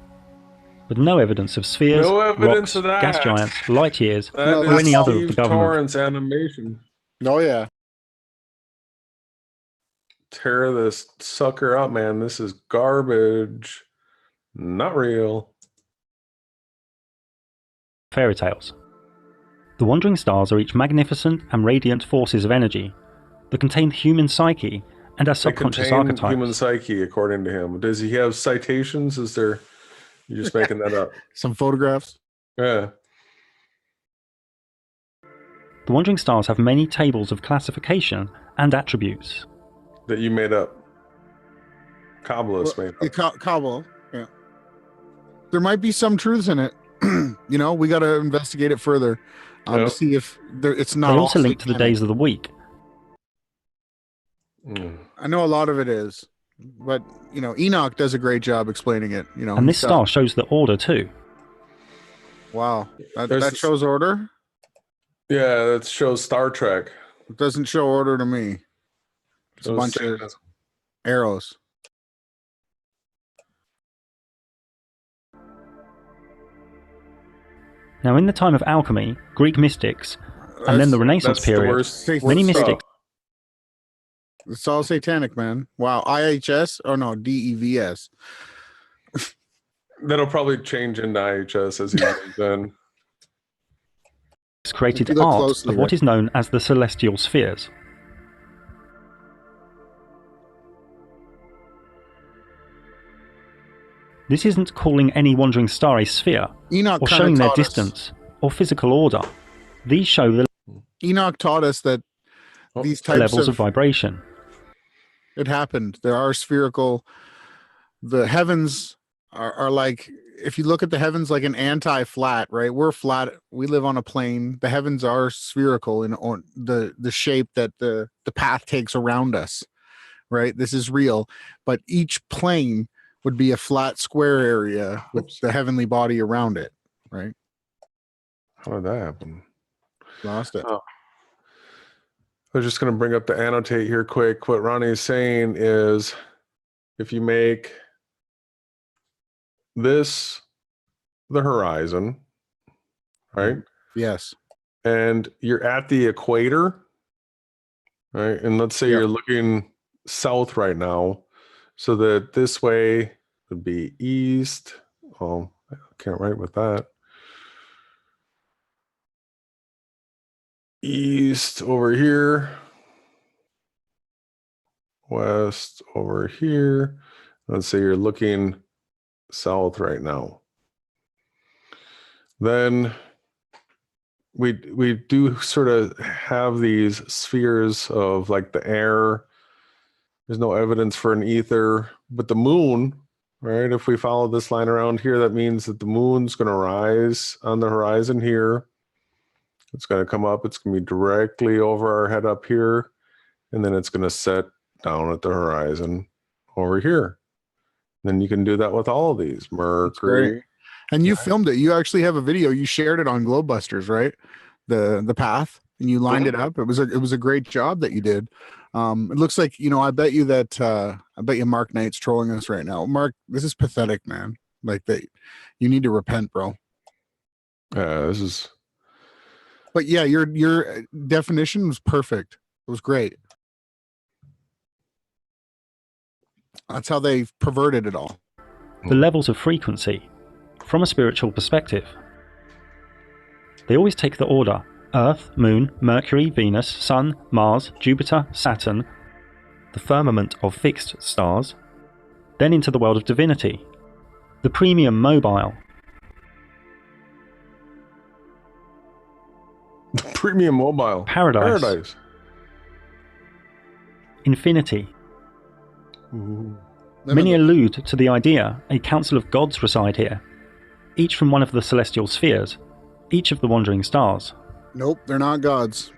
But no evidence of spheres, No evidence rocks, of that. gas giants, light years, That No, is or any other of Steve the government. Torrance animation. Oh yeah. Tear this sucker up, man. This is garbage. Not real. Fairy tales. The wandering stars are each magnificent and radiant forces of energy that contain the human psyche and our They subconscious contain archetypes. human psyche, according to him. Does he have citations? Is there? You're just making that up. Some photographs. Yeah. The wandering stars have many tables of classification and attributes. That you made up. Kabbalists made up. Kabul. Yeah. There might be some truths in it. You know, we got to investigate it further Yeah. to see if it's not. They all also link to the satanic. days of the week. Mm. I know a lot of it is, but you know, Enoch does a great job explaining it. You know, And this he star does. shows the order too. Wow, that There's- shows order. Yeah, that shows Star Trek. It doesn't show order to me. It's a Shows bunch of Satanism. arrows. Now, in the time of alchemy, Greek mystics, and then the Renaissance That's the period, worst. many Worst mystics It's all satanic, man. Wow, IHS or no DEVS. That'll probably change into IHS as he moves in. created If you look art closely, of what right? is known as the celestial spheres. This isn't calling any wandering star a sphere, Enoch or kinda showing their taught us- distance, or physical order. These show the Enoch taught us that these types levels of vibration. It happened. There are spherical. The heavens are like, if you look at the heavens like an anti-flat, right? We're flat. We live on a plane. The heavens are spherical in the shape that the path takes around us, right? This is real, but each plane would be a flat square area with the heavenly body around it, right? How did that happen? Lost it. Oh. I was just going to bring up the annotate here quick. What Ronnie is saying is if you make this the horizon, right? Yes. And you're at the equator, right? And let's say you're looking south right now, so that this way would be east. Oh, I can't write with that. East over here, west over here. Let's say you're looking south right now. Then we do sort of have these spheres of like the air. There's no evidence for an ether, but the moon, right? If we follow this line around here, that means that the moon's going to rise on the horizon here. It's going to come up. It's going to be directly over our head up here. And then it's going to set down at the horizon over here. Then you can do that with all of these. Mercury. And you filmed it. You actually have a video. You shared it on Globebusters, right? The path, and you lined it up. It was a great job that you did. It looks like, I bet you Mark Knight's trolling us right now. Mark, this is pathetic, man. Like that, you need to repent, bro. This is. But yeah, your definition was perfect. It was great. That's how they perverted it all. The levels of frequency, from a spiritual perspective. They always take the order: Earth, Moon, Mercury, Venus, Sun, Mars, Jupiter, Saturn, the firmament of fixed stars, then into the world of divinity, the premium mobile. Premium mobile. Paradise. Infinity. Ooh. Many allude to the idea a council of gods reside here, each from one of the celestial spheres, each of the wandering stars. Nope, they're not gods.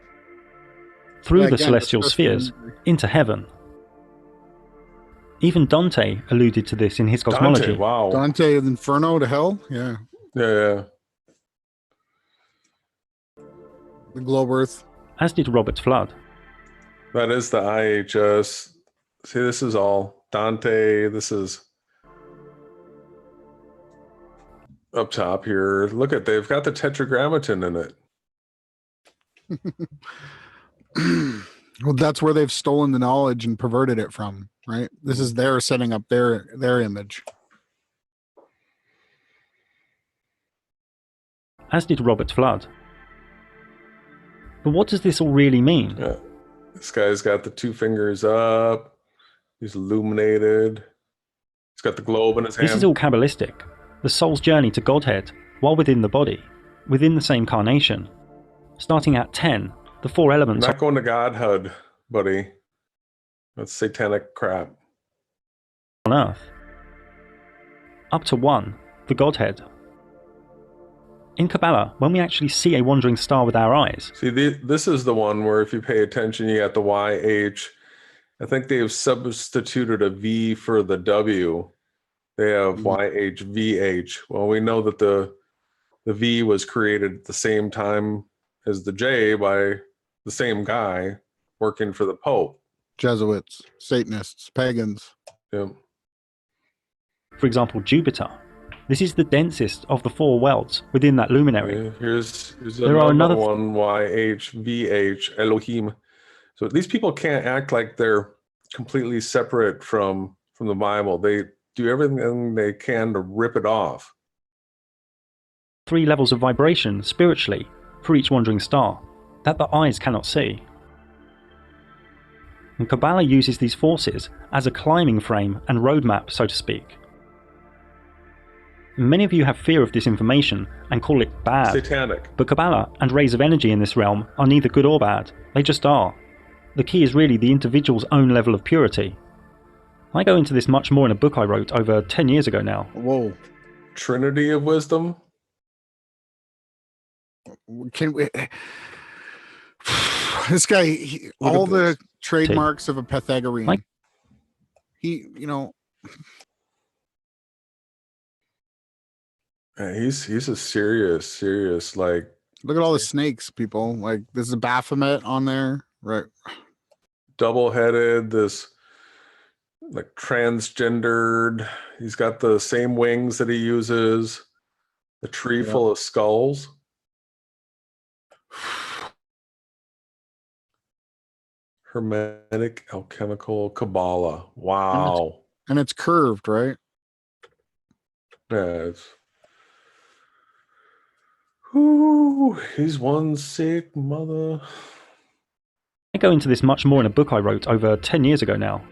Through Yeah, the again, celestial discuss spheres, the- into heaven. Even Dante alluded to this in his cosmology. Dante, wow. Dante of Inferno to hell? Yeah. Yeah. The globe earth. As did Robert Flood. That is the IHS. See, this is all Dante. This is up top here. Look at, they've got the tetragrammaton in it. Well, that's where they've stolen the knowledge and perverted it from, right? This is their setting up their image. As did Robert Flood. But what does this all really mean? Yeah. This guy's got the two fingers up. He's illuminated. He's got the globe in his hand. This is all Kabbalistic. The soul's journey to Godhead, while within the body, within the same carnation. Starting at 10, the four elements Not going to Godhead, buddy. That's satanic crap. on Earth. Up to 1, the Godhead. In Kabbalah, when we actually see a wandering star with our eyes, See, this is the one where if you pay attention, you got the YH. I think they've substituted a V for the W. They have YHVH. Well, we know that the V was created at the same time as the J by the same guy working for the Pope. Jesuits, Satanists, pagans. Yeah. for example Jupiter, this is the densest of the four worlds within that luminary. Here's There are another another one, YHVH, Elohim. So these people can't act like they're completely separate from the Bible. They do everything they can to rip it off. 3 levels of vibration spiritually for each wandering star that the eyes cannot see. And Kabbalah uses these forces as a climbing frame and roadmap, so to speak. Many of you have fear of this information and call it bad. Satanic. But Kabbalah and rays of energy in this realm are neither good or bad. They just are. The key is really the individual's own level of purity. I go into this much more in a book I wrote over 10 years ago now. Whoa. Trinity of wisdom. Can we... This guy, all the trademarks of a Pythagorean. He, you know... Yeah, he's a serious, like... Look at all the snakes, people. Like, there's a Baphomet on there, right? Double-headed, this, like, transgendered. He's got the same wings that he uses. A tree full of skulls. Hermetic, alchemical, Kabbalah. Wow. And it's curved, right? Yeah, it's... Ooh, he's one sick mother. I go into this much more in a book I wrote over 10 years ago now.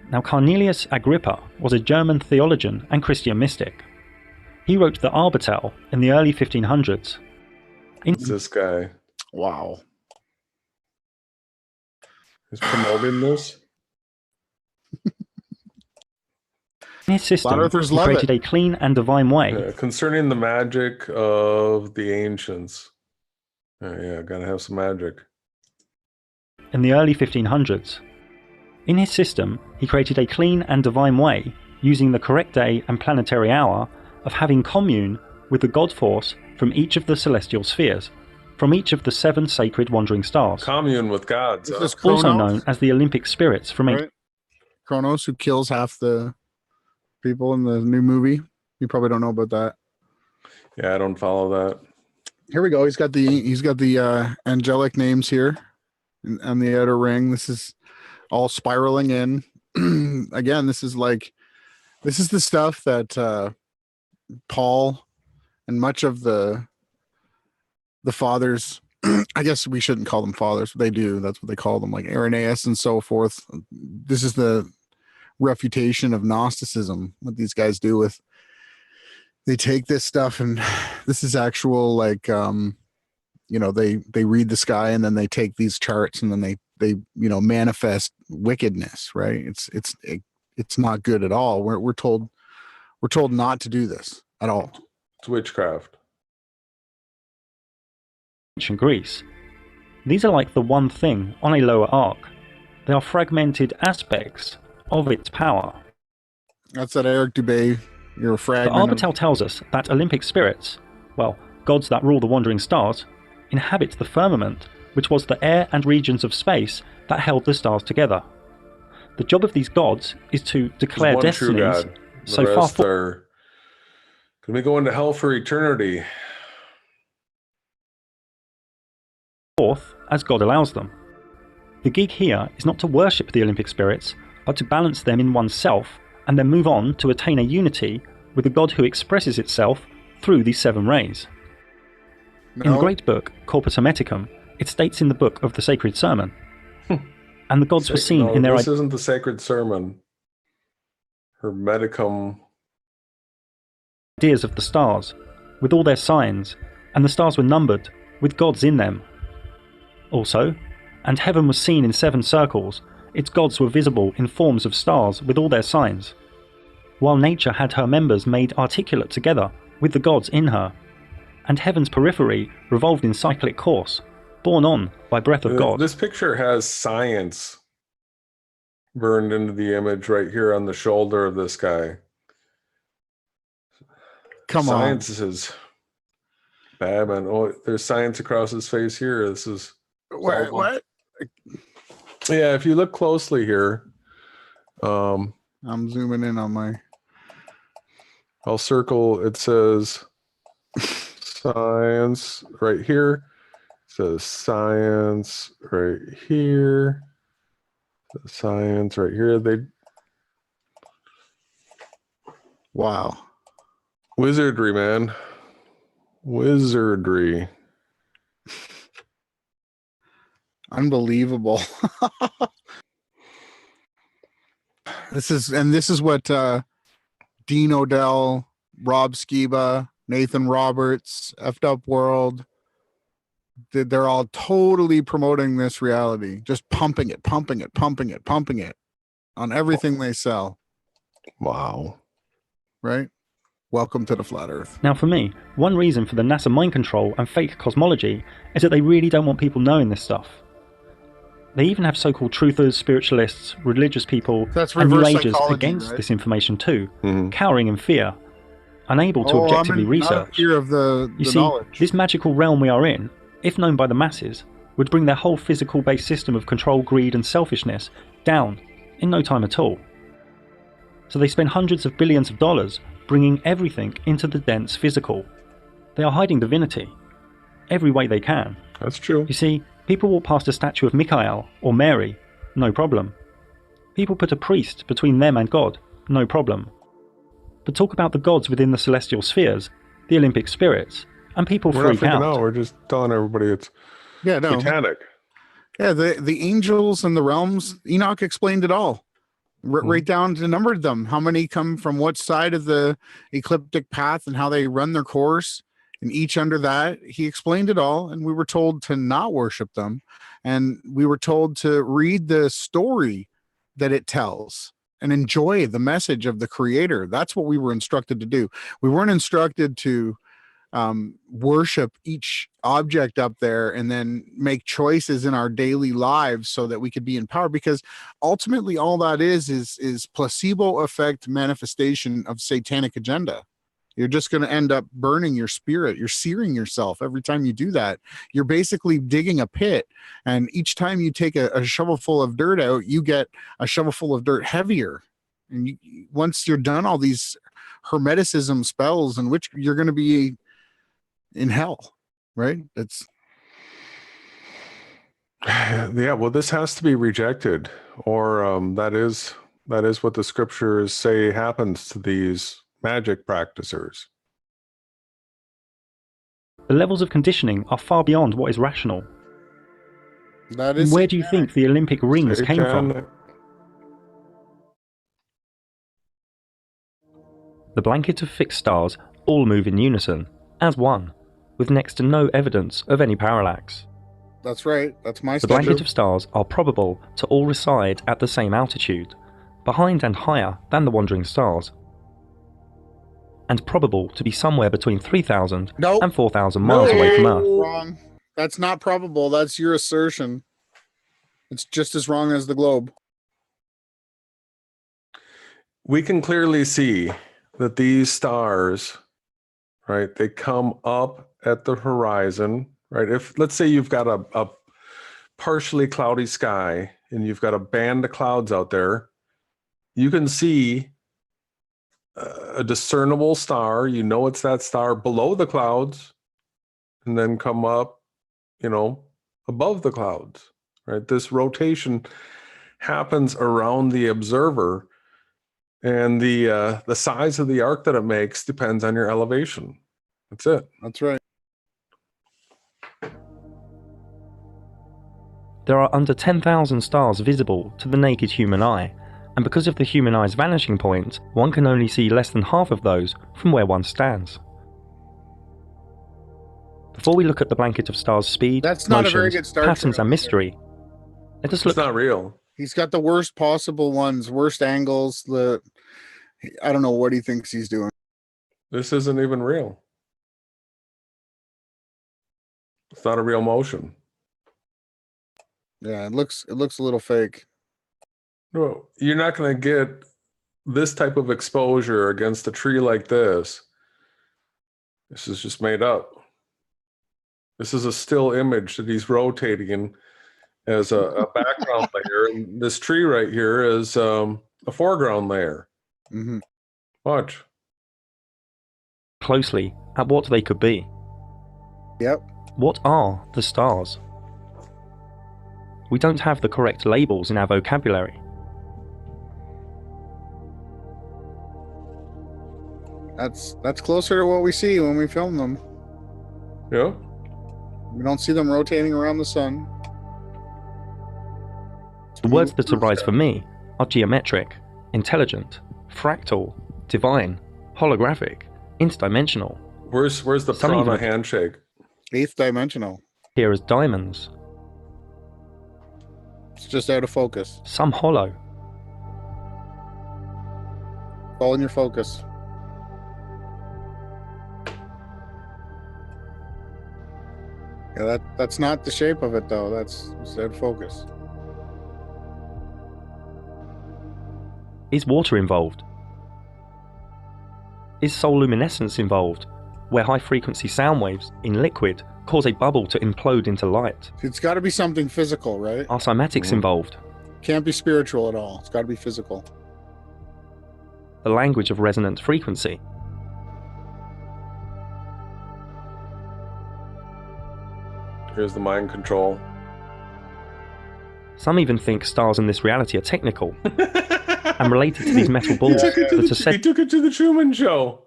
Now, Cornelius Agrippa was a German theologian and Christian mystic. He wrote the Arbitel in the early 1500s. This guy. Wow. He's promoting this. In his system, he created a clean and divine way. Concerning the magic of the ancients. Yeah, gotta have some magic. In the early 1500s. In his system, he created a clean and divine way, using the correct day and planetary hour, of having commune with the God force from each of the celestial spheres, from each of the 7 sacred wandering stars. Commune with gods. Also known as the Olympic spirits from Kronos, who kills half the people in the new movie. You probably don't know about that. Yeah, I don't follow that. Here we go. He's got the angelic names here on the outer ring. This is all spiraling in. Again, this is the stuff that Paul and much of the fathers, I guess we shouldn't call them fathers, but they do. That's what they call them, like Irenaeus and so forth. This is the refutation of Gnosticism, what these guys do with, they take this stuff, and this is actual, like, they read the sky, and then they take these charts, and then they manifest wickedness, right? It's not good at all. We're told not to do this at all. It's witchcraft. Ancient Greece. These are like the one thing on a lower arc. They are fragmented aspects of its power. That's that Eric Dubay. You're a fragment. The Arbitel tells us that Olympic spirits, well, gods that rule the wandering stars, inhabit the firmament, which was the air and regions of space that held the stars together. The job of these gods is to declare destinies so far forth. Can we go into hell for eternity? Forth as God allows them. The gig here is not to worship the Olympic spirits, but to balance them in oneself and then move on to attain a unity with the God who expresses itself through these 7 rays. In the great book, Corpus Hermeticum, it states in the book of the Sacred Sermon, and the gods were seen in their... This isn't the Sacred Sermon. Hermeticum. Ideas of the stars, with all their signs, and the stars were numbered, with gods in them. Also, and heaven was seen in 7 circles, its gods were visible in forms of stars with all their signs, while nature had her members made articulate together with the gods in her, and heaven's periphery revolved in cyclic course, borne on by breath of God. This picture has science burned into the image right here on the shoulder of this guy. Come on. Science is bad, man. Oh, there's science across his face here. This is... What? Yeah, if you look closely here, I'm zooming in on my... I'll circle, it says science right here. It says science right here. Science right here. Wow. Wizardry, man. Wizardry. Unbelievable. This is what Dean Odell, Rob Skiba, Nathan Roberts, F'd Up World. They're all totally promoting this reality, just pumping it on everything they sell. Wow. Right? Welcome to the flat earth. Now for me, one reason for the NASA mind control and fake cosmology is that they really don't want people knowing this stuff. They even have so-called truthers, spiritualists, religious people, That's and New reverse Agers psychology, against right? this information too, cowering in fear, unable to objectively I'm research. not in fear of the see, knowledge. this magical realm we are in, if known by the masses, would bring their whole physical-based system of control, greed and selfishness down in no time at all. So they spend hundreds of billions of dollars bringing everything into the dense physical. They are hiding divinity every way they can. That's true. You see, people walk past a statue of Michael or Mary, no problem. People put a priest between them and God, no problem. But talk about the gods within the celestial spheres, the Olympic spirits, and people We're not freak freaking out. out. We're just telling everybody it's satanic. Yeah, the angels and the realms, Enoch explained it all. Right down to numbered them. How many come from what side of the ecliptic path and how they run their course. And each under that, he explained it all. And we were told to not worship them. And we were told to read the story that it tells and enjoy the message of the creator. That's what we were instructed to do. We weren't instructed to worship each object up there and then make choices in our daily lives so that we could be empowered, because ultimately all that is placebo effect manifestation of satanic agenda. You're just going to end up burning your spirit. You're searing yourself every time you do that. You're basically digging a pit, and each time you take a shovelful of dirt out, you get a shovelful of dirt heavier. And once you're done all these hermeticism spells, in which you're going to be in hell, right? It's yeah. Well, this has to be rejected, or that is what the scriptures say happens to these magic practicers. The levels of conditioning are far beyond what is rational. that is. Where do you think the Olympic rings came from? Satanic. The blanket of fixed stars all move in unison, as one, with next to no evidence of any parallax. That's right. That's my The blanket of stars are probable to all reside at the same altitude, behind and higher than the wandering stars, and probable to be somewhere between 3,000 Nope. and 4,000 miles away from Earth. Wrong. That's not probable. That's your assertion. It's just as wrong as the globe. We can clearly see that these stars, right, they come up at the horizon, right? If, let's say you've got a partially cloudy sky and you've got a band of clouds out there, you can see a discernible star. You know it's that star below the clouds, and then come up, above the clouds, right? This rotation happens around the observer, and the size of the arc that it makes depends on your elevation. That's it. That's right. There are under 10,000 stars visible to the naked human eye, and because of the human eye's vanishing point, one can only see less than half of those from where one stands. Before we look at the blanket of stars' speed, That's not a motions, very good start patterns for and us. mystery, let us It's look. not real. He's got the worst possible ones, worst angles. I don't know what he thinks he's doing. This isn't even real. It's not a real motion. Yeah, it looks a little fake. No, you're not going to get this type of exposure against a tree like this. This is just made up. This is a still image that he's rotating as a background layer. And this tree right here is a foreground layer. Mm-hmm. Watch. Closely at what they could be. Yep. What are the stars? We don't have the correct labels in our vocabulary. That's closer to what we see when we film them. Yeah. We don't see them rotating around the sun. The words that arise for me are geometric, intelligent, fractal, divine, holographic, interdimensional. Where's the Some prana even handshake? 8th dimensional. appear as diamonds, It's just out of focus. some hollow, All in your focus. Yeah, that's not the shape of it though. That's out of focus. Is water involved? Is sololuminescence involved, where high-frequency sound waves in liquid cause a bubble to implode into light? It's got to be something physical, right? Are cymatics involved, Can't be spiritual at all. It's got to be physical. the language of resonant frequency? Here's the mind control. Some even think stars in this reality are technical and related to these metal balls He that are he said took it to the Truman Show.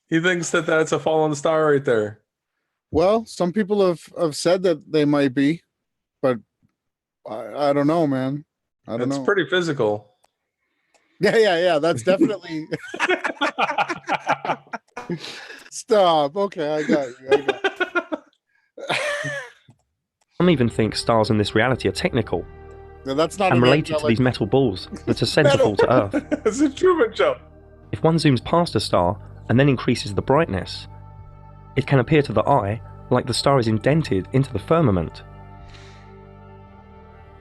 He thinks that that's a fallen star right there. Well, some people have said that they might be, but I don't know, man. I don't It's know. pretty physical. Yeah. That's definitely. Stop. Okay, I got you. Some even think stars in this reality are technical No, that's not and an related to angelic- these metal balls that are said to fall to Earth. It's a Truman Show. If one zooms past a star and then increases the brightness, it can appear to the eye like the star is indented into the firmament.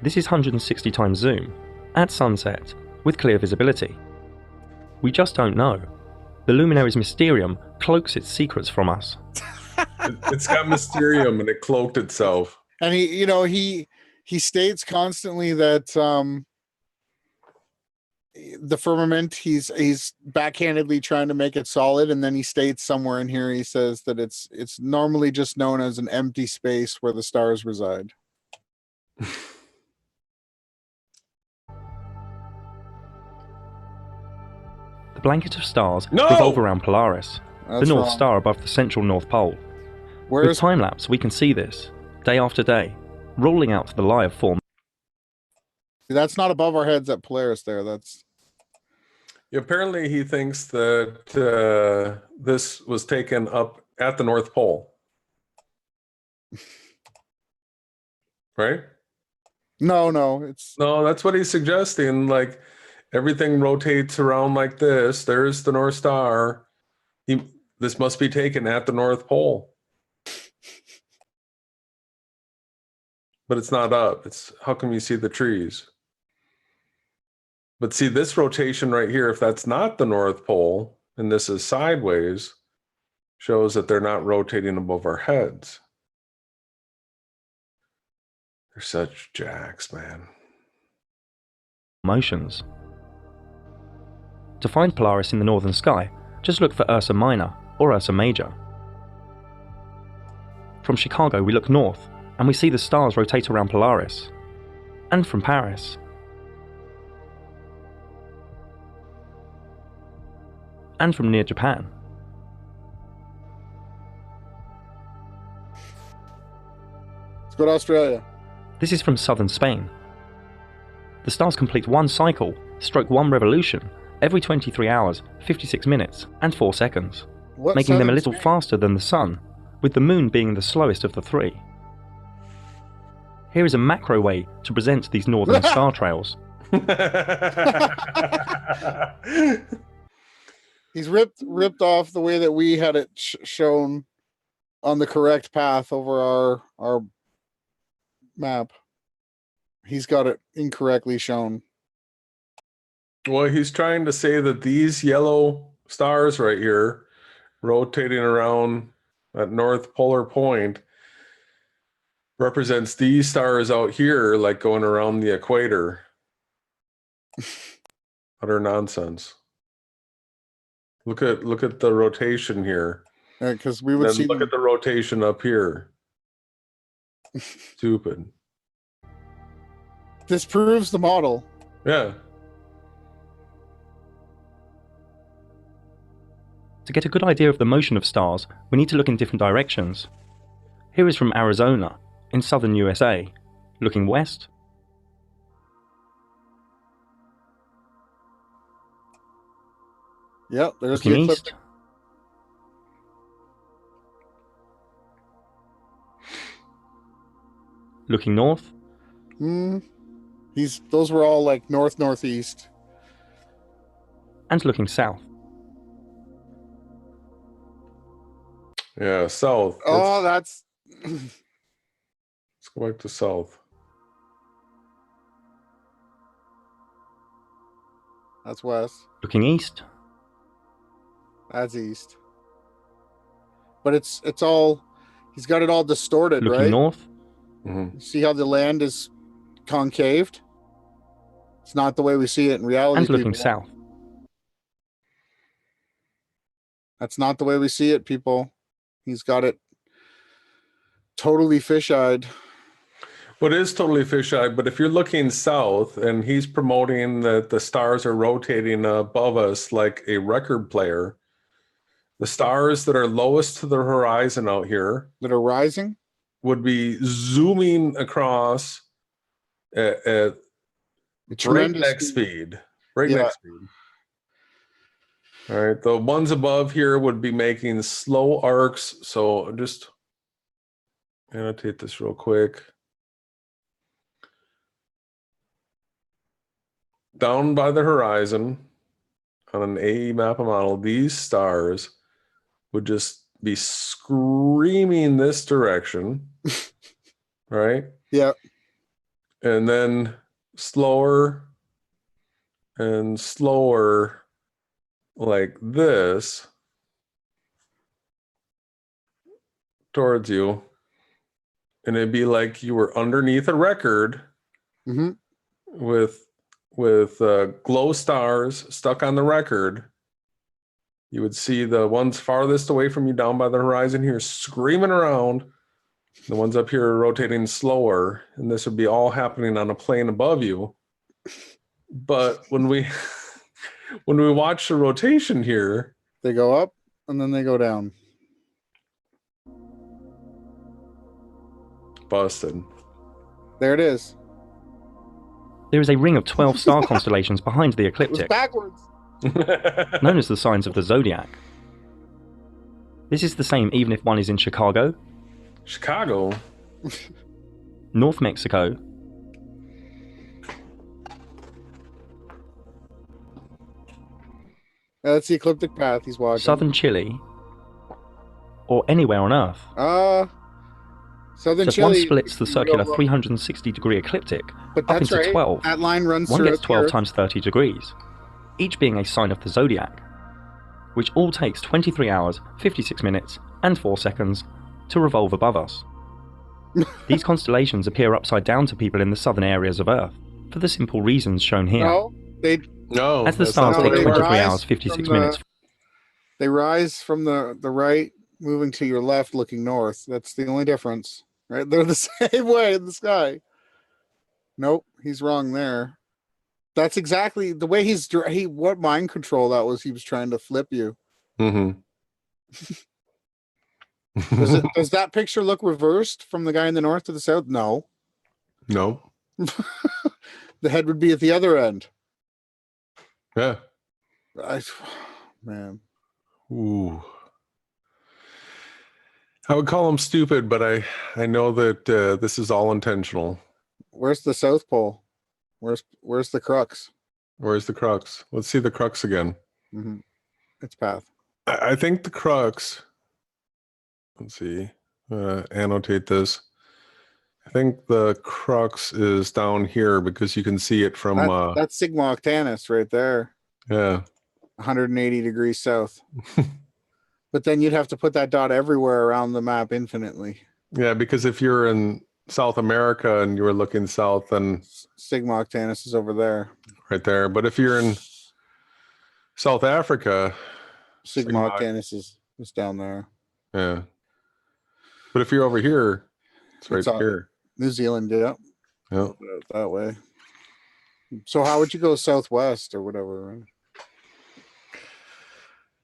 This is 160 times zoom, at sunset, with clear visibility. We just don't know. The Luminaries Mysterium cloaks its secrets from us. It's got Mysterium and it cloaked itself. And he states constantly that the firmament, he's backhandedly trying to make it solid, and then he states somewhere in here, he says that it's normally just known as an empty space where the stars reside. The blanket of stars No! revolve around Polaris, That's the North wrong. Star above the central North Pole. With Where's time-lapse, we can see this, day after day, rolling out to the lie of form. that's not above our heads at Polaris there. That's Apparently, he thinks that this was taken up at the North Pole. Right? no, it's No, that's what he's suggesting. Like, everything rotates around like this. There's the North Star. This must be taken at the North Pole. But it's not up. It's how come you see the trees? But see this rotation right here, if that's not the North Pole and this is sideways, shows that they're not rotating above our heads. They're such jacks, man. motions. To find Polaris in the northern sky, just look for Ursa Minor or Ursa Major. From Chicago we look north, and we see the stars rotate around Polaris. And from Paris. And from near Japan. let's go to Australia. This is from southern Spain. The stars complete one cycle, stroke one revolution, every 23 hours, 56 minutes, and 4 seconds, What making them a southern little Spain? faster than the Sun, with the Moon being the slowest of the three. Here is a macro way to present these northern star trails. He's ripped off the way that we had it shown on the correct path over our map. He's got it incorrectly shown. Well, he's trying to say that these yellow stars right here, rotating around at North Polar Point, represents these stars out here, like going around the equator. Utter nonsense. Look at the rotation here. Because we would Then see look at the rotation up here. Stupid. this proves the model. Yeah. To get a good idea of the motion of stars, we need to look in different directions. Here is from Arizona, in southern USA, looking west, Yep, there's Looking the east. ecliptic. Looking north. Those were all like northeast. And looking south. Yeah, south. Oh, Let's go back to south. that's west. Looking east. That's east. But it's all, he's got it all distorted, Looking right? north. Mm-hmm. See how the land is concaved? It's not the way we see it in reality. And looking people. south. That's not the way we see it, people. He's got it totally fish-eyed. Well, it is totally fisheye, but if you're looking south and he's promoting that the stars are rotating above us like a record player, the stars that are lowest to the horizon out here That are rising would be zooming across at breakneck speed. Breakneck speed. All right, the ones above here would be making slow arcs. So just annotate this real quick. Down by the horizon on an AE map model, these stars would just be screaming this direction, right? Yeah. And then slower and slower like this towards you. And it'd be like you were underneath a record with glow stars stuck on the record. You would see the ones farthest away from you down by the horizon here screaming around. The ones up here are rotating slower, and this would be all happening on a plane above you. But when we watch the rotation here, they go up and then they go down. Busted. There it is. There is a ring of 12 star constellations behind the ecliptic. It was backwards. Known as the signs of the zodiac. This is the same even if one is in Chicago, North Mexico, That's the ecliptic path he's watching. southern Chile, or anywhere on Earth. Southern so if Chile. one splits the circular 360-degree ecliptic But up that's into right. 12, That line runs one through gets 12 times 30 degrees, each being a sign of the zodiac, which all takes 23 hours, 56 minutes, and 4 seconds to revolve above us. These constellations appear upside down to people in the southern areas of Earth, for the simple reasons shown here. No, as the stars take they 23 hours, 56 minutes. They rise from the right, moving to your left, looking north. That's the only difference, right? They're the same way in the sky. Nope, he's wrong there. That's exactly the way what mind control that was. He was trying to flip you. Mm-hmm. Does that picture look reversed from the guy in the north to the south? No. No. The head would be at the other end. Yeah. Man. Ooh. I would call him stupid, but I know that this is all intentional. Where's the South Pole? Where's the crux? Where's the crux? Let's see the crux again. Mm-hmm. Its path. I think the crux. Let's see. Annotate this. I think the crux is down here because you can see it from. That's Sigma Octantis right there. Yeah. 180 degrees south. But then you'd have to put that dot everywhere around the map infinitely. Yeah, because if you're in South America and you were looking south, then Sigma Octantis is over there. Right there. But if you're in South Africa, Sigma Octantis is down there. Yeah. But if you're over here, it's right here. New Zealand, yeah. Yeah. That way. So how would you go southwest or whatever? Right?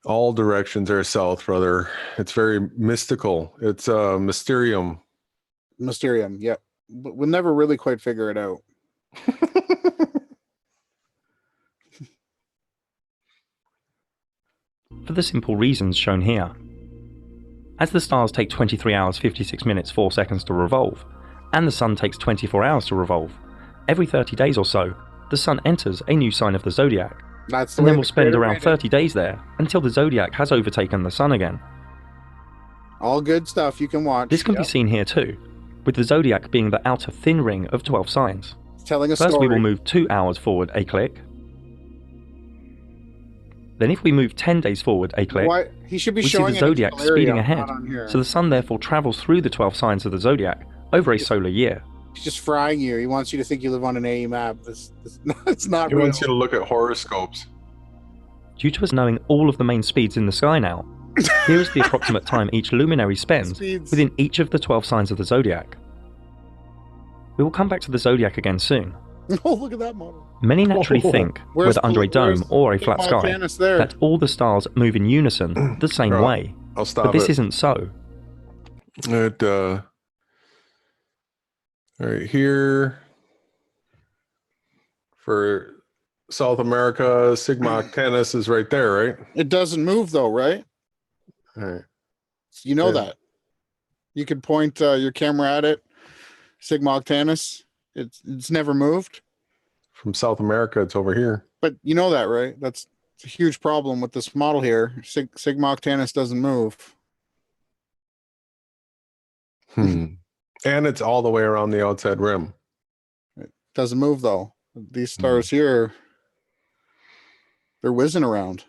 All directions are south, brother. It's very mystical. It's Mysterium. Mysterium, yeah. But we'll never really quite figure it out. for the simple reasons shown here. As the stars take 23 hours 56 minutes 4 seconds to revolve, and the sun takes 24 hours to revolve, every 30 days or so, the sun enters a new sign of the zodiac, That's the and way then will the spend creator around made it. 30 days there until the zodiac has overtaken the sun again. All good stuff you can watch. This can be Yep. seen here too, with the zodiac being the outer thin ring of 12 signs. It's telling a First story. we will move 2 hours forward a click. Then if we move 10 days forward a click, Why? He should be we see showing the it in zodiac Valeria, speeding ahead, not on here. so the sun therefore travels through the 12 signs of the zodiac over a solar year. He's just frying you. He wants you to think you live on an AE map. It's not He real. wants you to look at horoscopes. Due to us knowing all of the main speeds in the sky now, here is the approximate time each luminary spends Speeds. within each of the 12 signs of the zodiac. We will come back to the zodiac again soon. Oh, look at that model. Many naturally think, Where's whether under a dome where's or a flat sky, Montana's there? that all the stars move in unison the same Right. way. I'll stop But this it. isn't so. All right, here for South America, Sigma Octantis is right there, right? It doesn't move though, right? All right. You know Yeah. that. You could point your camera at it. Sigma Octantis. It's never moved. From South America, it's over here. But you know that, right? That's a huge problem with this model here. Sigma Octantis doesn't move. And it's all the way around the outside rim. Doesn't move though. These stars here, they're whizzing around.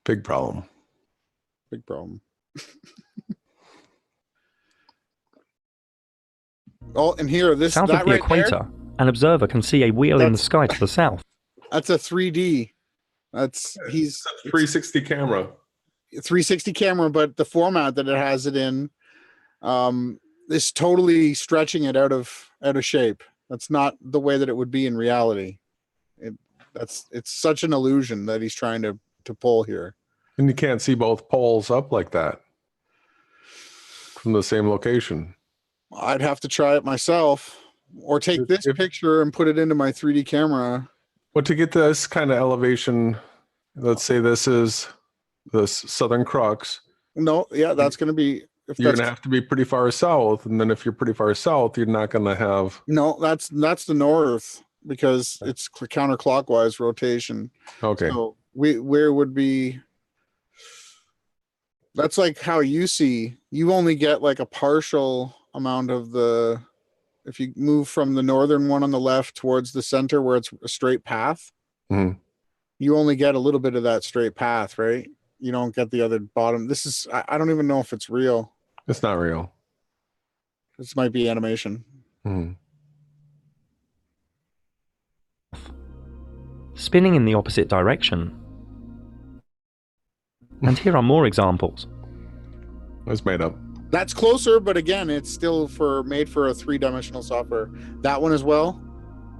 Big problem. Big problem. Oh, and here, this South that of the right equator, there, an observer can see a wheel in the That's- sky to the south. that's a 3D. He's It's a 360 camera. 360 camera, but the format that it has it in is totally stretching it out of shape. That's not the way that it would be in reality. It's such an illusion that he's trying to pull here. And you can't see both poles up like that from the same location. I'd have to try it myself, or take this If- picture and put it into my 3D camera. But to get this kind of elevation, let's say this is the southern crux, No, yeah, that's going to be. If you're that's going to have to be pretty far south. And then if you're pretty far south, you're not going to have. no, that's the north because it's counterclockwise rotation. Okay. So where would be? That's like how you only get like a partial amount of the. If you move from the northern one on the left towards the center where it's a straight path, Mhm. you only get a little bit of that straight path, right? You don't get the other bottom. This is I don't even know if it's real. It's not real. This might be animation. Mhm. Spinning in the opposite direction. And here are more examples. It's made up. That's closer, but again, it's still made for a 3-dimensional software. That one as well.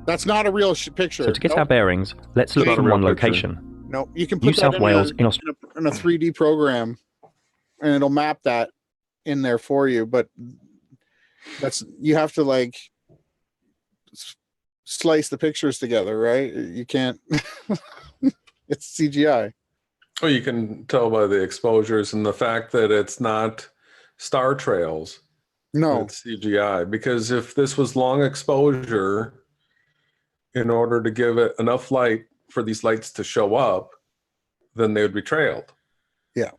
That's not a real picture. So to get Nope. our bearings, let's look Not a from real one picture. location. No, you can put New that South in Wales in Australia. in a 3D program, and it'll map that in there for you. But you have to like slice the pictures together, right? You can't. It's CGI. Oh, you can tell by the exposures and the fact that it's not star trails. No, It's CGI. Because if this was long exposure, in order to give it enough light for these lights to show up, then they would be trailed. Yeah.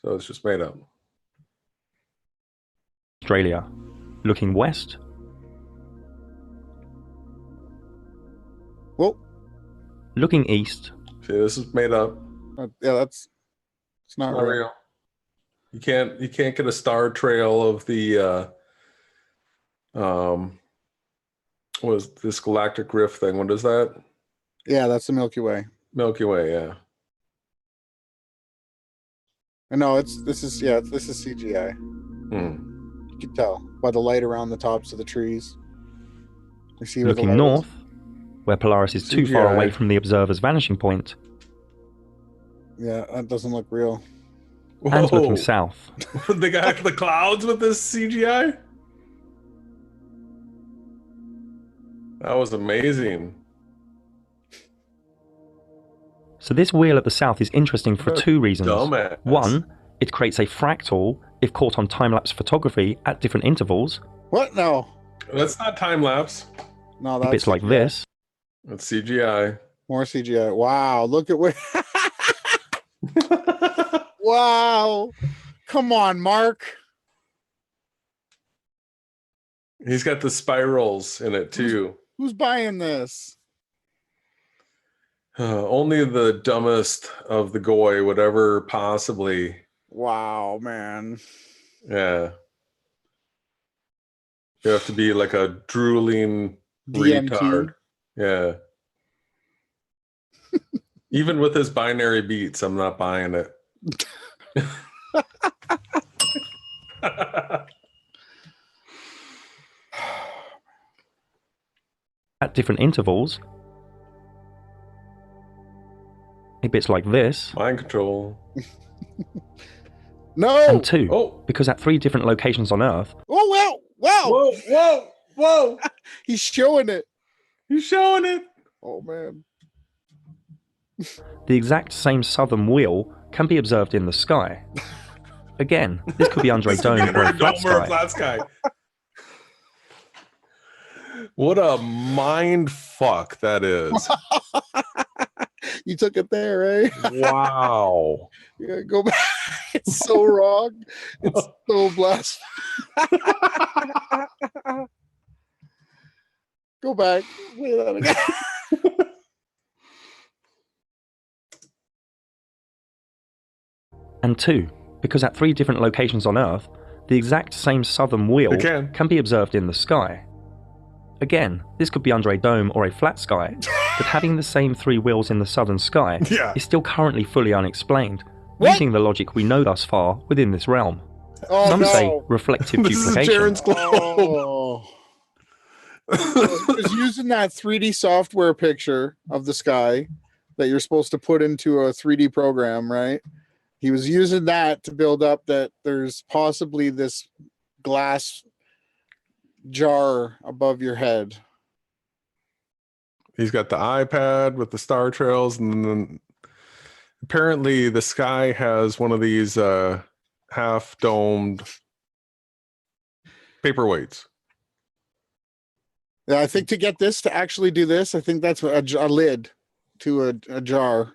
So it's just made up. Australia. Looking west, well, looking east, See, this is made up. yeah, it's not Not real. real. You can't get a star trail of the what is this galactic rift thing? What is that? Yeah, that's the Milky Way. Milky Way, yeah. I know this is CGI. Hmm. You can tell by the light around the tops of the trees. You see where the looking light is? north, where Polaris is too far CGI. away from the observer's vanishing point, Yeah, that doesn't look real. and Whoa. looking south. They got the clouds with this CGI? That was amazing. So this wheel at the south is interesting for two reasons. Dumbass. One, it creates a fractal if caught on time-lapse photography at different intervals. What? No. That's not time lapse. No, that's Bits like this. That's CGI. More CGI. Wow, look at what. Wow. Come on, Mark. He's got the spirals in it too. Who's buying this? Only the dumbest of the goy would ever possibly. Wow, man. Yeah. You have to be like a drooling DMT. retard. Yeah. Even with his binary beats, I'm not buying it. At different intervals. Bits like this. Mind control. No. And two, Oh. because at 3 different locations on Earth, Oh, wow. Wow. Whoa, whoa, whoa. He's showing it. He's showing it. Oh, man. the exact same southern wheel can be observed in the sky. Again, this could be under a dome or a flat sky. What a mind fuck that is. You took it there, eh? Wow. Yeah, go back. It's so wrong. It's so blasphemous. Go back. Play that again. And two, because at 3 different locations on Earth, the exact same southern wheel can be observed in the sky. Again, this could be under a dome or a flat sky, but having the same 3 wheels in the southern sky is still currently fully unexplained, using the logic we know thus far within this realm. Oh, Some no. say reflective This is duplication. Jaren's globe. Oh. He was using that 3D software picture of the sky that you're supposed to put into a 3D program, right? He was using that to build up that there's possibly this glass jar above your head. He's got the iPad with the star trails, and then apparently the sky has one of these half-domed paperweights. Yeah, I think to get this to actually do this, I think that's a lid to a jar.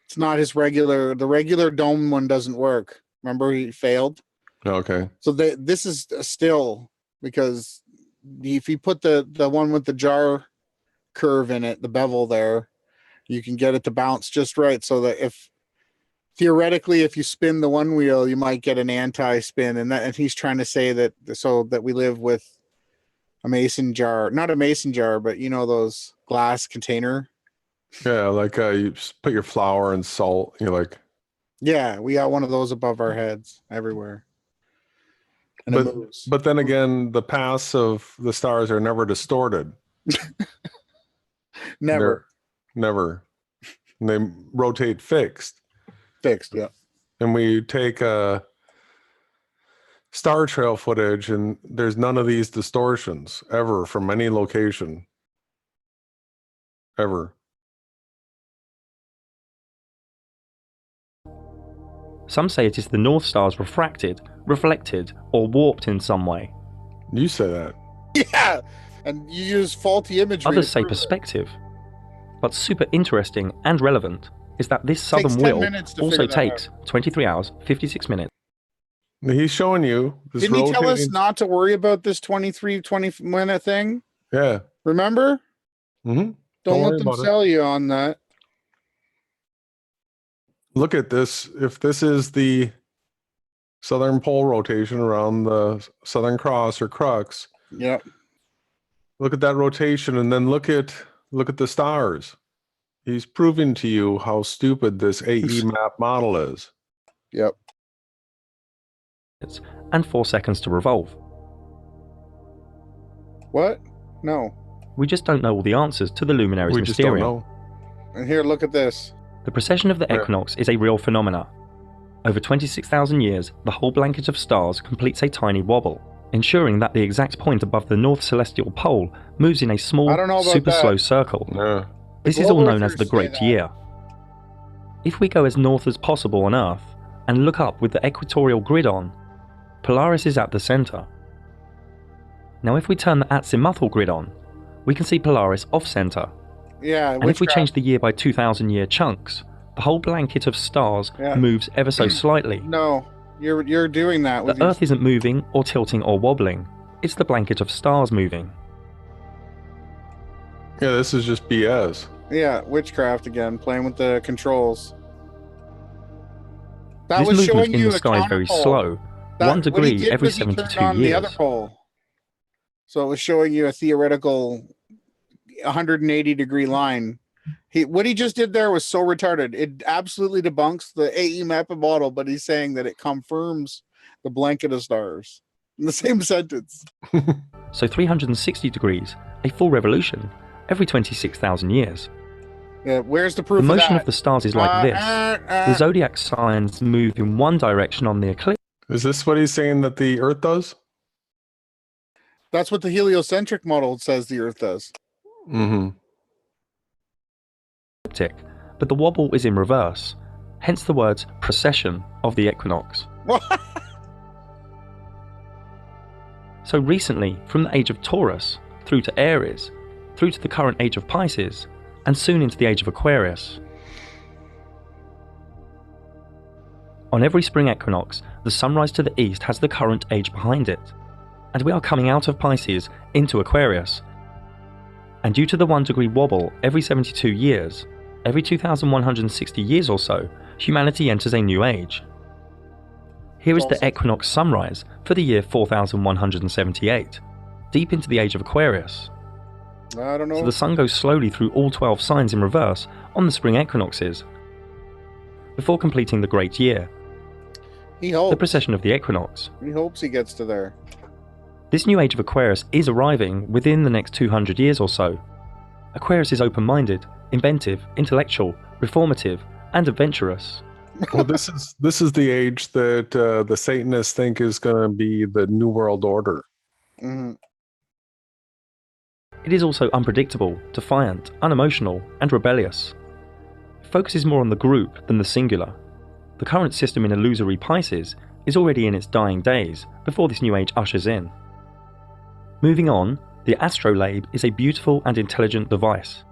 It's not his regular. The regular dome one doesn't work. Remember, he failed. Okay. So this is still, because if you put the one with the jar curve in it, the bevel there, you can get it to bounce just right, so that if theoretically if you spin the one wheel, you might get an anti-spin, and he's trying to say that so that we live with a mason jar, not a mason jar, but you know those glass container. Yeah, like you just put your flour and salt. You're like, yeah, we got one of those above our heads everywhere. And it moves. But then again, the paths of the stars are never distorted. Never. Never. And they rotate fixed. Fixed, yeah. And we take star trail footage, and there's none of these distortions ever from any location. Ever. Some say it is the North Stars refracted, reflected, or warped in some way. You say that. Yeah, and you use faulty imagery. Others say perspective. But super interesting and relevant is that this southern wheel also takes 23 hours, 56 minutes. He's showing you this. Didn't he tell us not to worry about this 20-minute thing? Yeah. Remember? Mm-hmm. Don't let them sell you on that. Look at this. If this is the southern pole rotation around the Southern Cross or crux. Yep. Look at that rotation, and then look at the stars. He's proving to you how stupid this AE map model is. Yep. And 4 seconds to revolve. What? No. We just don't know all the answers to the Luminaries Mysterium. We just don't know. And here, look at this. The precession of the equinox is a real phenomena. Over 26,000 years, the whole blanket of stars completes a tiny wobble, ensuring that the exact point above the North Celestial Pole moves in a small, super slow circle. Yeah. This is all known as the Great Year. If we go as north as possible on Earth and look up with the equatorial grid on, Polaris is at the centre. Now if we turn the azimuthal grid on, we can see Polaris off-centre. Yeah, and if we change the year by 2,000 year chunks, the whole blanket of stars moves ever so slightly. No, you're doing that with the Earth isn't moving or tilting or wobbling. It's the blanket of stars moving. Yeah, this is just BS. Yeah, witchcraft again, playing with the controls. That This was movement showing in you the a sky is very counterpole. slow, 1 degree every 72 the other years. pole. So it was showing you a theoretical 180-degree line. What he just did there was so retarded. It absolutely debunks the AE map model, but he's saying that it confirms the blanket of stars in the same sentence. So 360 degrees, a full revolution, every 26,000 years. Yeah, where's the proof The motion of of the stars is like this. The zodiac signs move in one direction on the eclipse. Is this what he's saying that the Earth does? That's what the heliocentric model says the Earth does. Mm-hmm. But the wobble is in reverse, hence the words precession of the equinox. So recently, from the age of Taurus, through to Aries, through to the current age of Pisces, and soon into the age of Aquarius. On every spring equinox, the sunrise to the east has the current age behind it, and we are coming out of Pisces into Aquarius. And due to the 1 degree wobble every 72 years, every 2,160 years or so, humanity enters a new age. Here is the equinox sunrise for the year 4178, deep into the age of Aquarius. I don't know. So the sun goes slowly through all 12 signs in reverse on the spring equinoxes, before completing the great year, He hopes. the precession of the equinox. He hopes he gets to there. This new age of Aquarius is arriving within the next 200 years or so. Aquarius is open-minded, inventive, intellectual, reformative, and adventurous. Well, this is the age that the Satanists think is going to be the New World Order. Mm-hmm. It is also unpredictable, defiant, unemotional, and rebellious. It focuses more on the group than the singular. The current system in illusory Pisces is already in its dying days before this new age ushers in. Moving on, the astrolabe is a beautiful and intelligent device,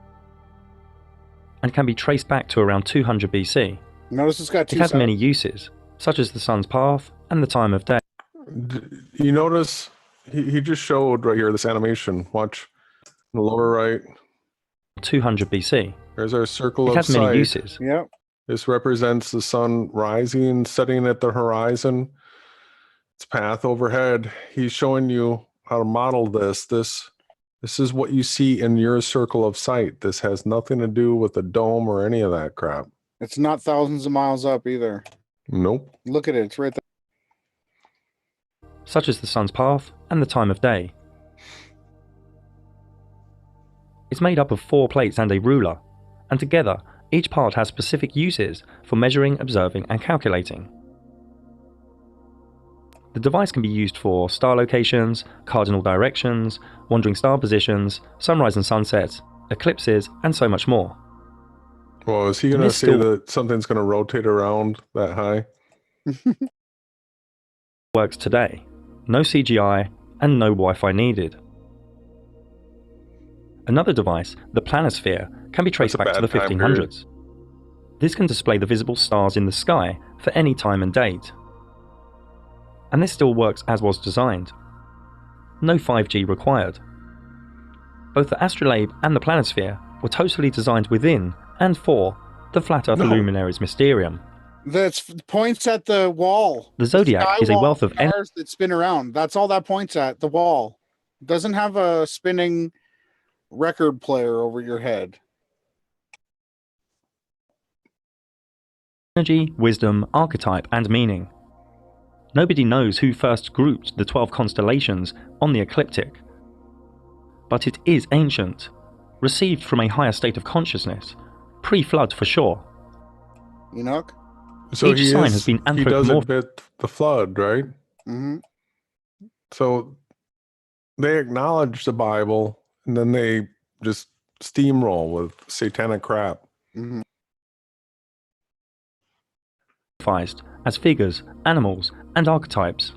and can be traced back to around 200 BC. Notice it's got two It has sides. many uses, such as the sun's path and the time of day. You notice he just showed right here this animation. Watch in the lower right. 200 BC. There's our circle It of has sight. many uses. Yep. This represents the sun rising, setting at the horizon. Its path overhead. He's showing you how to model this. This is what you see in your circle of sight. This has nothing to do with the dome or any of that crap. It's not thousands of miles up either. Nope. Look at it. It's right there. Such as the sun's path and the time of day. It's made up of 4 plates and a ruler, and together each part has specific uses for measuring, observing, and calculating. The device can be used for star locations, cardinal directions, wandering star positions, sunrise and sunsets, eclipses, and so much more. Well, is he going to say that something's going to rotate around that high? Works today. No CGI and no Wi-Fi needed. Another device, the planisphere, can be traced back to the 1500s. This can display the visible stars in the sky for any time and date. And this still works as was designed. No 5G required. Both the astrolabe and the planisphere were totally designed within and for the flat Earth Luminaries Mysterium. That points at the wall. The zodiac is a wealth of stars that spin around. That's all that points at, the wall. It doesn't have a spinning record player over your head. Energy, wisdom, archetype, and meaning. Nobody knows who first grouped the 12 constellations on the ecliptic. But it is ancient, received from a higher state of consciousness, pre-flood for sure. Enoch? So Each sign has been he does anthropomorphed. admit the flood, right? Mm-hmm. So they acknowledge the Bible, and then they just steamroll with satanic crap. Mm-hmm. anthropomorphized as figures, animals, and archetypes.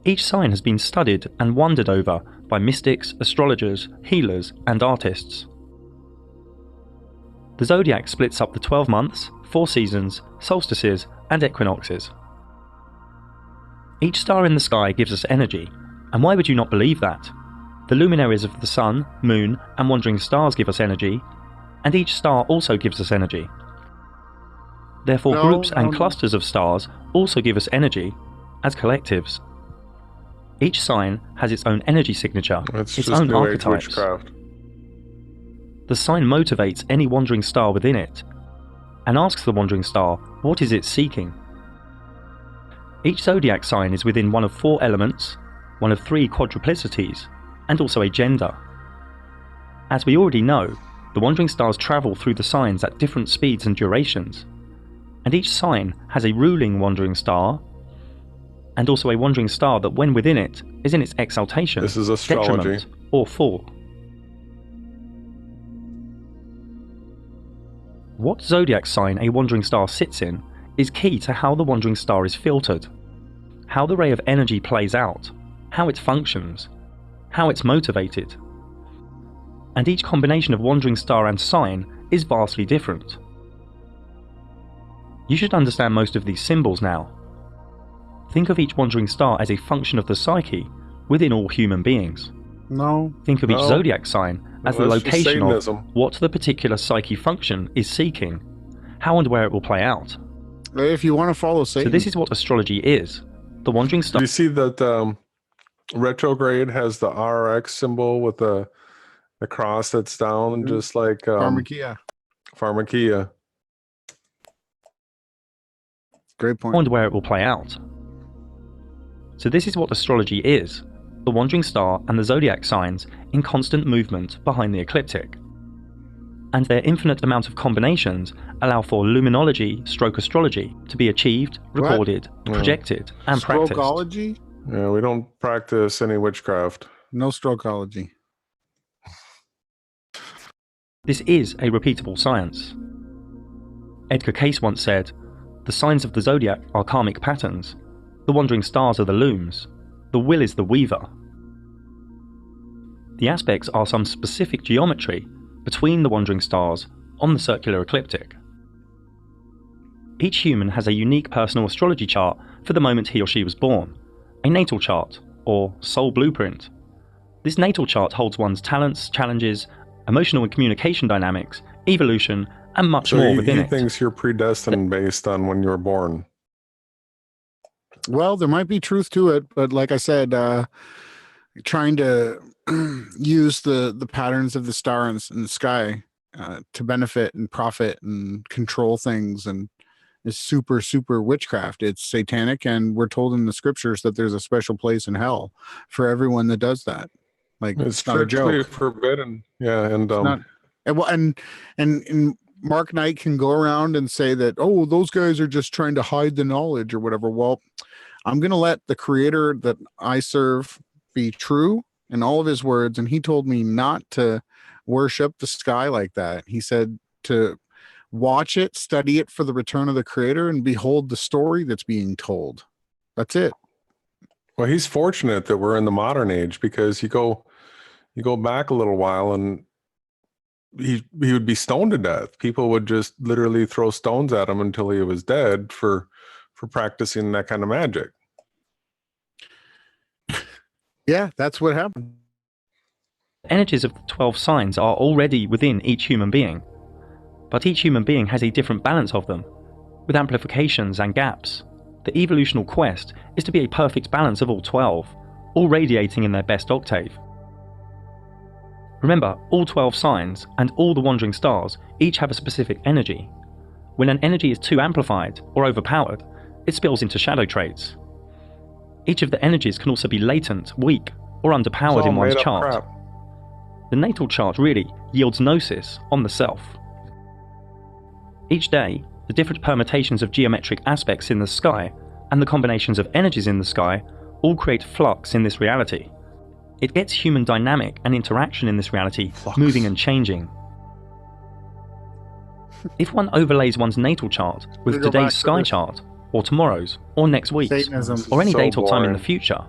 Each sign has been studied and wondered over by mystics, astrologers, healers, and artists. The zodiac splits up the 12 months, 4 seasons, solstices, and equinoxes. Each star in the sky gives us energy, and why would you not believe that? The luminaries of the sun, moon, and wandering stars give us energy, and each star also gives us energy. Therefore, groups and clusters of stars also give us energy as collectives. Each sign has its own energy signature, its own archetypes. The sign motivates any wandering star within it, and asks the wandering star what is it seeking. Each zodiac sign is within one of 4 elements, one of 3 quadruplicities, and also a gender. As we already know, the wandering stars travel through the signs at different speeds and durations, and each sign has a ruling wandering star, and also a wandering star that when within it is in its exaltation, this is astrology, detriment, or fall. What zodiac sign a wandering star sits in is key to how the wandering star is filtered, how the ray of energy plays out, how it functions, how it's motivated. And each combination of wandering star and sign is vastly different. You should understand most of these symbols now. Think of each wandering star as a function of the psyche within all human beings. Think of each zodiac sign as the location of what the particular psyche function is seeking, how and where it will play out. If you want to follow Satan. So this is what astrology is. The wandering star. You see that retrograde has the RX symbol with the cross that's down, just like Pharmakia. Great point. And where it will play out. So this is what astrology is. The wandering star and the zodiac signs in constant movement behind the ecliptic. And their infinite amount of combinations allow for luminology stroke astrology to be achieved, recorded, projected, and practiced. Strokology? Yeah, we don't practice any witchcraft. No strokology. This is a repeatable science. Edgar Cayce once said, "The signs of the zodiac are karmic patterns. The wandering stars are the looms. The will is the weaver." The aspects are some specific geometry between the wandering stars on the circular ecliptic. Each human has a unique personal astrology chart for the moment he or she was born, a natal chart, or soul blueprint. This natal chart holds one's talents, challenges, emotional and communication dynamics, evolution, and much more within it. So he thinks you're predestined based on when you were born. Well, there might be truth to it, but like I said, trying to use the patterns of the star in the sky to benefit and profit and control things and is super witchcraft. It's satanic, and we're told in the scriptures that there's a special place in hell for everyone that does that. Like, it's not a joke. Forbidden. Yeah, and and Mark Knight can go around and say that, oh, those guys are just trying to hide the knowledge or whatever. Well, I'm going to let the creator that I serve be true in all of his words. And he told me not to worship the sky like that. He said to watch it, study it for the return of the creator, and behold the story that's being told. That's it. Well, he's fortunate that we're in the modern age, because you go back a little while and he would be stoned to death. People would just literally throw stones at him until he was dead for practicing that kind of magic. Yeah, that's what happened. Energies of the 12 signs are already within each human being, but each human being has a different balance of them, with amplifications and gaps. The evolutional quest is to be a perfect balance of all 12, all radiating in their best octave. Remember, all 12 signs and all the wandering stars each have a specific energy. When an energy is too amplified or overpowered, it spills into shadow traits. Each of the energies can also be latent, weak, or underpowered in one's chart. Crap. The natal chart really yields gnosis on the self. Each day, the different permutations of geometric aspects in the sky and the combinations of energies in the sky all create flux in this reality. It gets human dynamic and interaction in this reality moving and changing. If one overlays one's natal chart with We go back today's to sky this. chart, or tomorrow's, or next week's, Satanism. or any So date or time in boring. the future,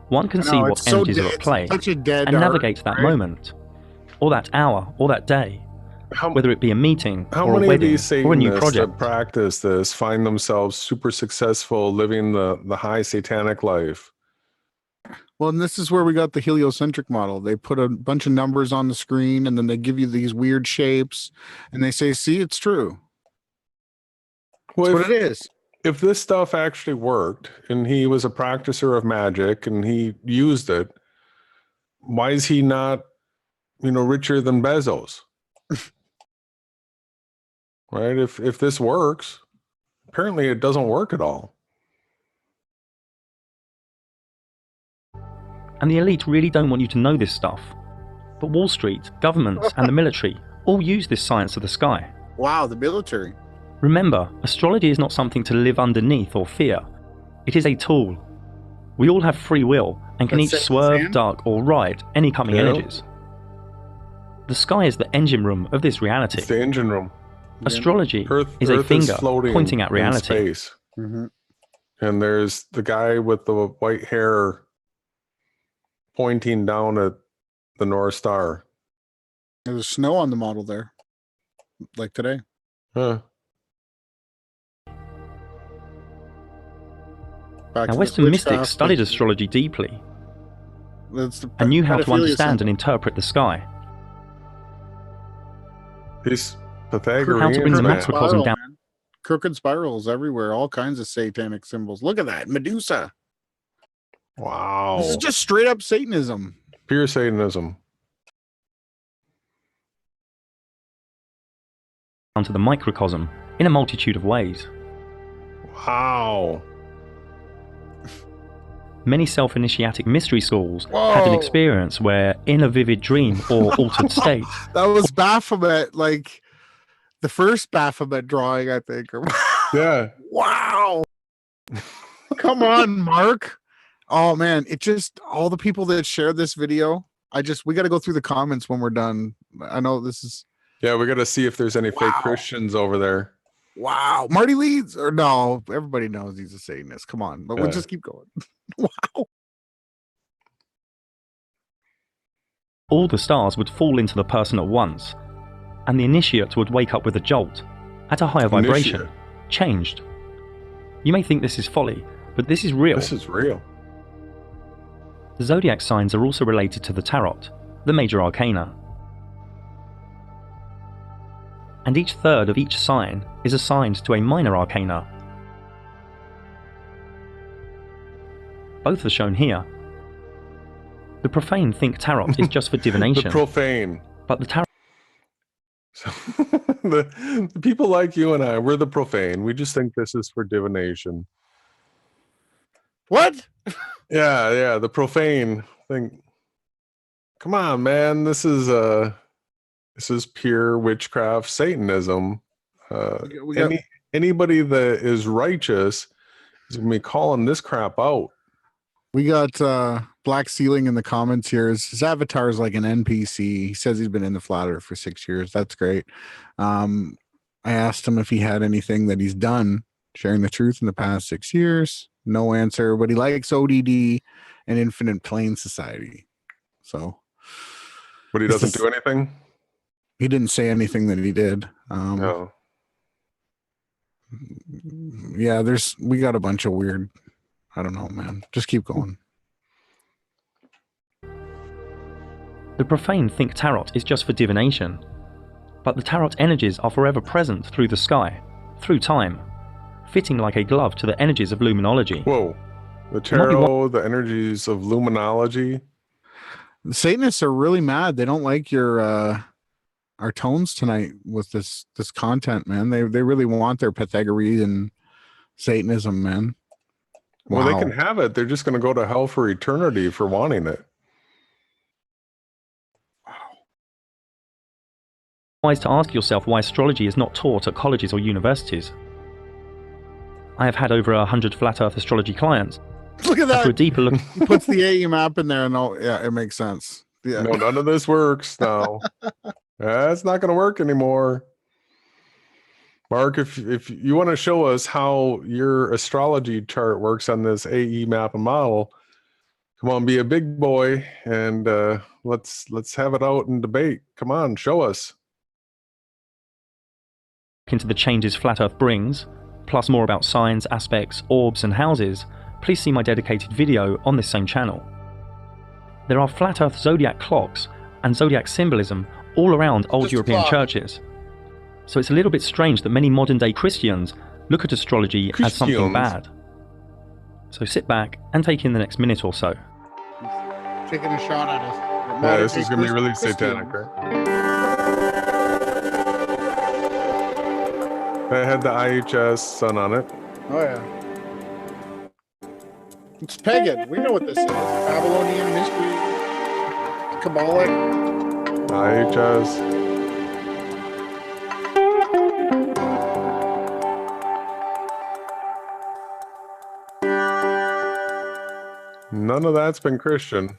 one can I see know, what it's so energies dead. are at It's play such a dead and art, navigate to that right? moment, or that hour, or that day, whether it be a meeting, How or a many of wedding, these or a new Satanists that project. practice this find themselves super successful living the high satanic life? Well, and this is where we got the heliocentric model. They put a bunch of numbers on the screen and then they give you these weird shapes and they say, see, it's true. Well, That's what it is. if this stuff actually worked and he was a practicer of magic and he used it, why is he not, richer than Bezos? Right? If this works, apparently it doesn't work at all. And the elite really don't want you to know this stuff. But Wall Street, governments, and the military all use this science of the sky. Wow, the military. Remember, astrology is not something to live underneath or fear. It is a tool. We all have free will and can That's each Satan's swerve, hand? duck, or ride any coming Yeah. energies. The sky is the engine room of this reality. It's the engine room. Astrology Earth is a is finger floating pointing at in reality. space. Mm-hmm. And there's the guy with the white hair pointing down at the North Star. There's snow on the model there, like today. Huh. Back Now, to Western this mystics witchcraft. studied astrology deeply That's the and knew how to pedophilia understand symbol. and interpret the sky. These How Pythagoreans, to bring the man. macrocosm Spiral, down. man. Crooked spirals everywhere, all kinds of satanic symbols. Look at that, Medusa. Wow. This is just straight up Satanism. Pure Satanism. To the microcosm in a multitude of ways. Wow. Many self-initiatic mystery schools had an Whoa. experience where, in a vivid dream or altered state, That was Baphomet, like the first Baphomet drawing, I think. Yeah. Wow. Come on, Mark. Oh man, it just all the people that shared this video. We got to go through the comments when we're done. I know this is Yeah, we got to see if there's any fake Wow. Christians over there. wow. Marty Leeds or no? Everybody knows he's a Satanist. Come on, but we'll Yeah. just keep going. Wow. all the stars would fall into the person at once, and the initiate would wake up with a jolt, at a higher vibration, Initiate. changed. You may think this is folly, but this is real. This is real. The zodiac signs are also related to the tarot, the major arcana. And each third of each sign is assigned to a minor arcana. Both are shown here. The profane think tarot is just for divination, The profane. but the tarot So, the people like you and I, we're the profane. We just think this is for divination. What? Yeah, the profane thing. Come on, man. This is pure witchcraft Satanism. We got- Anybody that is righteous is gonna be calling this crap out. We got Black Ceiling in the comments here. His avatar is like an NPC. He says he's been in the flat earth for 6 years. That's great. I asked him if he had anything that he's done sharing the truth in the past 6 years. No answer, but he likes ODD and Infinite Plane Society. So, But he This doesn't is- do anything. he didn't say anything that he did. No. Yeah, we got a bunch of weird. I don't know, man. Just keep going. The profane think tarot is just for divination, but the tarot energies are forever present through the sky, through time, fitting like a glove to the energies of luminology. Whoa. The might be tarot, the energies of luminology. The Satanists are really mad. They don't like our tones tonight with this content, man. They really want their Pythagorean Satanism, man. Well, they Wow. can have it. They're just going to go to hell for eternity for wanting it. Wise to ask yourself why astrology is not taught at colleges or universities. I have had over 100 flat earth astrology clients. Look at After a that. deeper look, He puts the AE map in there, and yeah, it makes sense. Yeah. No, none of this works now. That's not going to work anymore. Mark, if you want to show us how your astrology chart works on this AE map and model, come on, be a big boy, and let's have it out and debate. Come on, show us. Into the changes Flat Earth brings, plus more about signs, aspects, orbs and houses, please see my dedicated video on this same channel. There are Flat Earth zodiac clocks and zodiac symbolism all around old Just a European clock. churches. So it's a little bit strange that many modern day Christians look at astrology as something bad. So sit back and take in the next minute or so. Taking a shot at us. Yeah, this is going to be really satanic, right? It had the IHS sun on it. Oh, yeah. It's pagan. We know what this is. Babylonian mystery. Kabbalic. IHS. None of that's been Christian.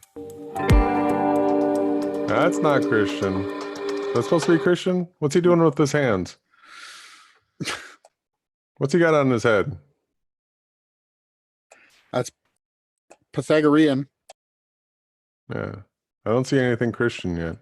That's not Christian. That's supposed to be Christian? What's he doing with his hands? What's he got on his head? That's Pythagorean. Yeah. I don't see anything Christian yet.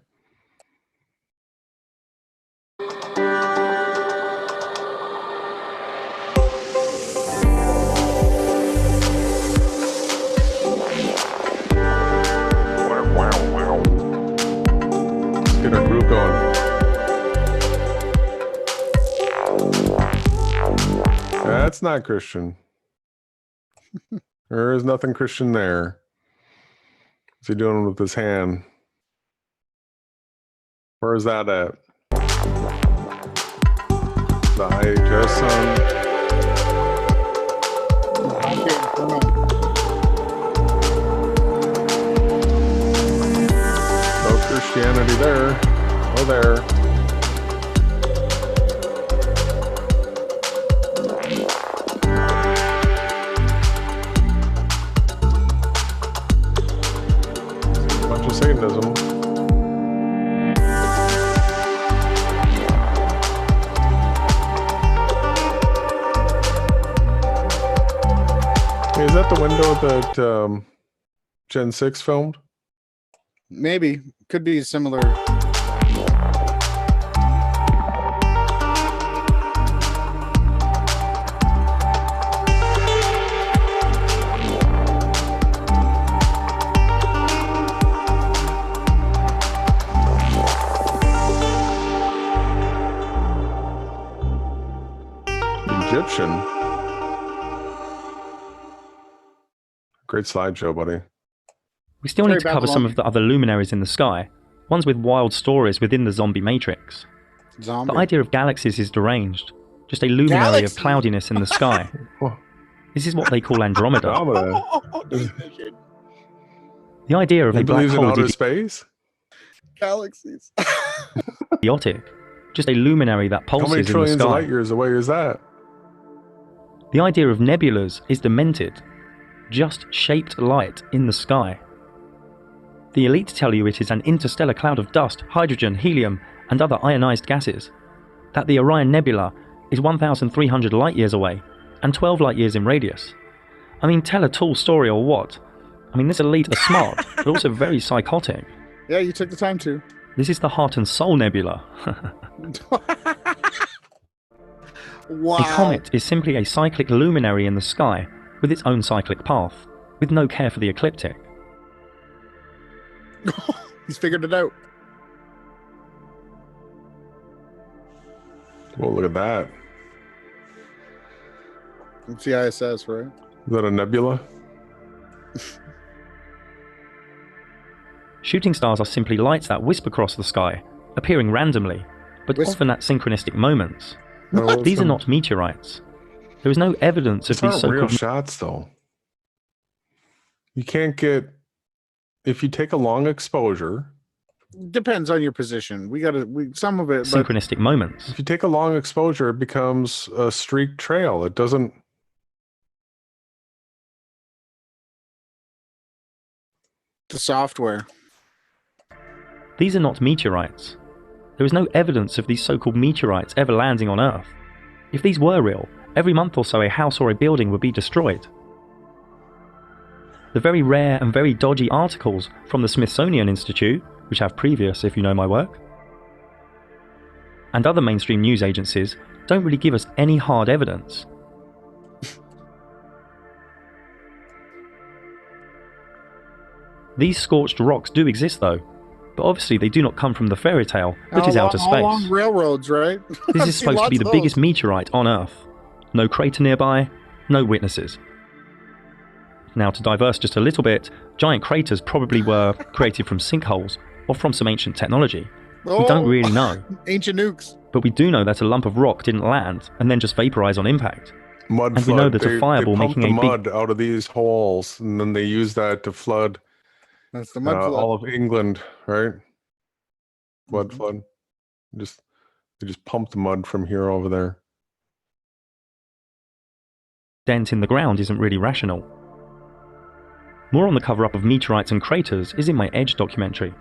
Get our groove going. That's not Christian. There is nothing Christian there. What's he doing with his hand? Where is that at? The IHS sun. No Christianity there. Oh, there. Bunch of Satanism. Hey, is that the window that Gen 6 filmed? Maybe. Could be similar. Egyptian. Great slideshow, buddy. We still need to cover some of the other luminaries in the sky, ones with wild stories within the zombie matrix. Zombie. The idea of galaxies is deranged, just a luminary of cloudiness in the sky. This is what they call Andromeda. The idea of a black believes in hole outer is space? Galaxies. idiotic, just a luminary that How many pulses in the trillions of sky. light years away is that? The idea of nebulas is demented, just shaped light in the sky. The elite tell you it is an interstellar cloud of dust, hydrogen, helium, and other ionized gases. That the Orion Nebula is 1,300 light years away, and 12 light years in radius. I mean, tell a tall story or what? I mean, this elite are smart, but also very psychotic. Yeah, you took the time to. This is the Heart and Soul Nebula. Wow. A comet is simply a cyclic luminary in the sky with its own cyclic path, with no care for the ecliptic. He's figured it out. Well, look at that. It's the ISS, right? Is that a nebula? Shooting stars are simply lights that wisp across the sky, appearing randomly, but often at synchronistic moments. No, These are not meteorites. There is no evidence of these These aren't real so-called shots, though. You can't get... If you take a long exposure... Depends on your position. Some of it. synchronistic moments. If you take a long exposure, it becomes a streaked trail. It doesn't... The software. These are not meteorites. There is no evidence of these so-called meteorites ever landing on Earth. If these were real, every month or so a house or a building would be destroyed. The very rare and very dodgy articles from the Smithsonian Institute, which have previous if you know my work, and other mainstream news agencies don't really give us any hard evidence. These scorched rocks do exist though, but obviously they do not come from the fairy tale, which is outer space. Along railroads, right? This is supposed to be the biggest meteorite on Earth. No crater nearby, no witnesses. Now, to diverse just a little bit, giant craters probably were created from sinkholes or from some ancient technology. We don't really know. Ancient nukes. But we do know that a lump of rock didn't land and then just vaporize on impact. Mud and flood. We know that a fireball they making the a mud big... out of these holes, and then they use that to flood, That's the mud flood. all of England, right? Mud flood. They just pump the mud from here over there. Dent in the ground isn't really rational. More on the cover-up of meteorites and craters is in my Edge documentary.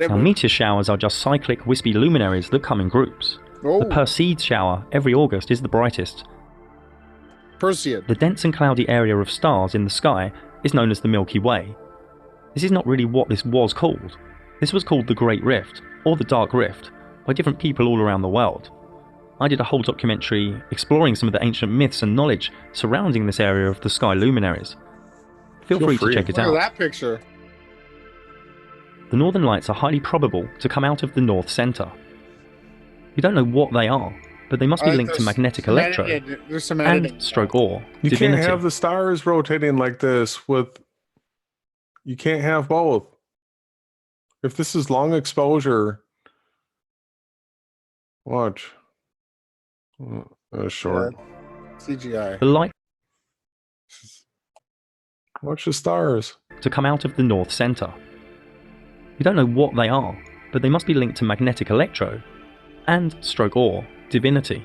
Now, meteor showers are just cyclic, wispy luminaries that come in groups. The Perseid shower every August is the brightest. Perseid. The dense and cloudy area of stars in the sky is known as the Milky Way. This is not really what this was called. This was called the Great Rift, or the Dark Rift, by different people all around the world. I did a whole documentary exploring some of the ancient myths and knowledge surrounding this area of the sky luminaries. Feel free to check it out. Look at that picture. The northern lights are highly probable to come out of the north center. We don't know what they are, but they must be linked to magnetic electro and stroke or You divinity. can't have the stars rotating like this with... You can't have both. If this is long exposure... Watch. Short. CGI. The light Watch the stars. to come out of the north center. We don't know what they are, but they must be linked to magnetic electro and stroke or divinity.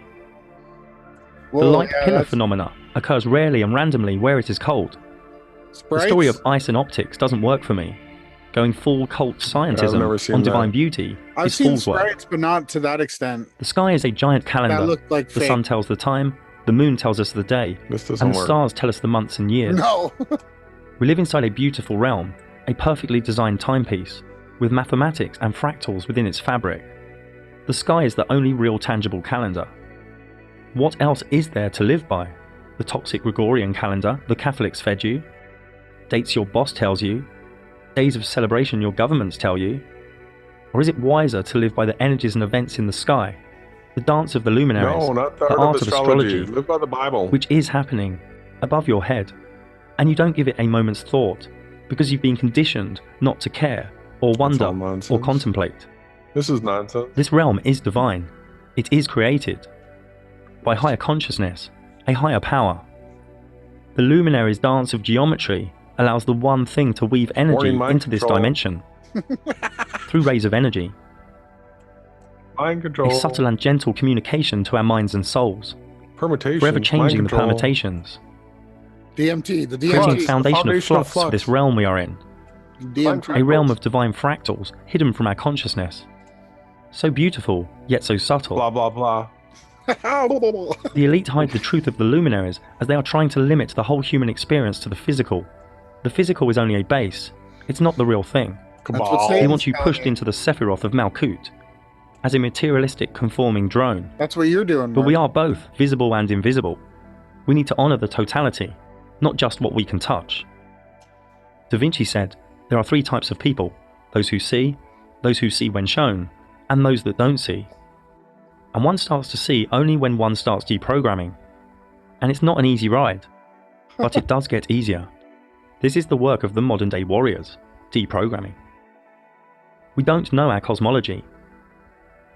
Whoa, The light pillar phenomena occurs rarely and randomly where it is cold. Sprites? The story of ice and optics doesn't work for me. Going full cult scientism on divine beauty I've is seen fool's work. sprites, but not to that extent. The sky is a giant calendar. That looked like The fake. sun tells the time, the moon tells us the day, This doesn't and the work. stars tell us the months and years. No. We live inside a beautiful realm, a perfectly designed timepiece, with mathematics and fractals within its fabric. The sky is the only real tangible calendar. What else is there to live by? The toxic Gregorian calendar the Catholics fed you? Dates your boss tells you? Days of celebration your governments tell you? Or is it wiser to live by the energies and events in the sky? The dance of the luminaries, No, not the the art of astrology. Live by the Bible. which is happening above your head, and you don't give it a moment's thought because you've been conditioned not to care or wonder all or nonsense. contemplate. This is nonsense. This realm is divine. It is created by higher consciousness, a higher power. The luminaries' dance of geometry allows the one thing to weave energy Morning mind into this control. dimension through rays of energy, Mind control. a subtle and gentle communication to our minds and souls, Permutations. forever changing mind the control. permutations, DMT. The creating a DMT. foundation of flux for this realm we are in, DMT. a realm of divine fractals hidden from our consciousness. So beautiful, yet so subtle. Blah, blah, blah. The elite hide the truth of the luminaries as they are trying to limit the whole human experience to the physical. The physical is only a base, it's not the real thing. Cabal. They want you pushed into the Sephiroth of Malkut, as a materialistic conforming drone. That's what you're doing. But Mark. we are both visible and invisible. We need to honor the totality, not just what we can touch. Da Vinci said, there are three types of people: those who see when shown, and those that don't see. And one starts to see only when one starts deprogramming. And it's not an easy ride, but it does get easier. This is the work of the modern day warriors, deprogramming. We don't know our cosmology,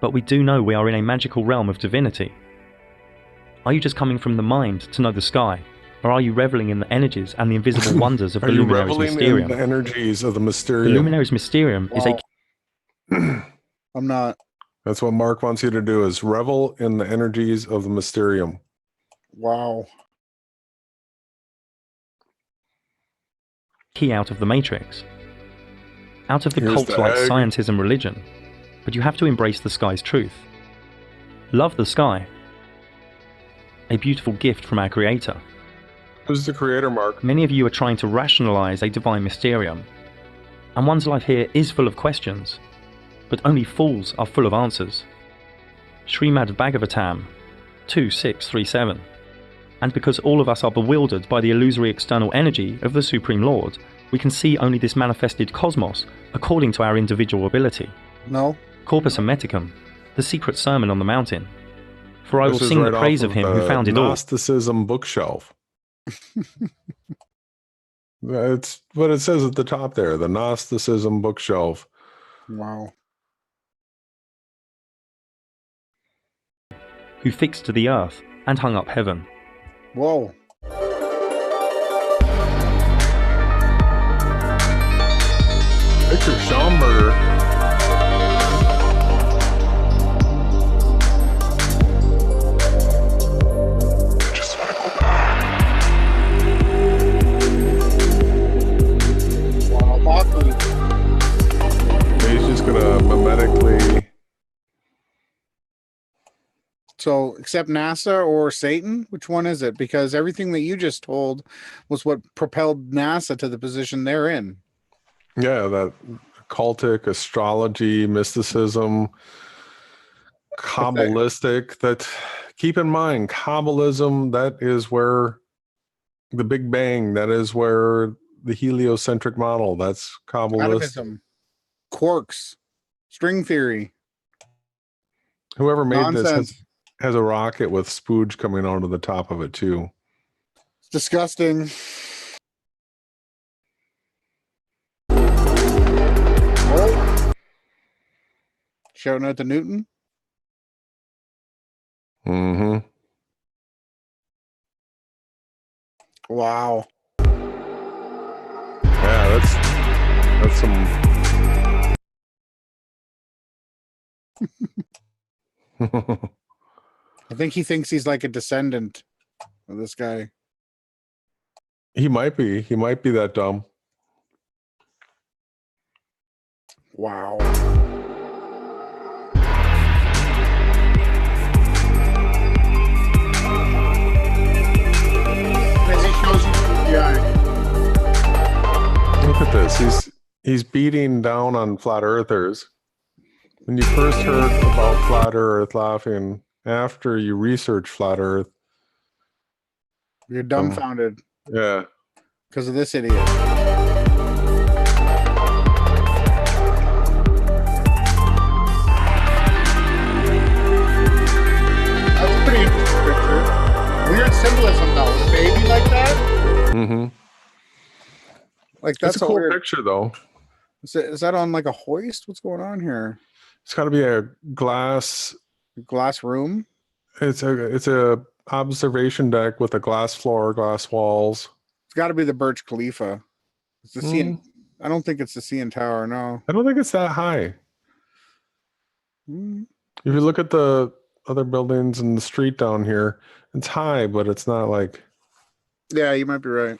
but we do know we are in a magical realm of divinity. Are you just coming from the mind to know the sky, or are you reveling in the energies and the invisible wonders of the Are you Luminaries reveling Mysterium? in the energies of the The Mysterium? Luminaries Mysterium is a Wow. I'm not. That's what Mark wants you to do, is revel in the energies of the Mysterium. Wow. key out of the Matrix, out of the Here's cult the like egg. scientism religion, but you have to embrace the sky's truth. love the sky. A beautiful gift from our Creator. Who's the creator, Mark? Many of you are trying to rationalize a divine mysterium, and one's life here is full of questions, but only fools are full of answers. Srimad Bhagavatam 2.6.37. And because all of us are bewildered by the illusory external energy of the Supreme Lord, we can see only this manifested cosmos according to our individual ability. No. Corpus Hermeticum, the secret sermon on the mountain. For I will This is sing right the praise off of him who the founded all. Gnosticism bookshelf. That's what it says at the top there, the Gnosticism bookshelf. Wow. Who fixed the earth and hung up heaven. Whoa. Victor Schomburger. Just want to go back. Wow, Waki. He's just gonna mimetically. So, except NASA or Satan, which one is it? Because everything that you just told was what propelled NASA to the position they're in. Yeah, that cultic astrology, mysticism, Kabbalistic. That, keep in mind, Kabbalism, that is where the Big Bang, that is where the heliocentric model, that's Kabbalistic. Atomism, quarks, string theory. Whoever made Nonsense. this has a rocket with spooge coming out of the top of it too. It's disgusting. Oh. Shouting out to Newton. Mm-hmm. Wow. Yeah, that's some. I think he thinks he's like a descendant of this guy. He might be. He might be that dumb. Wow. As he shows you the eye. Look at this. He's beating down on flat earthers. When you first heard about flat earth laughing, after you research flat earth. You're dumbfounded Yeah. because of this idiot. That's a pretty interesting picture. Weird symbolism though. A baby like that? Mm-hmm. Like That's that's a cool weird picture though. Is that on like a hoist? What's going on here? It's got to be a glass. Glass room? It's a observation deck with a glass floor, glass walls. It's got to be the Burj Khalifa. It's the CN. I don't think it's the CN Tower. No. I don't think it's that high. Mm. If you look at the other buildings in the street down here, it's high, but it's not like. Yeah, you might be right.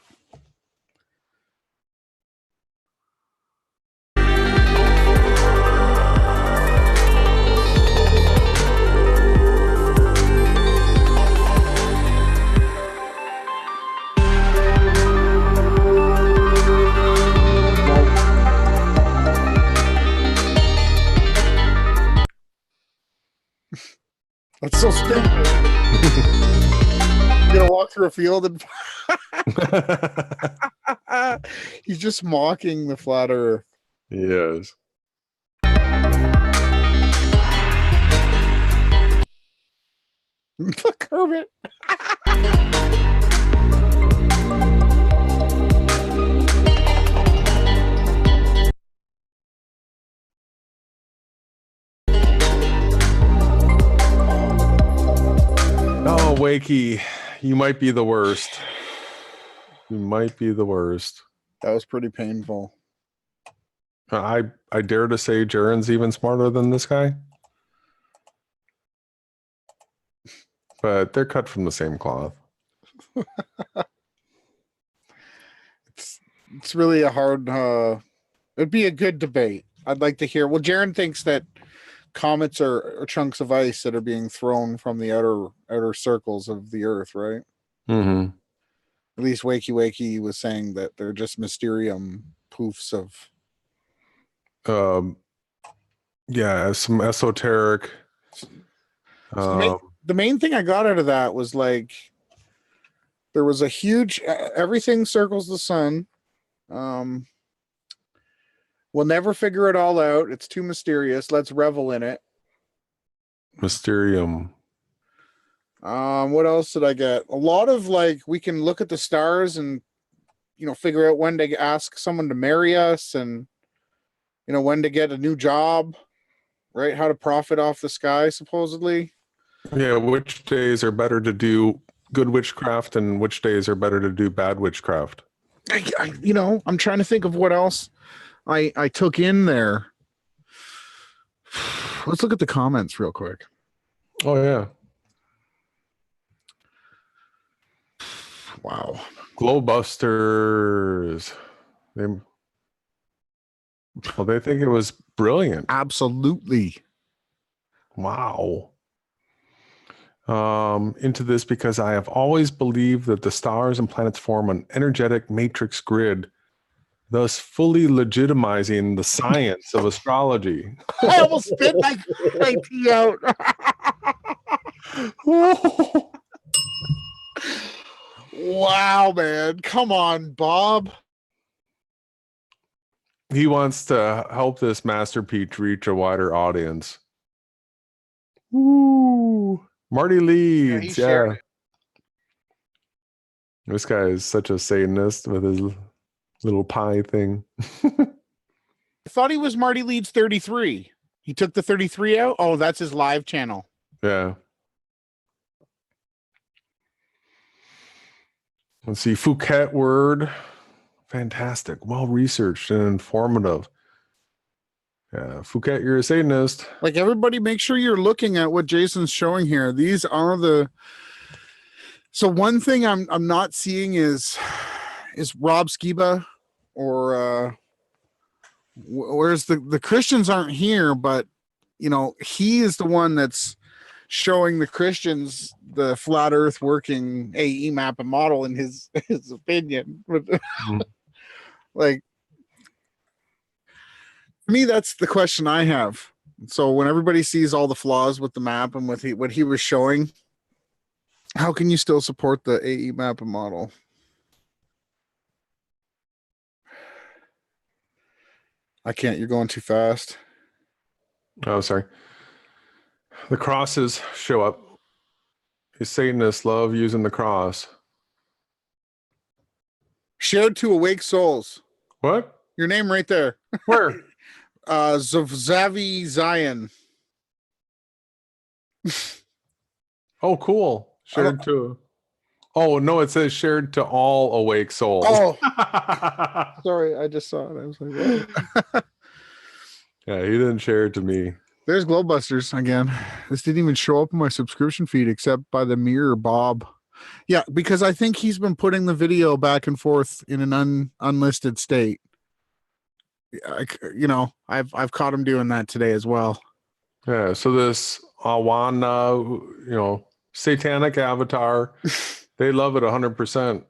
That's so stupid. You're gonna walk through a field and he's just mocking the flat earth. Yes. Look, Kermit. Oh, Wakey, you might be the worst. You might be the worst. That was pretty painful. I dare to say Jaren's even smarter than this guy. But they're cut from the same cloth. It's really a hard it'd be a good debate. I'd like to hear. Well, Jaren thinks that comets are chunks of ice that are being thrown from the outer circles of the Earth, right? Mm-hmm. At least waykiwayki was saying that they're just Mysterium poofs of. Yeah, some esoteric. The main thing I got out of that was like there was a huge everything circles the sun. We'll never figure it all out. It's too mysterious. Let's revel in it. Mysterium. What else did I get? A lot of like we can look at the stars and figure out when to ask someone to marry us and when to get a new job, right? How to profit off the sky, supposedly. Yeah, which days are better to do good witchcraft and which days are better to do bad witchcraft? I'm trying to think of what else I took in there. Let's look at the comments real quick. Oh, yeah. Wow. Globebusters. They think it was brilliant. Absolutely. Wow. Into this because I have always believed that the stars and planets form an energetic matrix grid, thus fully legitimizing the science of astrology. I almost spit my tea out. Wow, man. Come on, Bob. He wants to help this masterpiece reach a wider audience. Woo! Marty Leeds, yeah. This guy is such a Satanist with his little pie thing. I thought he was Marty Leeds 33. He took the 33 out? Oh, that's his live channel. Yeah. Let's see, Phuket word. Fantastic. Well-researched and informative. Yeah, Phuket, you're a Satanist. Like, everybody make sure you're looking at what Jason's showing here. These are the... So one thing I'm not seeing is Rob Skiba or whereas the Christians aren't here, but he is the one that's showing the Christians the flat earth working AE map and model in his opinion. Like, to me, that's the question I have. So when everybody sees all the flaws with the map and with what he was showing, how can you still support the AE map and model? I can't. You're going too fast. Oh, sorry. The crosses show up. His Satanists love using the cross. Shared to awake souls. What? Your name right there. Where? Zavi Zion. Oh, cool. Shared to... Oh, no, it says shared to all awake souls. Oh, sorry. I just saw it. I was like, what? Yeah, he didn't share it to me. There's Globebusters again. This didn't even show up in my subscription feed except by the mirror Bob. Yeah, because I think he's been putting the video back and forth in an unlisted state. I've caught him doing that today as well. Yeah, so this Awana, satanic avatar, they love it 100%.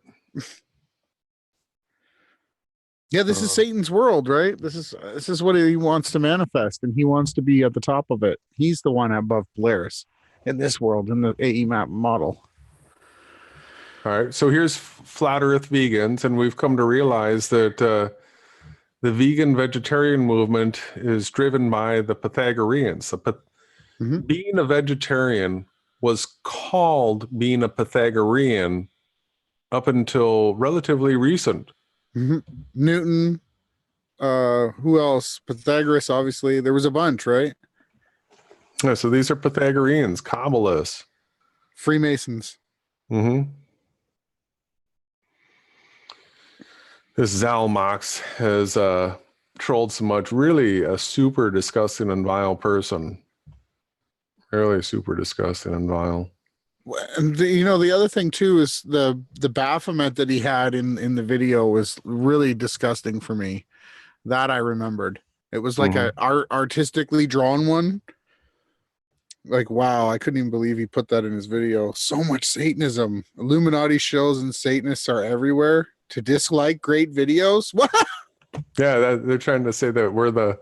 Yeah, this is Satan's world, right? This is what he wants to manifest, and he wants to be at the top of it. He's the one above Polaris in this world, in the AE map model. All right, so here's flat Earth vegans, and we've come to realize that the vegan vegetarian movement is driven by the Pythagoreans. Being a vegetarian was called being a Pythagorean up until relatively recent. Newton, who else? Pythagoras, obviously. There was a bunch, right? Yeah, so these are Pythagoreans, Kabbalists. Freemasons. This Zalmox has trolled so much. Really a super disgusting and vile person. Really super disgusting and vile. And the other thing too is the Baphomet that he had in the video was really disgusting for me. That I remembered. It was like a artistically drawn one, Like, wow, I couldn't even believe he put that in his video. So much Satanism. Illuminati shows and Satanists are everywhere. To dislike great videos? What? Yeah, they're trying to say that we're the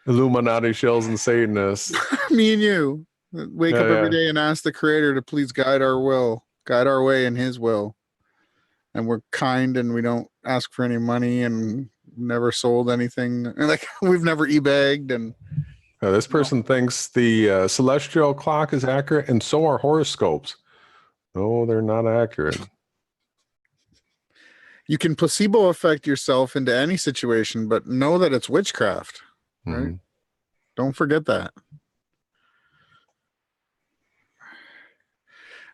Illuminati shells and Satanists. Me and you wake up every day and ask the creator to please guide our will, guide our way in his will. And we're kind and we don't ask for any money and never sold anything. And like we've never e-bagged. And This person thinks the celestial clock is accurate, and so are horoscopes. No, they're not accurate. You can placebo affect yourself into any situation, but know that it's witchcraft, right? Mm-hmm. Don't forget that.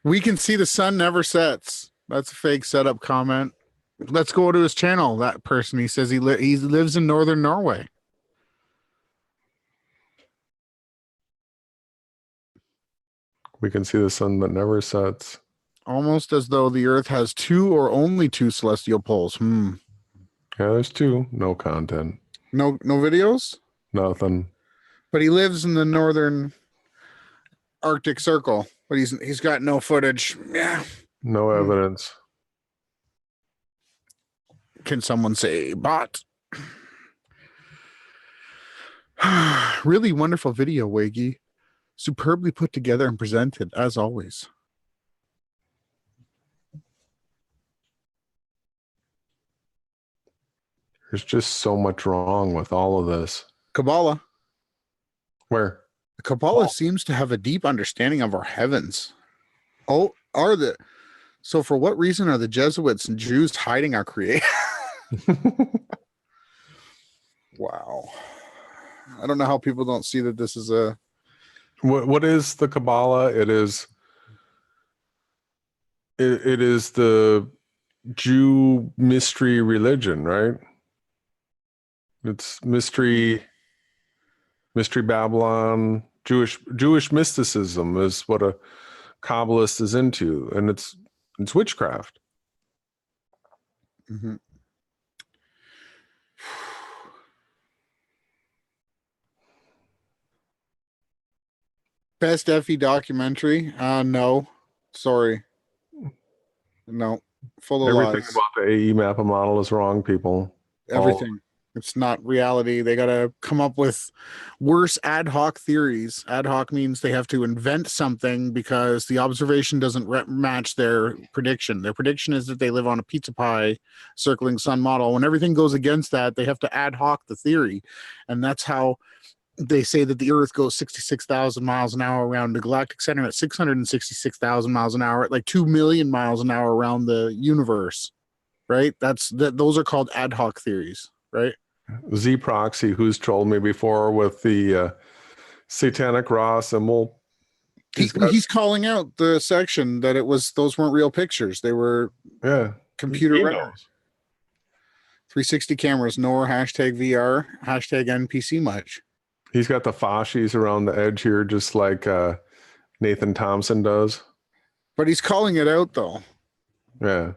We can see the sun never sets. That's a fake setup comment. Let's go to his channel. That person, he says he lives in northern Norway. We can see the sun that never sets. Almost as though the earth has two or only two celestial poles. Yeah, there's two. No content. No videos? Nothing. But he lives in the northern Arctic Circle, but he's got no footage. Yeah. No evidence. Can someone say bot? Really wonderful video, Waki. Superbly put together and presented, as always. There's just so much wrong with all of this. Kabbalah. Where? The Kabbalah seems to have a deep understanding of our heavens. Oh, so for what reason are the Jesuits and Jews hiding our creator? Wow. I don't know how people don't see that this is a... What is the Kabbalah? It is the Jew mystery religion, right? It's mystery Babylon. Jewish mysticism is what a Kabbalist is into, and it's witchcraft. Mm-hmm. Best Effie documentary? No, sorry, no, full of Everything lies. about the AE Mappa model is wrong, people. Everything. It's not reality. They got to come up with worse ad hoc theories. Ad hoc means they have to invent something because the observation doesn't match their prediction. Their prediction is that they live on a pizza pie circling sun model. When everything goes against that, they have to ad hoc the theory. And that's how they say that the Earth goes 66,000 miles an hour around the galactic center at 666,000 miles an hour, at like 2 million miles an hour around the universe, right? Those are called ad hoc theories, right? Z Proxy, who's trolled me before with the satanic raw symbol. He's calling out the section that those weren't real pictures. They were computer renders. 360 cameras, nor hashtag VR, hashtag NPC much. He's got the fascies around the edge here, just like Nathan Thompson does. But he's calling it out, though. Yeah.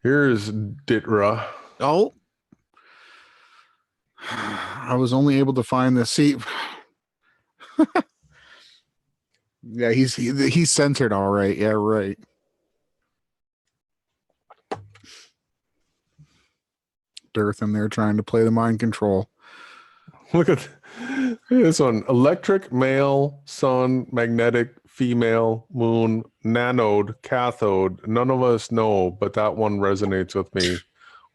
Here's Ditra. Oh. I was only able to find the seat. Yeah, he's censored all right. Yeah, right. Dearth in there trying to play the mind control. Look at this one. Electric, male, sun, magnetic, female, moon, nanode, cathode. None of us know, but that one resonates with me.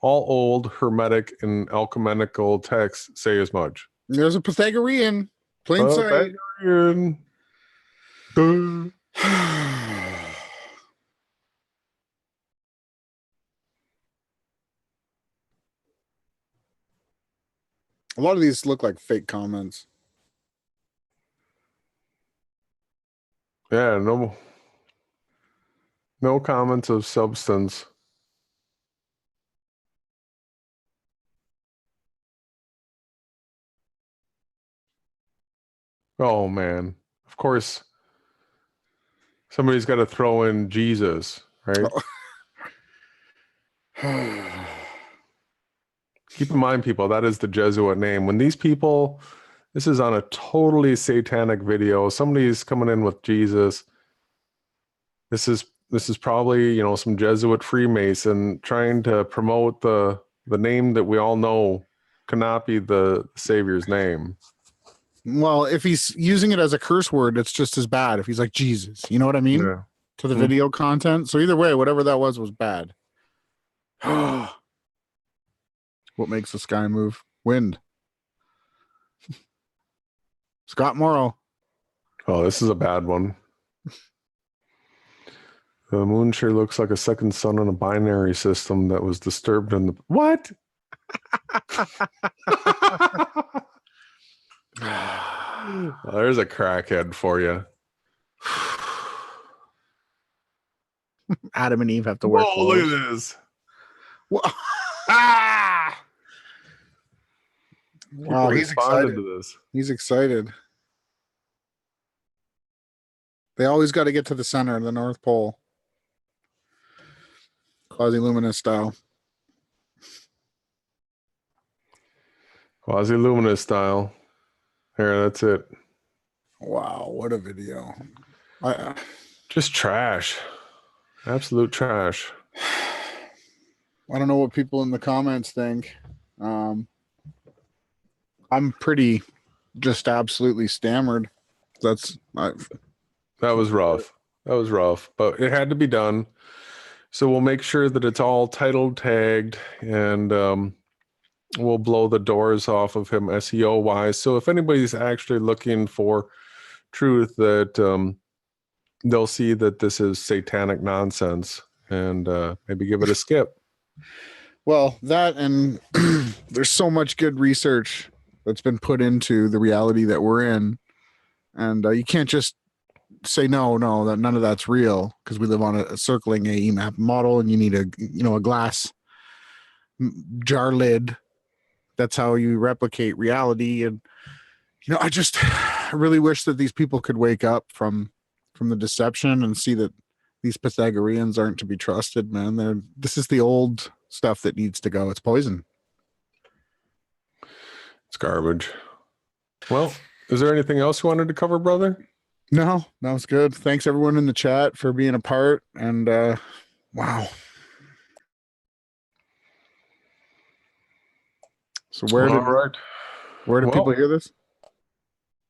All old, hermetic, and alchemical texts say as much. There's a Pythagorean. Plain sight. Pythagorean. A lot of these look like fake comments. Yeah, no comments of substance. Oh man, of course somebody's got to throw in Jesus, right? Oh. Keep in mind, people, that is the Jesuit name. When these people This is on a totally satanic video. Somebody's coming in with Jesus. This is probably, you know, some Jesuit Freemason trying to promote the name that we all know cannot be the Savior's name. Well, if he's using it as a curse word, it's just as bad. If he's like Jesus, you know what I mean? Yeah. To the video content. So either way, whatever that was bad. What makes the sky move? Wind. Scott Morrow. Oh, this is a bad one. The moon sure looks like a second sun in a binary system that was disturbed in the... What? Well, there's a crackhead for you. Adam and Eve have to wear Whoa, clothes. look at this. Ah! People Wow, he's responded excited. to this. He's excited. They always got to get to the center of the North Pole. Quasi-luminous style. Quasi-luminous style. Here, that's it. Wow, what a video. Just trash. Absolute trash. I don't know what people in the comments think. I'm pretty just absolutely stammered. That was rough. That was rough, but it had to be done. So we'll make sure that it's all titled, tagged, and we'll blow the doors off of him SEO wise. So if anybody's actually looking for truth, that they'll see that this is satanic nonsense, and maybe give it a skip. Well, that, and there's so much good research that's been put into the reality that we're in, and you can't just say no, that none of that's real, because we live on a circling AEMAP model, and you need a glass jar lid. That's how you replicate reality. And I really wish that these people could wake up from the deception and see that these Pythagoreans aren't to be trusted, man. This is the old stuff that needs to go. It's poison. It's garbage. Well, is there anything else you wanted to cover, brother? No, that was good. Thanks everyone in the chat for being a part. And wow. So where did people hear this?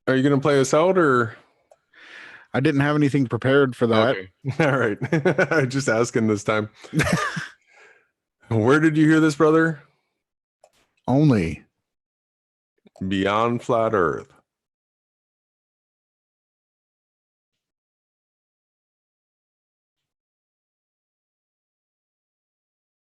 Are you going to play us out, or? I didn't have anything prepared for that. Okay. All right. I'm just asking this time. Where did you hear this, brother? Only Beyond Flat Earth.